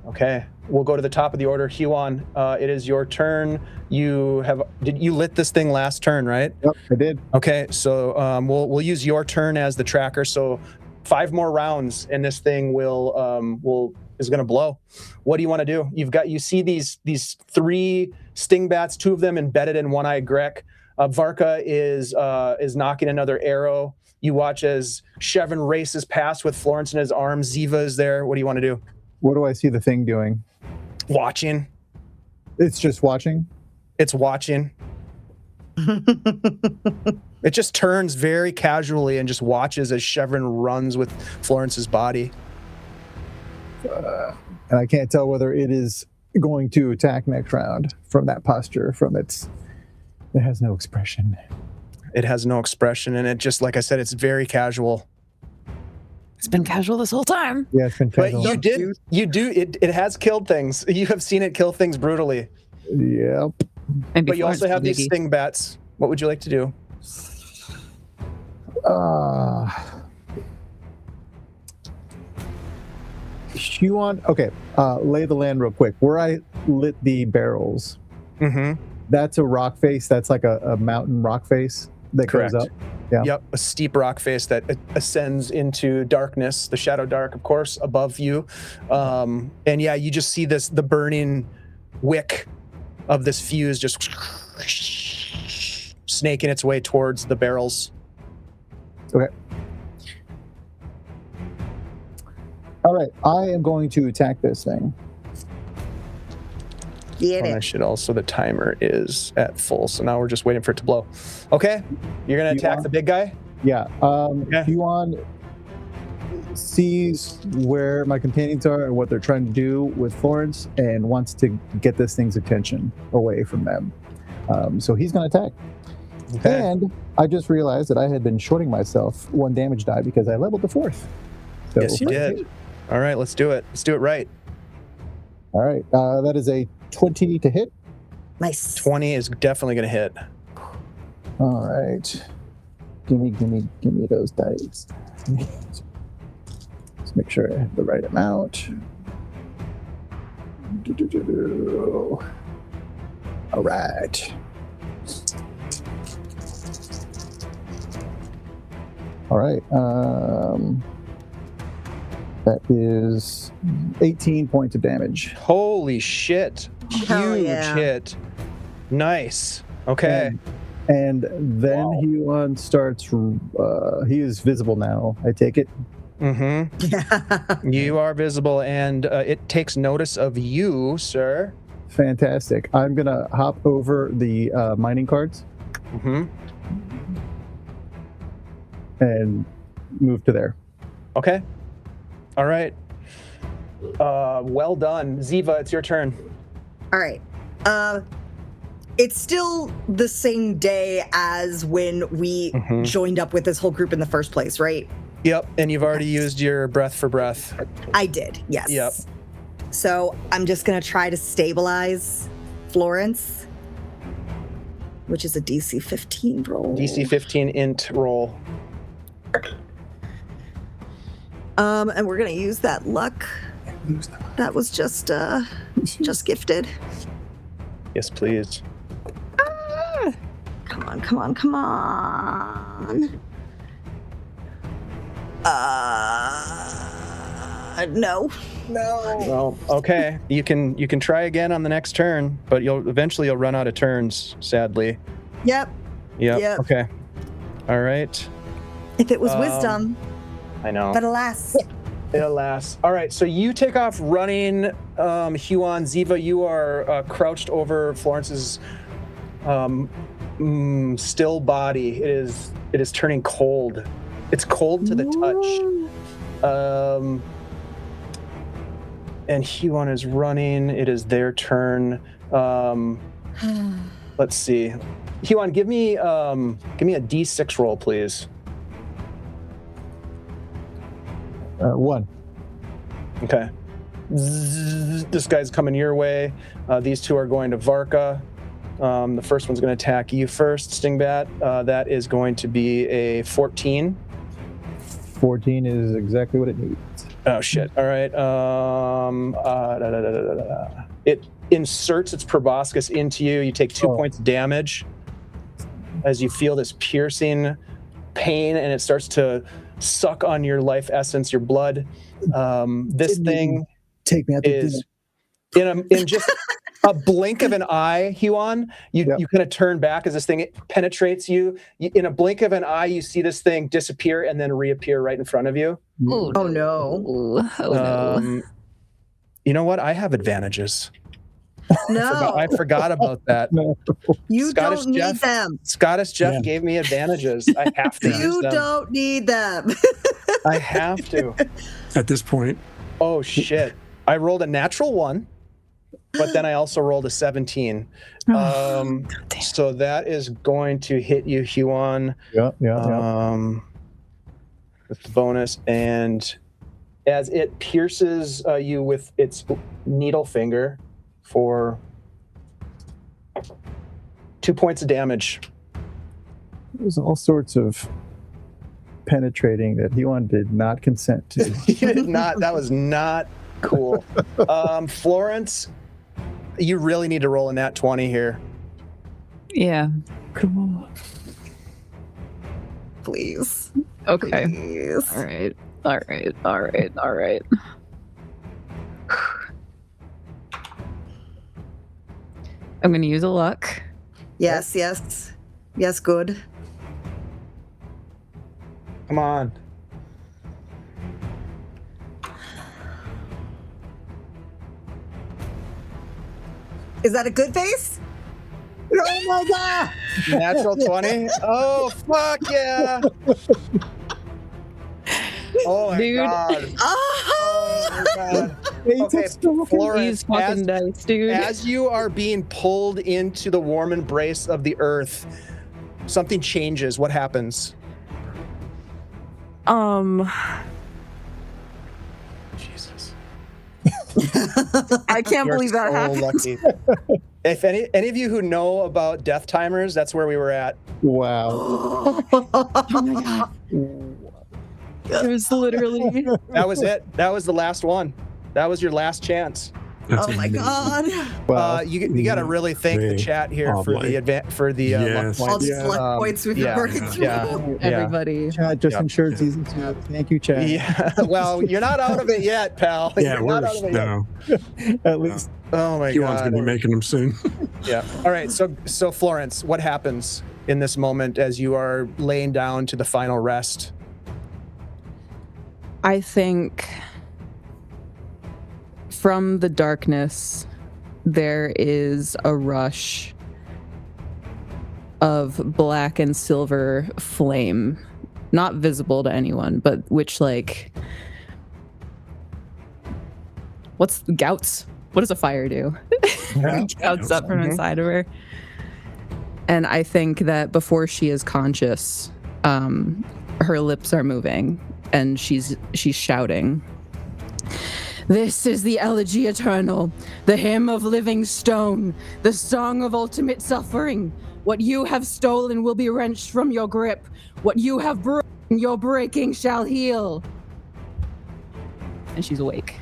Okay, we'll go to the top of the order. Huon, it is your turn. You lit this thing last turn, right? Yep, I did. Okay, so we'll use your turn as the tracker. So 5 more rounds, and this thing is going to blow. What do you want to do? You see these 3 sting bats, 2 of them embedded in one-eyed Grek. Varka is knocking another arrow. You watch as Shevren races past with Florence in his arms. Ziva is there. What do you want to do? What do I see the thing doing? Watching. It's just watching. It's watching. It just turns very casually and just watches as Shevren runs with Florence's body. And I can't tell whether it is going to attack next round from that posture, it has no expression. It has no expression, and it just, like I said, it's very casual. It's been casual this whole time. Yeah, it's been But casual. it has killed things. You have seen it kill things brutally. Yep. And But you before also it's have these Biggie. sting bats. What would you like to do? Huon, okay, lay the land real quick. Where I lit the barrels, Mm-hmm. that's a rock face. That's like a mountain rock face that Correct. goes up. Yeah. Yep, a steep rock face that ascends into darkness, the Shadowdark, of course, above you. And yeah, you just see the burning wick of this fuse just snaking its way towards the barrels. Okay. All right, I am going to attack this thing. Get I it. should also, the timer is at full, so now we're just waiting for it to blow. Okay, you're gonna attack the big guy? Yeah. Yeah. Huon sees where my companions are and what they're trying to do with Florence and wants to get this thing's attention away from them. So he's going to attack. Okay. And I just realized that I had been shorting myself 1 damage die because I leveled to 4th. So, Yes, you did. All right, let's do it. Let's do it right. All right. That is a 20 to hit. Nice. 20 is definitely going to hit. All right. Give me those dice. Let's make sure I have the right amount. All right. All right. That is 18 points of damage. Holy shit. Hell Huge yeah. hit. Nice. Okay. And then Wow. Huon starts. He is visible now. I take it. Mm-hmm. You are visible, and it takes notice of you, sir. Fantastic. I'm gonna hop over the mining cards Mm-hmm. and move to there. Okay. All right. Well done. Ziva, it's your turn. All right. It's still the same day as when we Mhm. joined up with this whole group in the first place, right? Yep, and you've already used your breath for breath. I did, yes. Yep. So I'm just going to try to stabilize Florence, which is a DC 15 roll. DC 15 int roll. And we're going to use that luck. That was just gifted. Yes, please. Come on, come on, come on. No. Well, okay. You can try again on the next turn, but you'll eventually run out of turns, sadly. Yep. Yep. Okay. All right. If it was wisdom, I know. but alas. Alas. All right, so you take off running. Huon, Ziva, you are crouched over Florence's still body. It is turning cold. It's cold to the touch. And Huon is running. It is their turn. Let's see. Huon, give me a D6 roll, please. 1. Okay. Zzz, this guy's coming your way. These two are going to Varka. The first one's going to attack you first, Stingbat. That is going to be a 14. 14 is exactly what it needs. Oh, shit. All right. It inserts its proboscis into you. You take 2 points damage as you feel this piercing pain, and it starts to suck on your life essence, your blood. This thing take me out to is dinner. in just a blink of an eye, Huon, you kind of turn back as this thing penetrates you. In a blink of an eye, you see this thing disappear and then reappear right in front of you. Oh, Oh no. Oh, no. You know what? I have advantages. No. I forgot about that. No. You Scottish don't need Jeff- them. Scottish Jeff Yeah. gave me advantages. I have to use You them. don't need them. I have to. At this point, Oh, shit. I rolled a natural 1, but then I also rolled a 17. Damn. So that is going to hit you, Huon. Yeah. With the bonus, and as it pierces you with its needle finger for 2 points of damage. There's all sorts of penetrating that Huon did not consent to. You did not. That was not cool. Florence, you really need to roll a nat 20 here. Yeah. Cool. Please. Okay. Please. All right. All right. All right. All right. I'm going to use a luck. Yes, yes. Yes, good. Come on. Is that a good face? Oh my god! Natural 20? Oh, fuck yeah. Oh my Dude. god. Oh my god. Okay, These Florence, fucking dice, dude. as you are being pulled into the warm embrace of the earth, something changes. What happens? Jesus. I can't You're believe that so happened. lucky. If any of you who know about death timers, that's where we were at. Wow. Oh my god. It was literally. That was it. That was the last one. That was your last chance. That's Oh my amazing. god. Wow. You got to really thank the They chat here for probably- the luck Yes. points. All just luck points we've been working through. Everybody. Chat just Yeah. ensured season 2. Thank you, chat. Yeah. Well, you're not out of it yet, pal. Yeah, You're we're not out of it yet. no. At least. Oh my Huon's god. gonna be making them soon. Yeah. All right. So Florence, what happens in this moment as you are laying down to the final rest? I think from the darkness, there is a rush of black and silver flame, not visible to anyone, but which, like, what's gouts? What does a fire do? Gouts up from inside of her. And I think that before she is conscious, her lips are moving and she's shouting. This is the elegy eternal, the hymn of living stone, the song of ultimate suffering. What you have stolen will be wrenched from your grip. What you have broken, your breaking shall heal. And she's awake.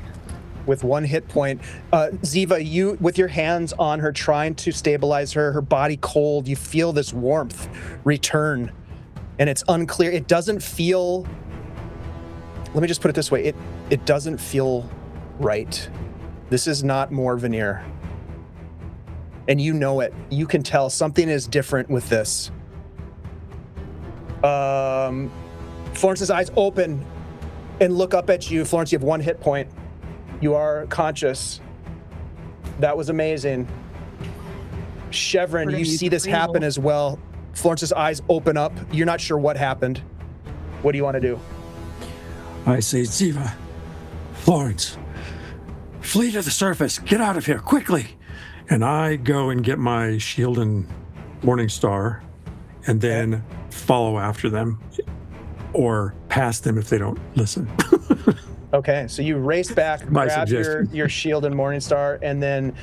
With 1 hit point, Ziva, you with your hands on her, trying to stabilize her, her body cold, you feel this warmth return, and it's unclear. It doesn't feel. Let me just put it this way: it doesn't feel right. This is not more veneer, and you know it. You can tell something is different with this. Florence's eyes open and look up at you. Florence, you have 1 hit point. You are conscious. That was amazing. Shevren, you see this happen as well. Florence's eyes open up. You're not sure what happened. What do you want to do? I say, Ziva, Florence, flee to the surface. Get out of here quickly. And I go and get my shield and morning star, and then follow after them, or pass them if they don't listen. Okay, so you race back, My grab suggestion. your shield and morning star, and then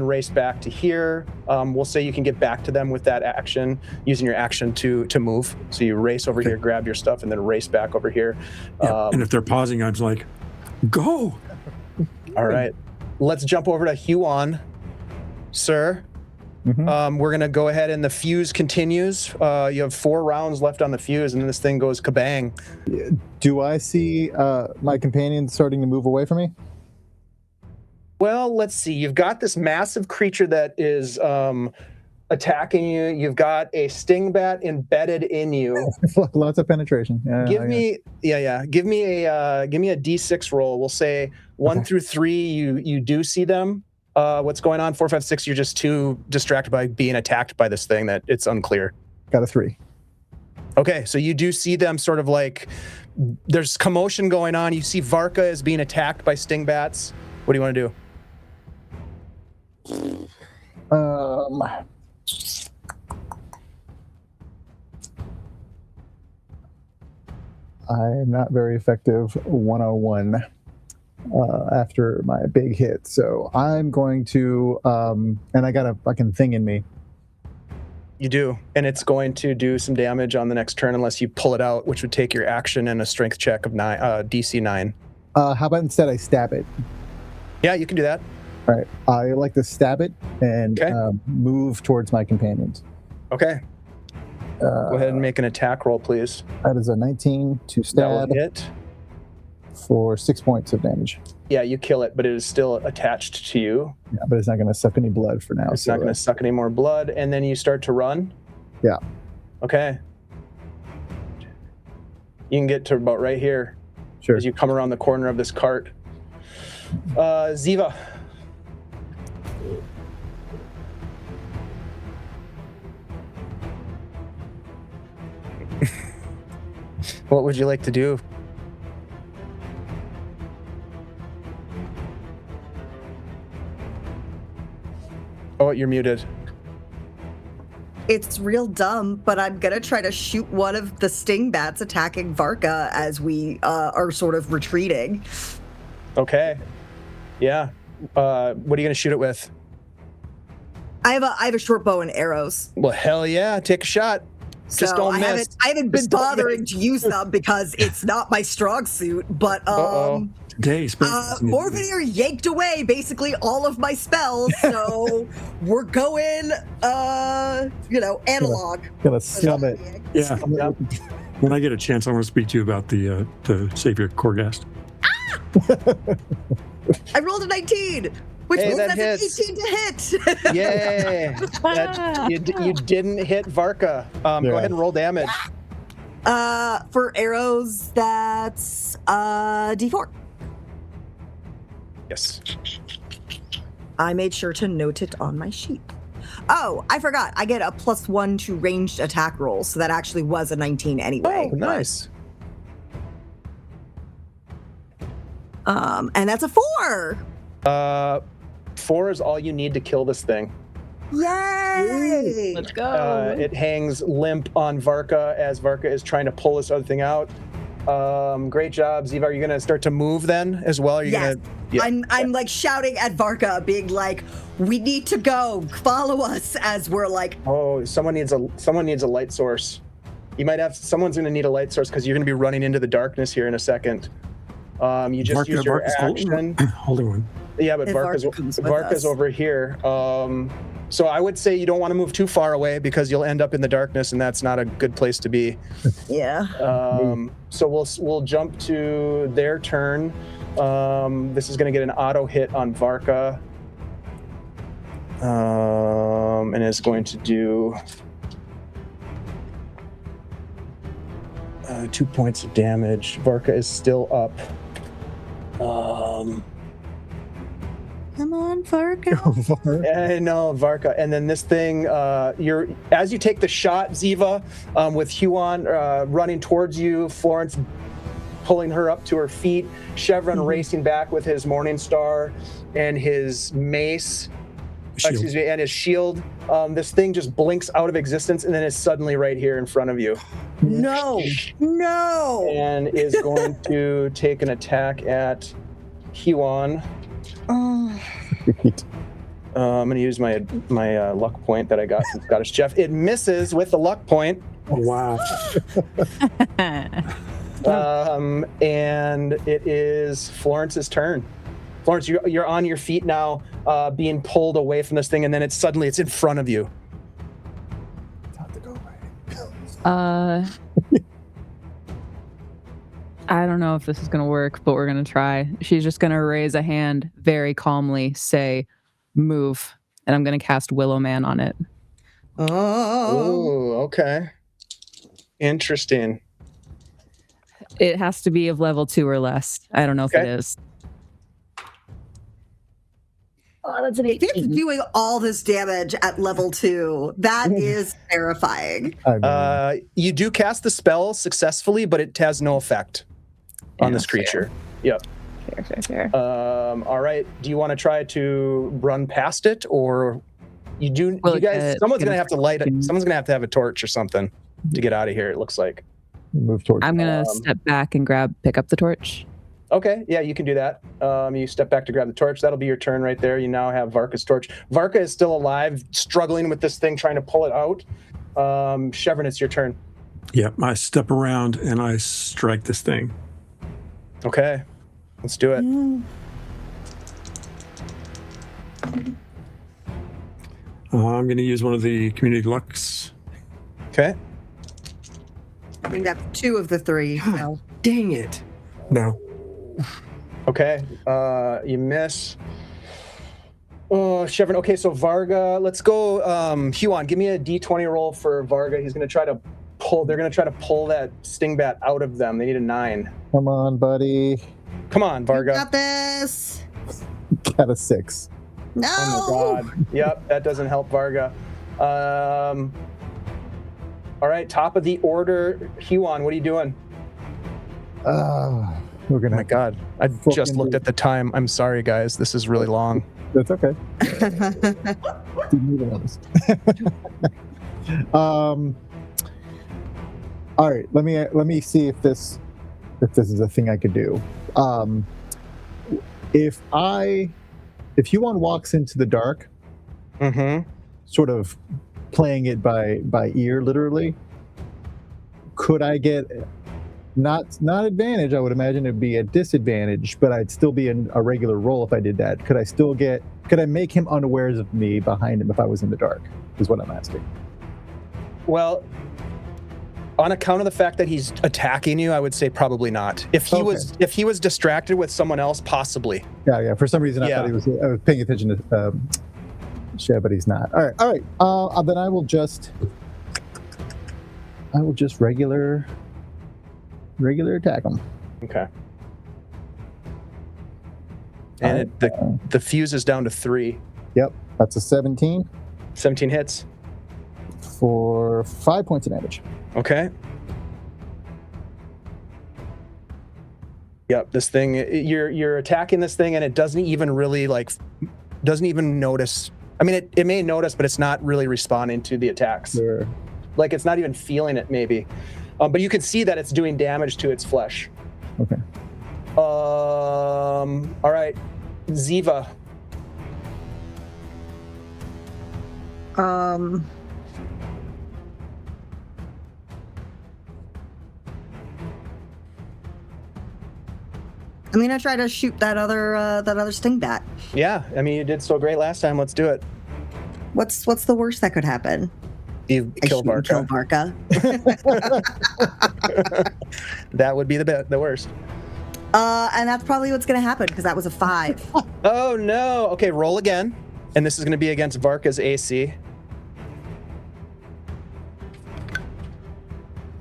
race back to here. We'll say you can get back to them with that action, using your action to move. So you race over here, grab your stuff, and then race back over here. Yeah. And if they're pausing, I'm just like, go. All right, let's jump over to Huon, sir. We're gonna go ahead and the fuse continues. You have 4 rounds left on the fuse, and then this thing goes kabang. Do I see my companion starting to move away from me? Well, let's see. You've got this massive creature that is attacking you. You've got a sting bat embedded in you. Lots of penetration. Give me a D6 roll. We'll say 1 through 3. You do see them. What's going on? 4, 5, 6. You're just too distracted by being attacked by this thing that it's unclear. Got a 3. Okay, so you do see them sort of like there's commotion going on. You see Varka is being attacked by sting bats. What do you want to do? I'm not very effective 101 after my big hit, so I'm going to and I got a fucking thing in me. You do, and it's going to do some damage on the next turn unless you pull it out, which would take your action and a strength check of DC 9. How about instead I stab it? Yeah, you can do that. All right, I like to stab it and move towards my companions. Okay. Go ahead and make an attack roll, please. That is a 19 to That stab will hit. for 6 points of damage. Yeah, you kill it, but it is still attached to you. Yeah, but it's not going to suck any blood for now. It's not going to suck any more blood, and then you start to run. Yeah. Okay. You can get to about right here Sure. as you come around the corner of this cart. Ziva. What would you like to do? Oh, you're muted. It's real dumb, but I'm gonna try to shoot one of the sting bats attacking Varka as we are sort of retreating. Okay. Yeah. What are you gonna shoot it with? I have a short bow and arrows. Well, hell yeah! Take a shot. Just don't miss. I haven't been bothering to use them because it's not my strong suit. But Today, Morvenir yanked away basically all of my spells, so we're going, analog. Gonna sum it. Yeah. When I get a chance, I want to speak to you about the Savior Korghast. I rolled a 19, which means that that's hits. an 18 to hit. Yay! You didn't hit Varka. Go ahead and roll damage. For arrows, that's D4. Yes. I made sure to note it on my sheet. Oh, I forgot. I get a +1 to ranged attack rolls, so that actually was a 19 anyway. Oh, nice. And that's a 4. 4 is all you need to kill this thing. Yay! Let's go. It hangs limp on Varka as Varka is trying to pull this other thing out. Great job, Ziva. Are you gonna start to move then as well? Are you Yes. gonna? Yeah. I'm like shouting at Varka, being like, "We need to go. Follow us!" As we're like, Oh, someone needs a light source. You might have someone's gonna need a light source because you're gonna be running into the darkness here in a second. You just use your action. Holding one. Yeah, but If Varka's Varka comes with us. over here. So I would say you don't want to move too far away because you'll end up in the darkness, and that's not a good place to be. "Yeah." So we'll jump to their turn. This is going to get an auto hit on Varka, and is going to do 2 points of damage. Varka is still up. Come on, Varka. I know, Varka. And then this thing, as you take the shot, Ziva, with Huon running towards you, Florence pulling her up to her feet, Shevren racing back with his Morning Star and his mace, and his shield. This thing just blinks out of existence and then is suddenly right here in front of you. No. And is going to take an attack at Huon. I'm going to use my luck point that I got from Scottish Jeff. It misses with the luck point. Oh, wow. And it is Florence's turn. Florence, you're on your feet now, being pulled away from this thing, and then it's in front of you. Time to go away. I don't know if this is going to work, but we're going to try. She's just going to raise a hand, very calmly say, "Move." And I'm going to cast Willow Man on it. Oh, okay. Interesting. It has to be of level 2 or less. I don't know if it is. Oh, that's an It's 18. doing all this damage at level 2. That is terrifying. You do cast the spell successfully, but it has no effect on this creature. Yep. Fair. All right. Do you want to try to run past it, or you do? Well, you guys, someone's gonna have to light it. can- Someone's gonna have to have a torch or something to get out of here. It looks like. Move towards. I'm going to step back and pick up the torch. Okay. Yeah, you can do that. You step back to grab the torch. That'll be your turn right there. You now have Varka's torch. Varka is still alive, struggling with this thing, trying to pull it out. Shevren, it's your turn. Yep, I step around and I strike this thing. Okay. Let's do it. I'm going to use one of the community lucks. Okay. I think that's 2 of the 3. So. Dang it. No. Okay. You miss. Oh, Shevren. Okay, so Varga. Let's go. Huon, give me a D20 roll for Varga. He's going to try to pull. They're going to try to pull that sting bat out of them. They need a 9. Come on, buddy. Come on, Varga. You got this. Got a 6. No. Oh my God. Yep, that doesn't help Varga. All right, top of the order. Huon, what are you doing? We're gonna. Oh my God. I just looked at the time. I'm sorry, guys. This is really long. That's okay. Neither one of us. All right, let me see if this is a thing I could do. If Huon walks into the dark, sort of playing it by ear, literally, could I get not advantage? I would imagine it'd be a disadvantage, but I'd still be in a regular roll if I did that. Could I make him unawares of me behind him if I was in the dark? Is what I'm asking. Well, on account of the fact that he's attacking you, I would say probably not. If he was distracted with someone else, possibly. Yeah. For some reason, I thought I was paying attention to Shev, but he's not. All right. Then I will just regular attack him. Okay. And the fuse is down to 3. Yep, that's a 17. 17 hits. For 5 points of damage. Okay. Yep, this thing, you're attacking this thing and it doesn't even really doesn't even notice. I mean, it may notice, but it's not really responding to the attacks. Sure. Like it's not even feeling it maybe. But you can see that it's doing damage to its flesh. Okay. All right, Ziva. I'm gonna try to shoot that other sting bat. Yeah, I mean you did so great last time. Let's do it. What's the worst that could happen? You kill Varka. Kill Varka. That would be the worst. And that's probably what's gonna happen because that was a 5. Oh no! Okay, roll again, and this is gonna be against Varka's AC.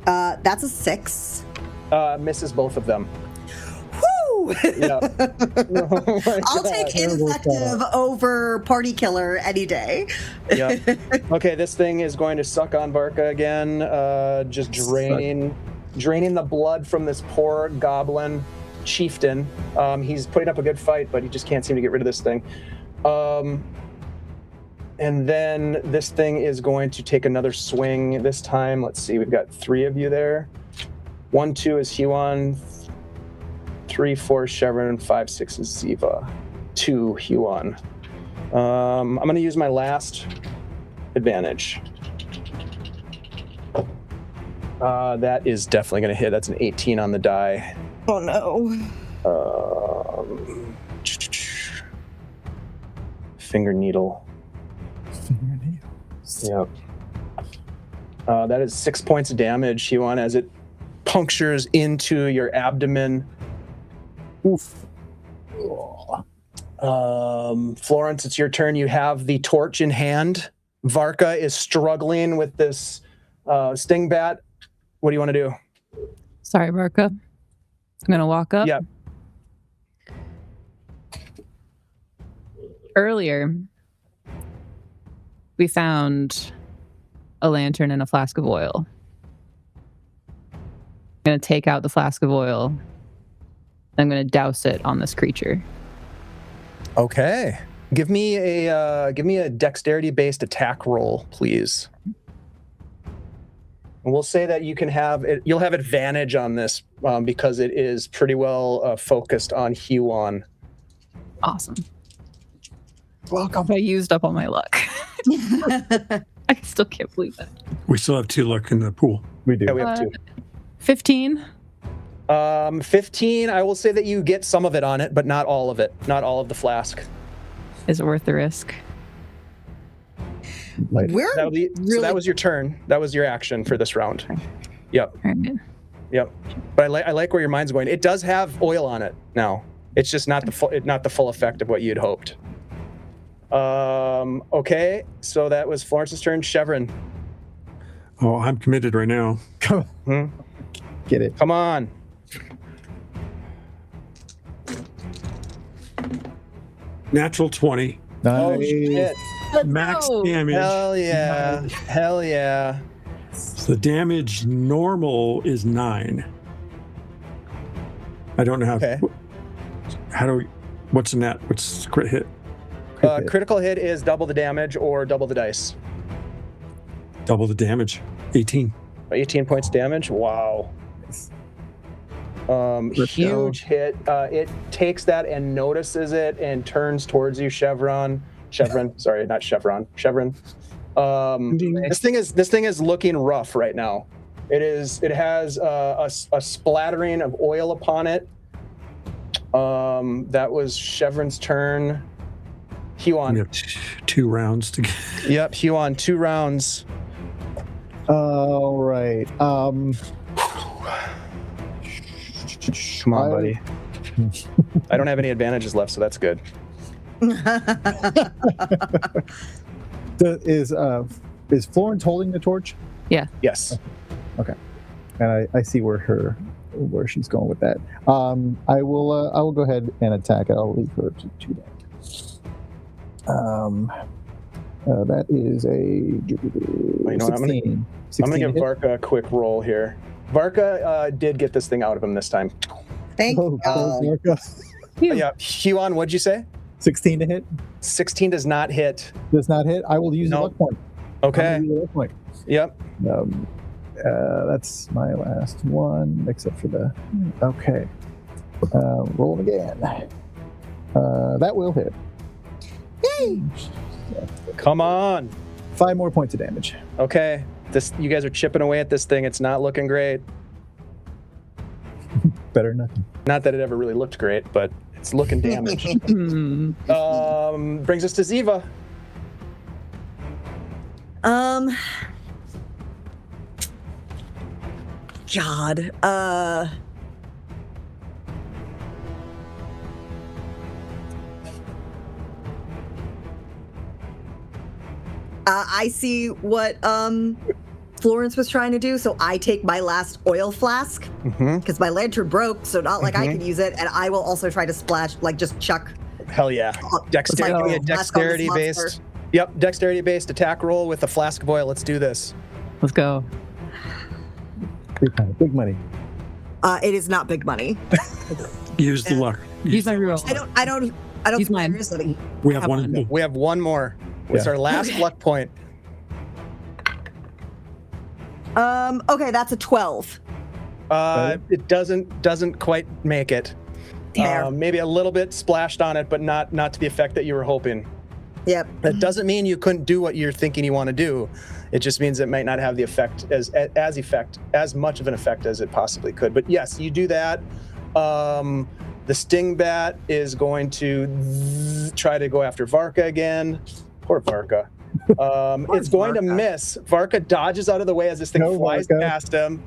That's a 6. Misses both of them. Woo! Yeah. Oh I'll take ineffective over party killer any day. Yeah. Okay, this thing is going to suck on Varka again, just draining the blood from this poor goblin chieftain. He's putting up a good fight, but he just can't seem to get rid of this thing. And then this thing is going to take another swing. This time, let's see, we've got 3 of you there. 1, 2 is Huon. 3, 4 is Shevren. 5, 6 is Ziva. 2 Huon. I'm going to use my last advantage. That is definitely going to hit. That's an 18 on the die. Oh no. Finger needle. Yep. That is 6 points of damage, Huon, as it punctures into your abdomen. Oof. Florence, it's your turn. You have the torch in hand. Varka is struggling with this sting bat. What do you want to do? Sorry, Varka. I'm going to walk up. Yeah. Earlier, we found a lantern and a flask of oil. I'm going to take out the flask of oil. I'm going to douse it on this creature. Okay. Give me a dexterity-based attack roll, please. And we'll say that you'll have advantage on this because it is pretty well focused on Huon. Awesome. Welcome. I used up all my luck. I still can't believe that. We still have 2 luck in the pool. We do. Yeah, we have 2. 15. 15, I will say that you get some of it on it, but not all of it. Not all of the flask. Is it worth the risk? So that was your turn. That was your action for this round. Yep. All right. Yep. But I like where your mind's going. It does have oil on it now. It's just not the full effect of what you'd hoped. Okay. So that was Florence's turn. Shevren. Oh, I'm committed right now. Get it. Come on. Natural 20. Oh Nice. shit. Max go. damage. Hell yeah. Hell yeah. So the damage normal is 9. I don't know how. Okay. What's the net? What's the crit hit? Crit hit. Critical hit is double the damage or double the dice. Double the damage. 18. 18 points damage. Wow. Let's Huge hit. It takes that and notices it and turns towards you, Shevren. Sorry, not Chevron. Shevren. This thing is looking rough right now. It has a splattering of oil upon it. That was Chevron's turn. Huon. We have 2 rounds to get. Yep, Huon, 2 rounds. All right. Come on, buddy. I don't have any advantages left, so that's good. Is Florence holding the torch? Yes. Okay. And I see where she's going with that. I will go ahead and attack it. I'll leave her to 2 damage. That is a 16. I'm gonna give Varka a quick roll here. Varka did get this thing out of him this time. Thank you. Yeah, Huon, what'd you say? 16 to hit. 16 does not hit. Does not hit. I will use a luck point. Okay. I'm gonna use a luck point. Yep. That's my last one, except for the. Okay. Roll them again. That will hit. Yay! Come on. 5 more points of damage. Okay. You guys are chipping away at this thing. It's not looking great. Better than nothing. Not that it ever really looked great, but it's looking damaged. Brings us to Ziva. God. I see what Florence was trying to do, so I take my last oil flask because my lantern broke, so not like I can use it, and I will also try to splash, like just chuck. Hell yeah! Dexterity, give me a dexterity-based. Yep, dexterity-based attack roll with a flask of oil. Let's do this. Let's go. Big money. It is not big money. Use the luck. Use my reroll. I don't Use think mine. there is any. We have one. We have one more. It's our last luck point. Okay, that's a 12. It doesn't quite make it. Maybe a little bit splashed on it, but not to the effect that you were hoping. Yep. That doesn't mean you couldn't do what you're thinking you want to do. It just means it might not have the effect as much of an effect as it possibly could. But yes, you do that. The sting bat is going to try to go after Varka again. Poor Varka. It's going to miss. Varka dodges out of the way as this thing flies past him.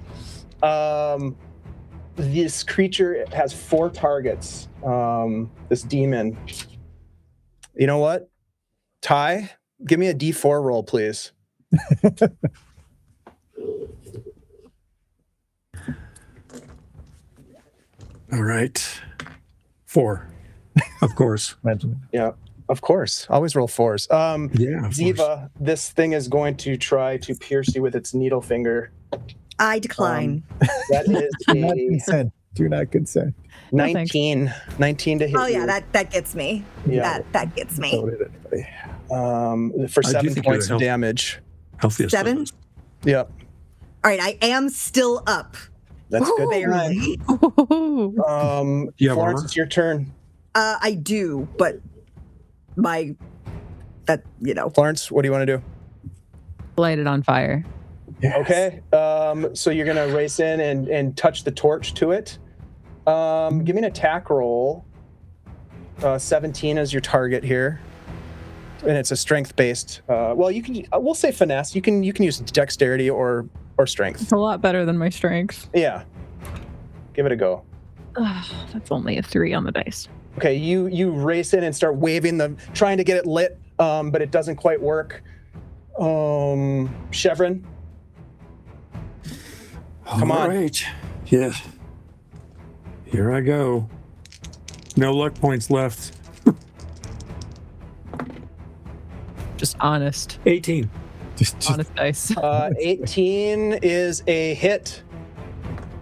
This creature has 4 targets. This demon. You know what? Ty, give me a D4 roll, please. All right. 4. Of course. Yeah, of course. Always roll 4s. Yeah. Ziva, this thing is going to try to pierce you with its needle finger. I decline. That is Do not consent. 19. 19 to hit. Oh yeah, you. that gets me. Yeah. That gets me. So did anybody. For I do 7 think points you're of damage. Healthiest. 7? Yep. All right, I am still up. That's good. Barely. You have Florence, armor? it's your turn. I do, but Florence, what do you want to do? Light it on fire. Yes. Okay. So you're going to race in and touch the torch to it. Give me an attack roll. 17 is your target here. And it's a strength-based. We'll say finesse. You can use dexterity or strength. It's a lot better than my strength. Yeah. Give it a go. That's only a 3 on the dice. Okay, you race in and start waving trying to get it lit, but it doesn't quite work. Shevren. Come on. All right. Yeah. Here I go. No luck points left. Just honest. 18. Just Honest dice. 18 is a hit.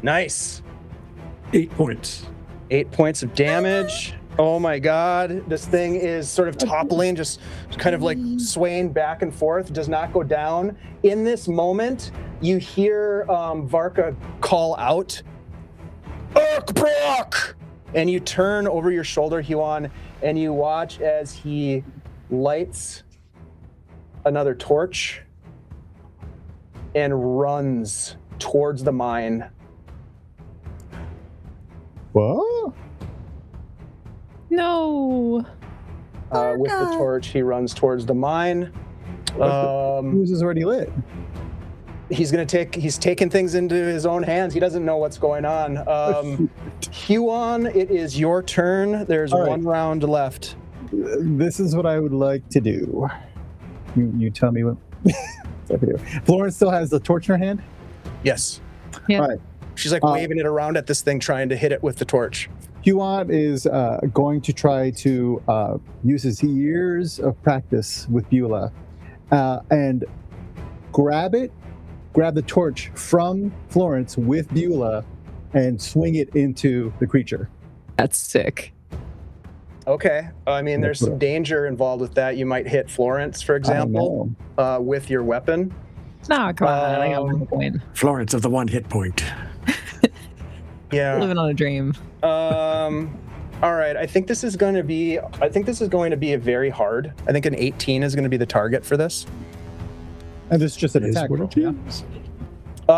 Nice. 8 points. 8 points of damage. Oh my God. This thing is sort of toppling, just kind of like swaying back and forth, does not go down. In this moment, you hear Varka call out, Urkbrock! And you turn over your shoulder, Huon, and you watch as he lights another torch and runs towards the mine. What? No. With the torch, he runs towards the mine. Fuse is already lit. He's taking things into his own hands. He doesn't know what's going on. Huon, it is your turn. There's one round left. This is what I would like to do. You tell me what. Florence still has the torch in her hand? Yes. Yeah. All right. She's like waving it around at this thing, trying to hit it with the torch. Huon is going to try to use his years of practice with Beulah and grab the torch from Florence with Beulah and swing it into the creature. That's sick. Okay. I mean, there's some danger involved with that. You might hit Florence, for example, with your weapon. No, come on. I got one point. Florence of the 1 hit point. Yeah. Living on a dream. All right. I think this is going to be a very hard. I think an 18 is going to be the target for this. And this is just an attack roll. Yeah?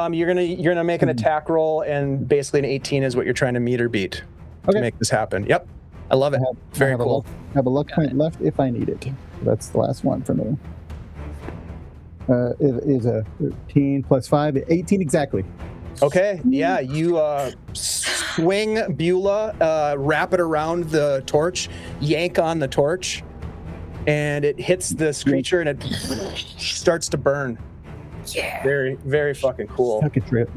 You're gonna make an attack roll, and basically an 18 is what you're trying to meet or beat to make this happen. Yep. I love it. Very cool. I have a luck point left if I need it. That's the last one for me. It is a 13 plus 5, 18 exactly. Okay, yeah, you swing Beulah, wrap it around the torch, yank on the torch, and it hits this creature and it starts to burn. Yeah. Very, very fucking cool. Suck it, Trip.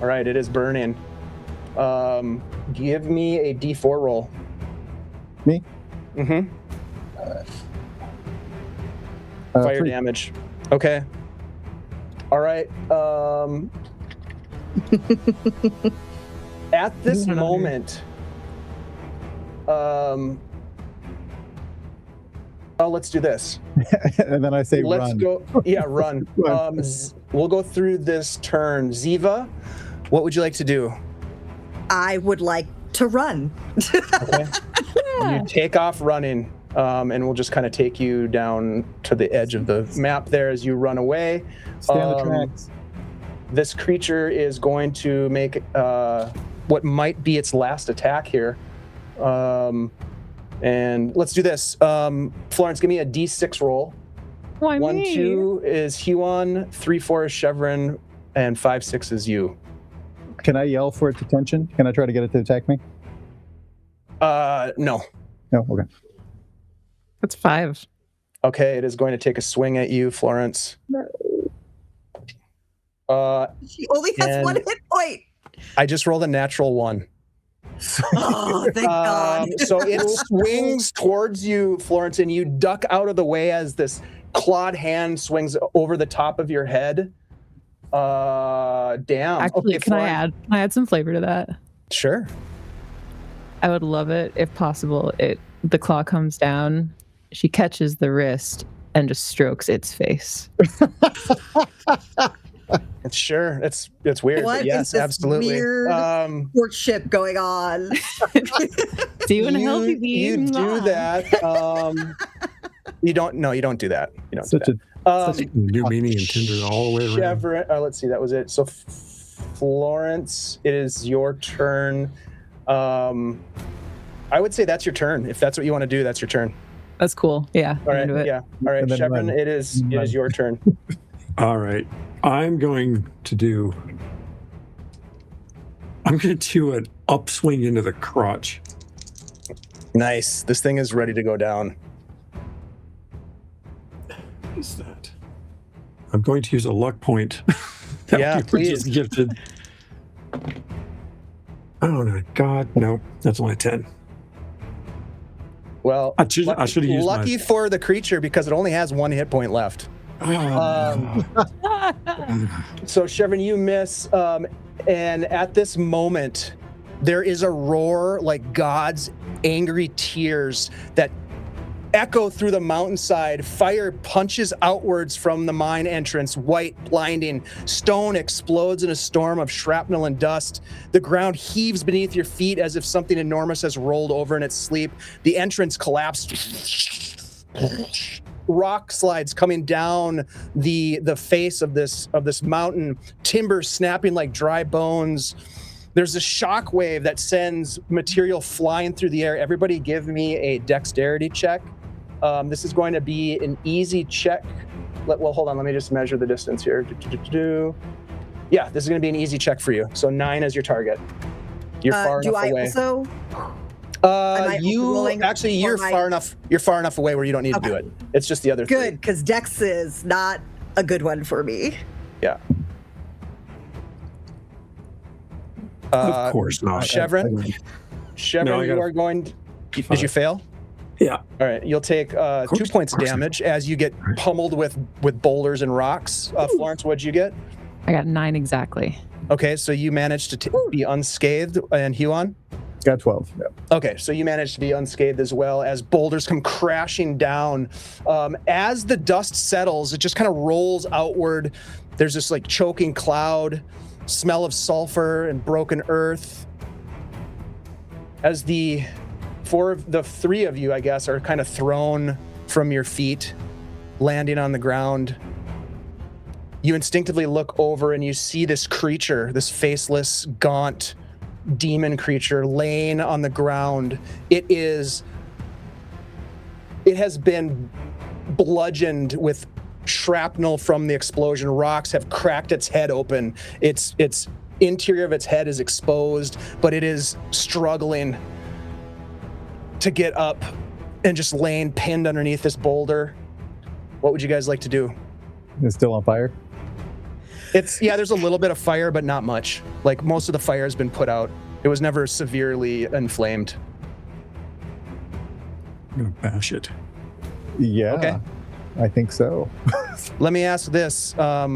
All right, it is burning. Give me a D4 roll. Me? Mm-hmm. Fire 3. damage. Okay. All right. At this moment, let's do this. And then I say let's run. Go. Yeah, run. Run. We'll go through this turn. Ziva, what would you like to do? I would like to run. Okay. You take off running, and we'll just kind of take you down to the edge of the map there as you run away. Stay on the tracks. This creature is going to make what might be its last attack here. And let's do this. Florence, give me a D6 roll. Why 1, me? 2 is Huon, 3, 4 is Shevren, and 5, 6 is you. Can I yell for its attention? Can I try to get it to attack me? No. No? Okay. That's 5. Okay, it is going to take a swing at you, Florence. She only has And- 1 hit point. I just rolled a natural 1. Oh, thank God. So it swings towards you, Florence, and you duck out of the way as this clawed hand swings over the top of your head. Damn. Actually, Okay, can I add some flavor to that? Sure. I would love it if possible. The claw comes down, she catches the wrist and just strokes its face. Sure. It's weird. What But is yes, this absolutely. weird courtship going on? See you in a healthy You do that. You don't do that. You don't Such do a that. New meaning and Tinder all the way around. Shevren, let's see, that was it. So Florence, it is your turn. I would say that's your turn. If that's what you want to do, that's your turn. That's cool. Yeah. All I'm right. into it. Yeah. All right, And then Shevren, run. it is your turn. All right. I'm going to do an upswing into the crotch. Nice. This thing is ready to go down. What is that? I'm going to use a luck point. that Yeah, you were please. just gifted. Oh my God, no, that's only 10. Well, I should have used lucky for the creature because it only has 1 hit point left. my. So Shevren, you miss, and at this moment, There is a roar like God's angry tears that echo through the mountainside. Fire punches outwards from the mine entrance, white, blinding. Stone explodes in a storm of shrapnel and dust. The ground heaves beneath your feet as if something enormous has rolled over in its sleep. The entrance collapsed. Rock slides coming down the face of this mountain. Timber snapping like dry bones. There's a shock wave that sends material flying through the air. Everybody give me a dexterity check. This is going to be an easy check. Well, hold on. Let me just measure the distance here. Yeah, this is going to be an easy check for you. So 9 is your target. You're far enough away. Also? You're far enough. You're far enough away where you don't need to do it. It's just the other. Good, because Dex is not a good one for me. Yeah. Of course not. Shevren, No, you are going. Did you fail? Yeah. All right. You'll take 2 points of damage as you get pummeled with boulders and rocks. Florence, what'd you get? I got 9 exactly. Okay, so you managed to be unscathed, and Huon? Got 12. Yeah. Okay, so you managed to be unscathed as well as boulders come crashing down. As the dust settles, it just kind of rolls outward. There's this like choking cloud, smell of sulfur and broken earth. As the three of you, I guess, are kind of thrown from your feet, landing on the ground, you instinctively look over and you see this creature, this faceless, gaunt demon creature laying on the ground. It has been bludgeoned with shrapnel from the explosion. Rocks have cracked its head open. Its interior of its head is exposed, but it is struggling to get up and just laying pinned underneath this boulder. What would you guys like to do? It's still on fire? There's a little bit of fire, but not much. Like, most of the fire has been put out. It was never severely inflamed. I'm gonna bash it. Yeah. Okay. I think so. Let me ask this. I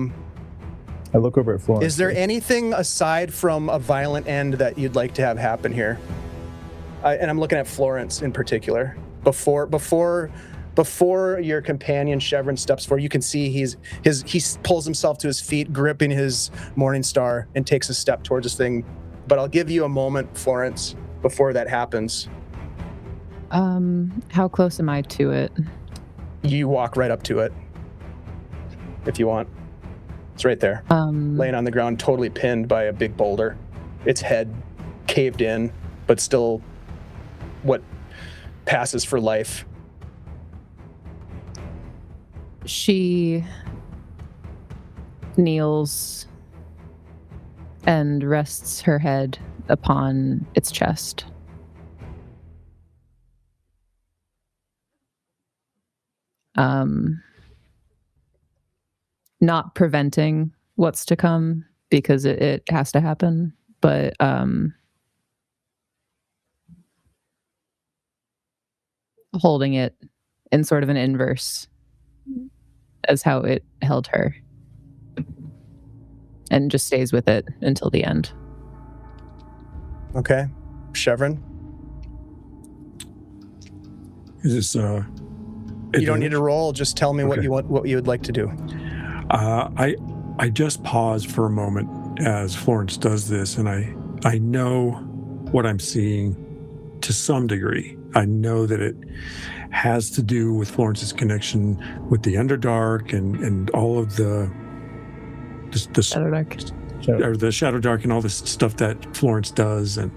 look over at Florence. Is there anything aside from a violent end that you'd like to have happen here? And I'm looking at Florence in particular. Before your companion Shevren steps forward, you can see he pulls himself to his feet, gripping his morning star, and takes a step towards this thing. But I'll give you a moment, Florence, before that happens. How close am I to it? You walk right up to it, if you want. It's right there, laying on the ground, totally pinned by a big boulder. Its head caved in, but still what passes for life. She kneels and rests her head upon its chest. Not preventing what's to come, because it has to happen, but holding it in sort of an inverse as how it held her, and just stays with it until the end. Okay. Shevren? Is this you don't need to roll, just tell me what you would like to do. I just pause for a moment as Florence does this, and I know what I'm seeing to some degree. I know that it has to do with Florence's connection with the Underdark and all of the Shadowdark. or the Shadowdark and all this stuff that Florence does, and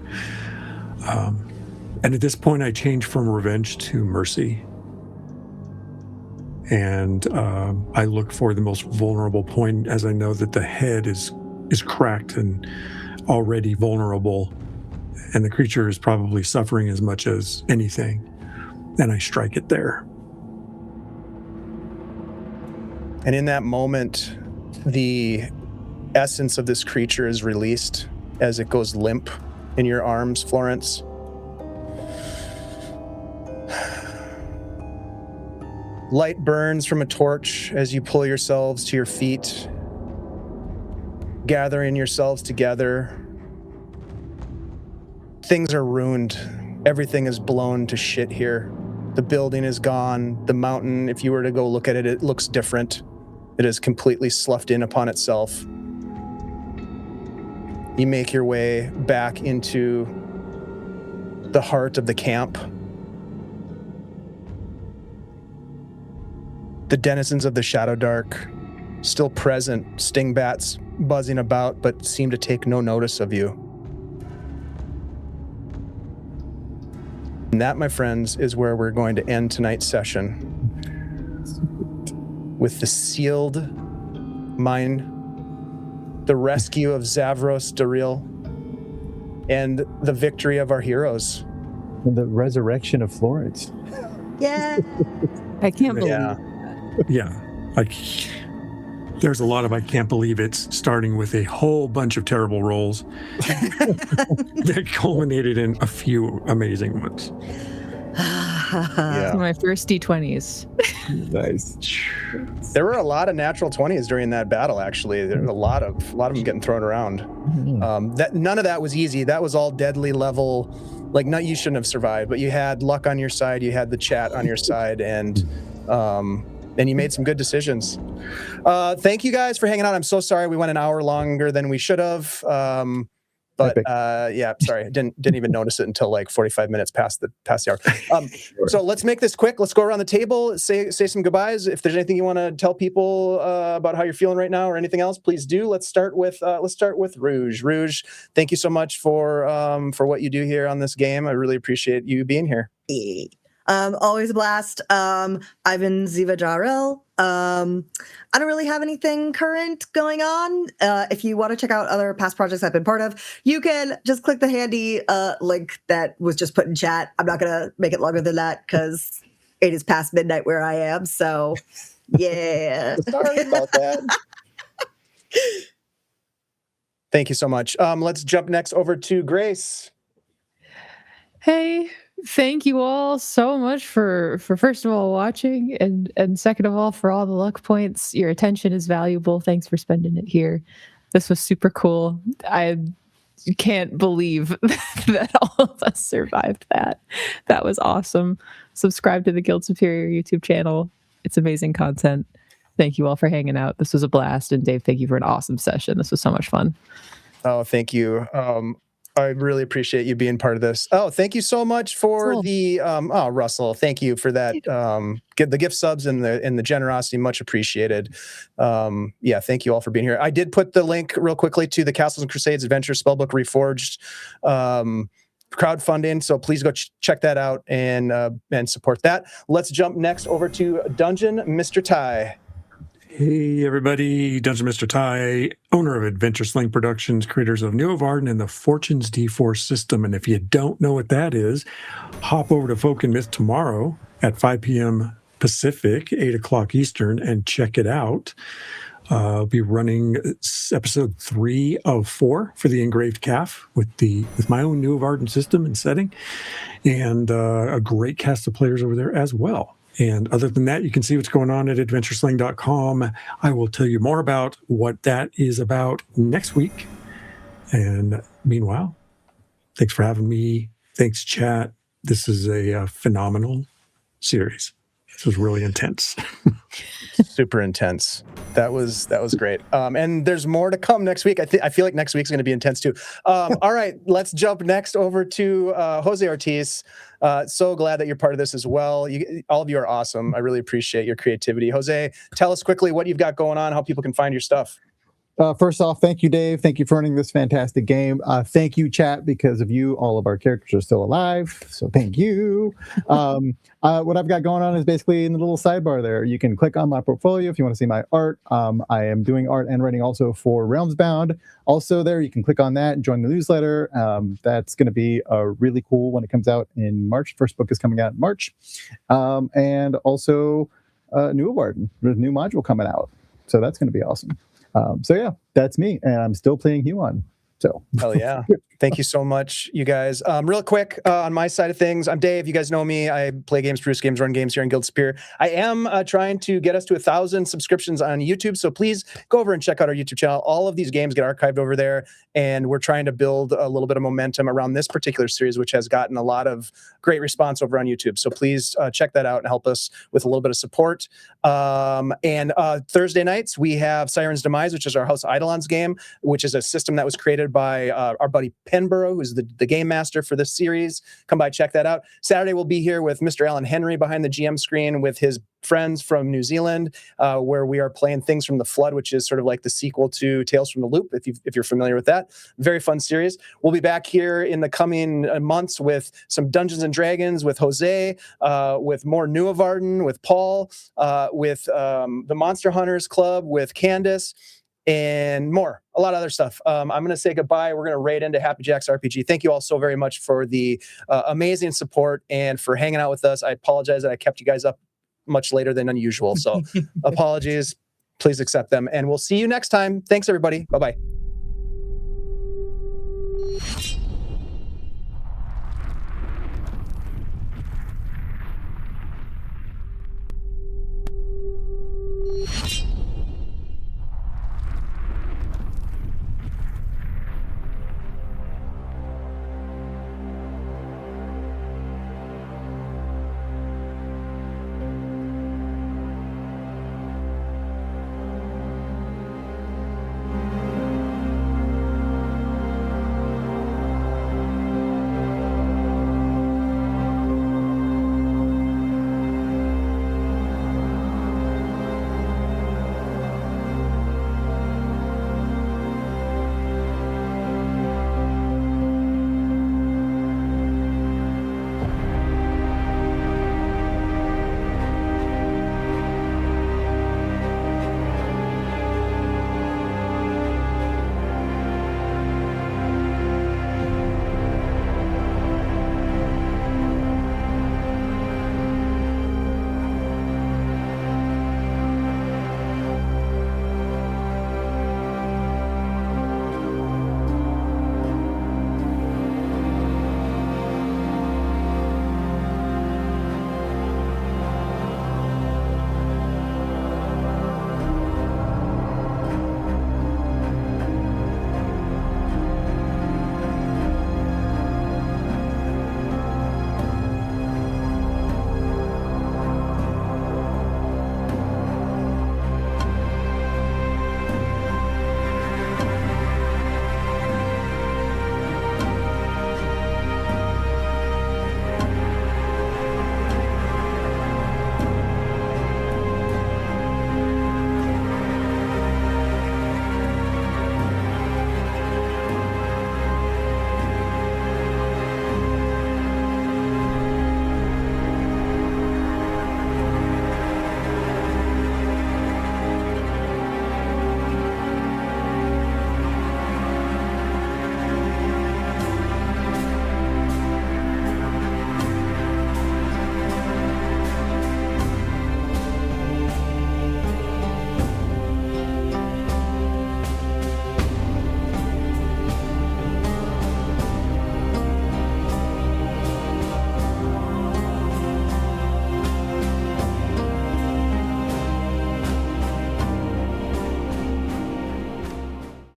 at this point I change from revenge to mercy. And I look for the most vulnerable point, as I know that the head is cracked and already vulnerable, and the creature is probably suffering as much as anything. And I strike it there. And in that moment, the essence of this creature is released as it goes limp in your arms, Florence. Light burns from a torch as you pull yourselves to your feet, gathering yourselves together. things are ruined. Everything is blown to shit here. The building is gone. The mountain, if you were to go look at it, it looks different. It is completely sloughed in upon itself. You make your way back into the heart of the camp. The denizens of the Shadowdark, still present, stingbats buzzing about, but seem to take no notice of you. And that, my friends, is where we're going to end tonight's session. With the sealed mine, the rescue of Zavros Daril, and the victory of our heroes. And the resurrection of Florence. Yeah. I can't believe Yeah. There's a lot of I can't believe it's, starting with a whole bunch of terrible rolls that culminated in a few amazing ones. Yeah. my first D20s. Nice. There were a lot of natural 20s during that battle, actually. There were a lot of them getting thrown around. That none of that was easy. That was all deadly level. Like, no, you shouldn't have survived, but you had luck on your side, you had the chat on your side, and you made some good decisions. Thank you guys for hanging out. I'm so sorry we went an hour longer than we should have. But yeah, sorry, I didn't even notice it until like 45 minutes past the hour. Sure. So let's make this quick. Let's go around the table, say some goodbyes. If there's anything you want to tell people about how you're feeling right now or anything else, please do. Let's start with Rouge. Rouge, thank you so much for what you do here on this game. I really appreciate you being here. Always a blast. I've been Ziva Jarrell. I don't really have anything current going on. If you want to check out other past projects I've been part of, you can just click the handy link that was just put in chat. I'm not going to make it longer than that because it is past midnight where I am. So, yeah. Sorry about that. Thank you so much. Let's jump next over to Grace. Hey, thank you all so much for first of all watching, and second of all for all the luck points. Your attention is valuable. Thanks for spending it here. This was super cool. I can't believe that all of us survived that. That was awesome. Subscribe to the Guild Superior YouTube channel. It's amazing content. Thank you all for hanging out. This was a blast. And Dave, thank you for an awesome session. This was so much fun. Oh, thank you. I really appreciate you being part of this. Oh, thank you so much for the Russell. Thank you for that. The gift subs and the generosity, much appreciated. Yeah, thank you all for being here. I did put the link real quickly to the Castles and Crusades Adventure Spellbook Reforged crowdfunding. So please go check that out and support that. Let's jump next over to Dungeon Mr. Ty. Hey everybody, Dungeon Mr. Ty, owner of Adventure Sling Productions, creators of New of Arden and the Fortunes D4 system. And if you don't know what that is, hop over to Folk and Myth tomorrow at 5 p.m. Pacific, 8 o'clock Eastern, and check it out. I'll be running episode 3 of 4 for the Engraved Calf with my own New of Arden system and setting, and a great cast of players over there as well. And other than that, you can see what's going on at adventuresling.com. I will tell you more about what that is about next week. And meanwhile, thanks for having me. Thanks, chat. This is a phenomenal series. This was really intense. Super intense. That was great. And there's more to come next week. I feel like next week's going to be intense too. All right, let's jump next over to Jose Ortiz. So glad that you're part of this as well. All of you are awesome. I really appreciate your creativity. Jose, tell us quickly what you've got going on, how people can find your stuff. First off, thank you, Dave. Thank you for running this fantastic game. Thank you, chat. Because of you, all of our characters are still alive. So thank you. What I've got going on is basically in the little sidebar there. You can click on my portfolio if you want to see my art. I am doing art and writing also for Realms Bound. Also there, you can click on that and join the newsletter. That's going to be really cool when it comes out in March. First book is coming out in March. And also New of Arden. There's a new module coming out. So that's going to be awesome. So yeah, that's me, and I'm still playing Huon. So Hell yeah. Thank you so much, you guys. Real quick, on my side of things, I'm Dave. You guys know me. I play games, produce games, run games here in Guild Spear. I am trying to get us to 1,000 subscriptions on YouTube, so please go over and check out our YouTube channel. All of these games get archived over there, and we're trying to build a little bit of momentum around this particular series, which has gotten a lot of great response over on YouTube. So please check that out and help us with a little bit of support. And Thursday nights, we have Siren's Demise, which is our House Eidolon's game, which is a system that was created by our buddy Penborough, who's the game master for this series. Come by, check that out. Saturday, we'll be here with Mr. Alan Henry behind the GM screen with his friends from New Zealand, where we are playing Things from the Flood, which is sort of like the sequel to Tales from the Loop, if you're familiar with that. Very fun series. We'll be back here in the coming months with some Dungeons and Dragons with Jose, with more New Avarden, with Paul, with the Monster Hunters Club, with Candace, and more, a lot of other stuff. I'm going to say goodbye. We're going to raid into Happy Jack's RPG. Thank you all so very much for the amazing support and for hanging out with us. I apologize that I kept you guys up much later than unusual. So apologies. Please accept them. And we'll see you next time. Thanks, everybody. Bye-bye.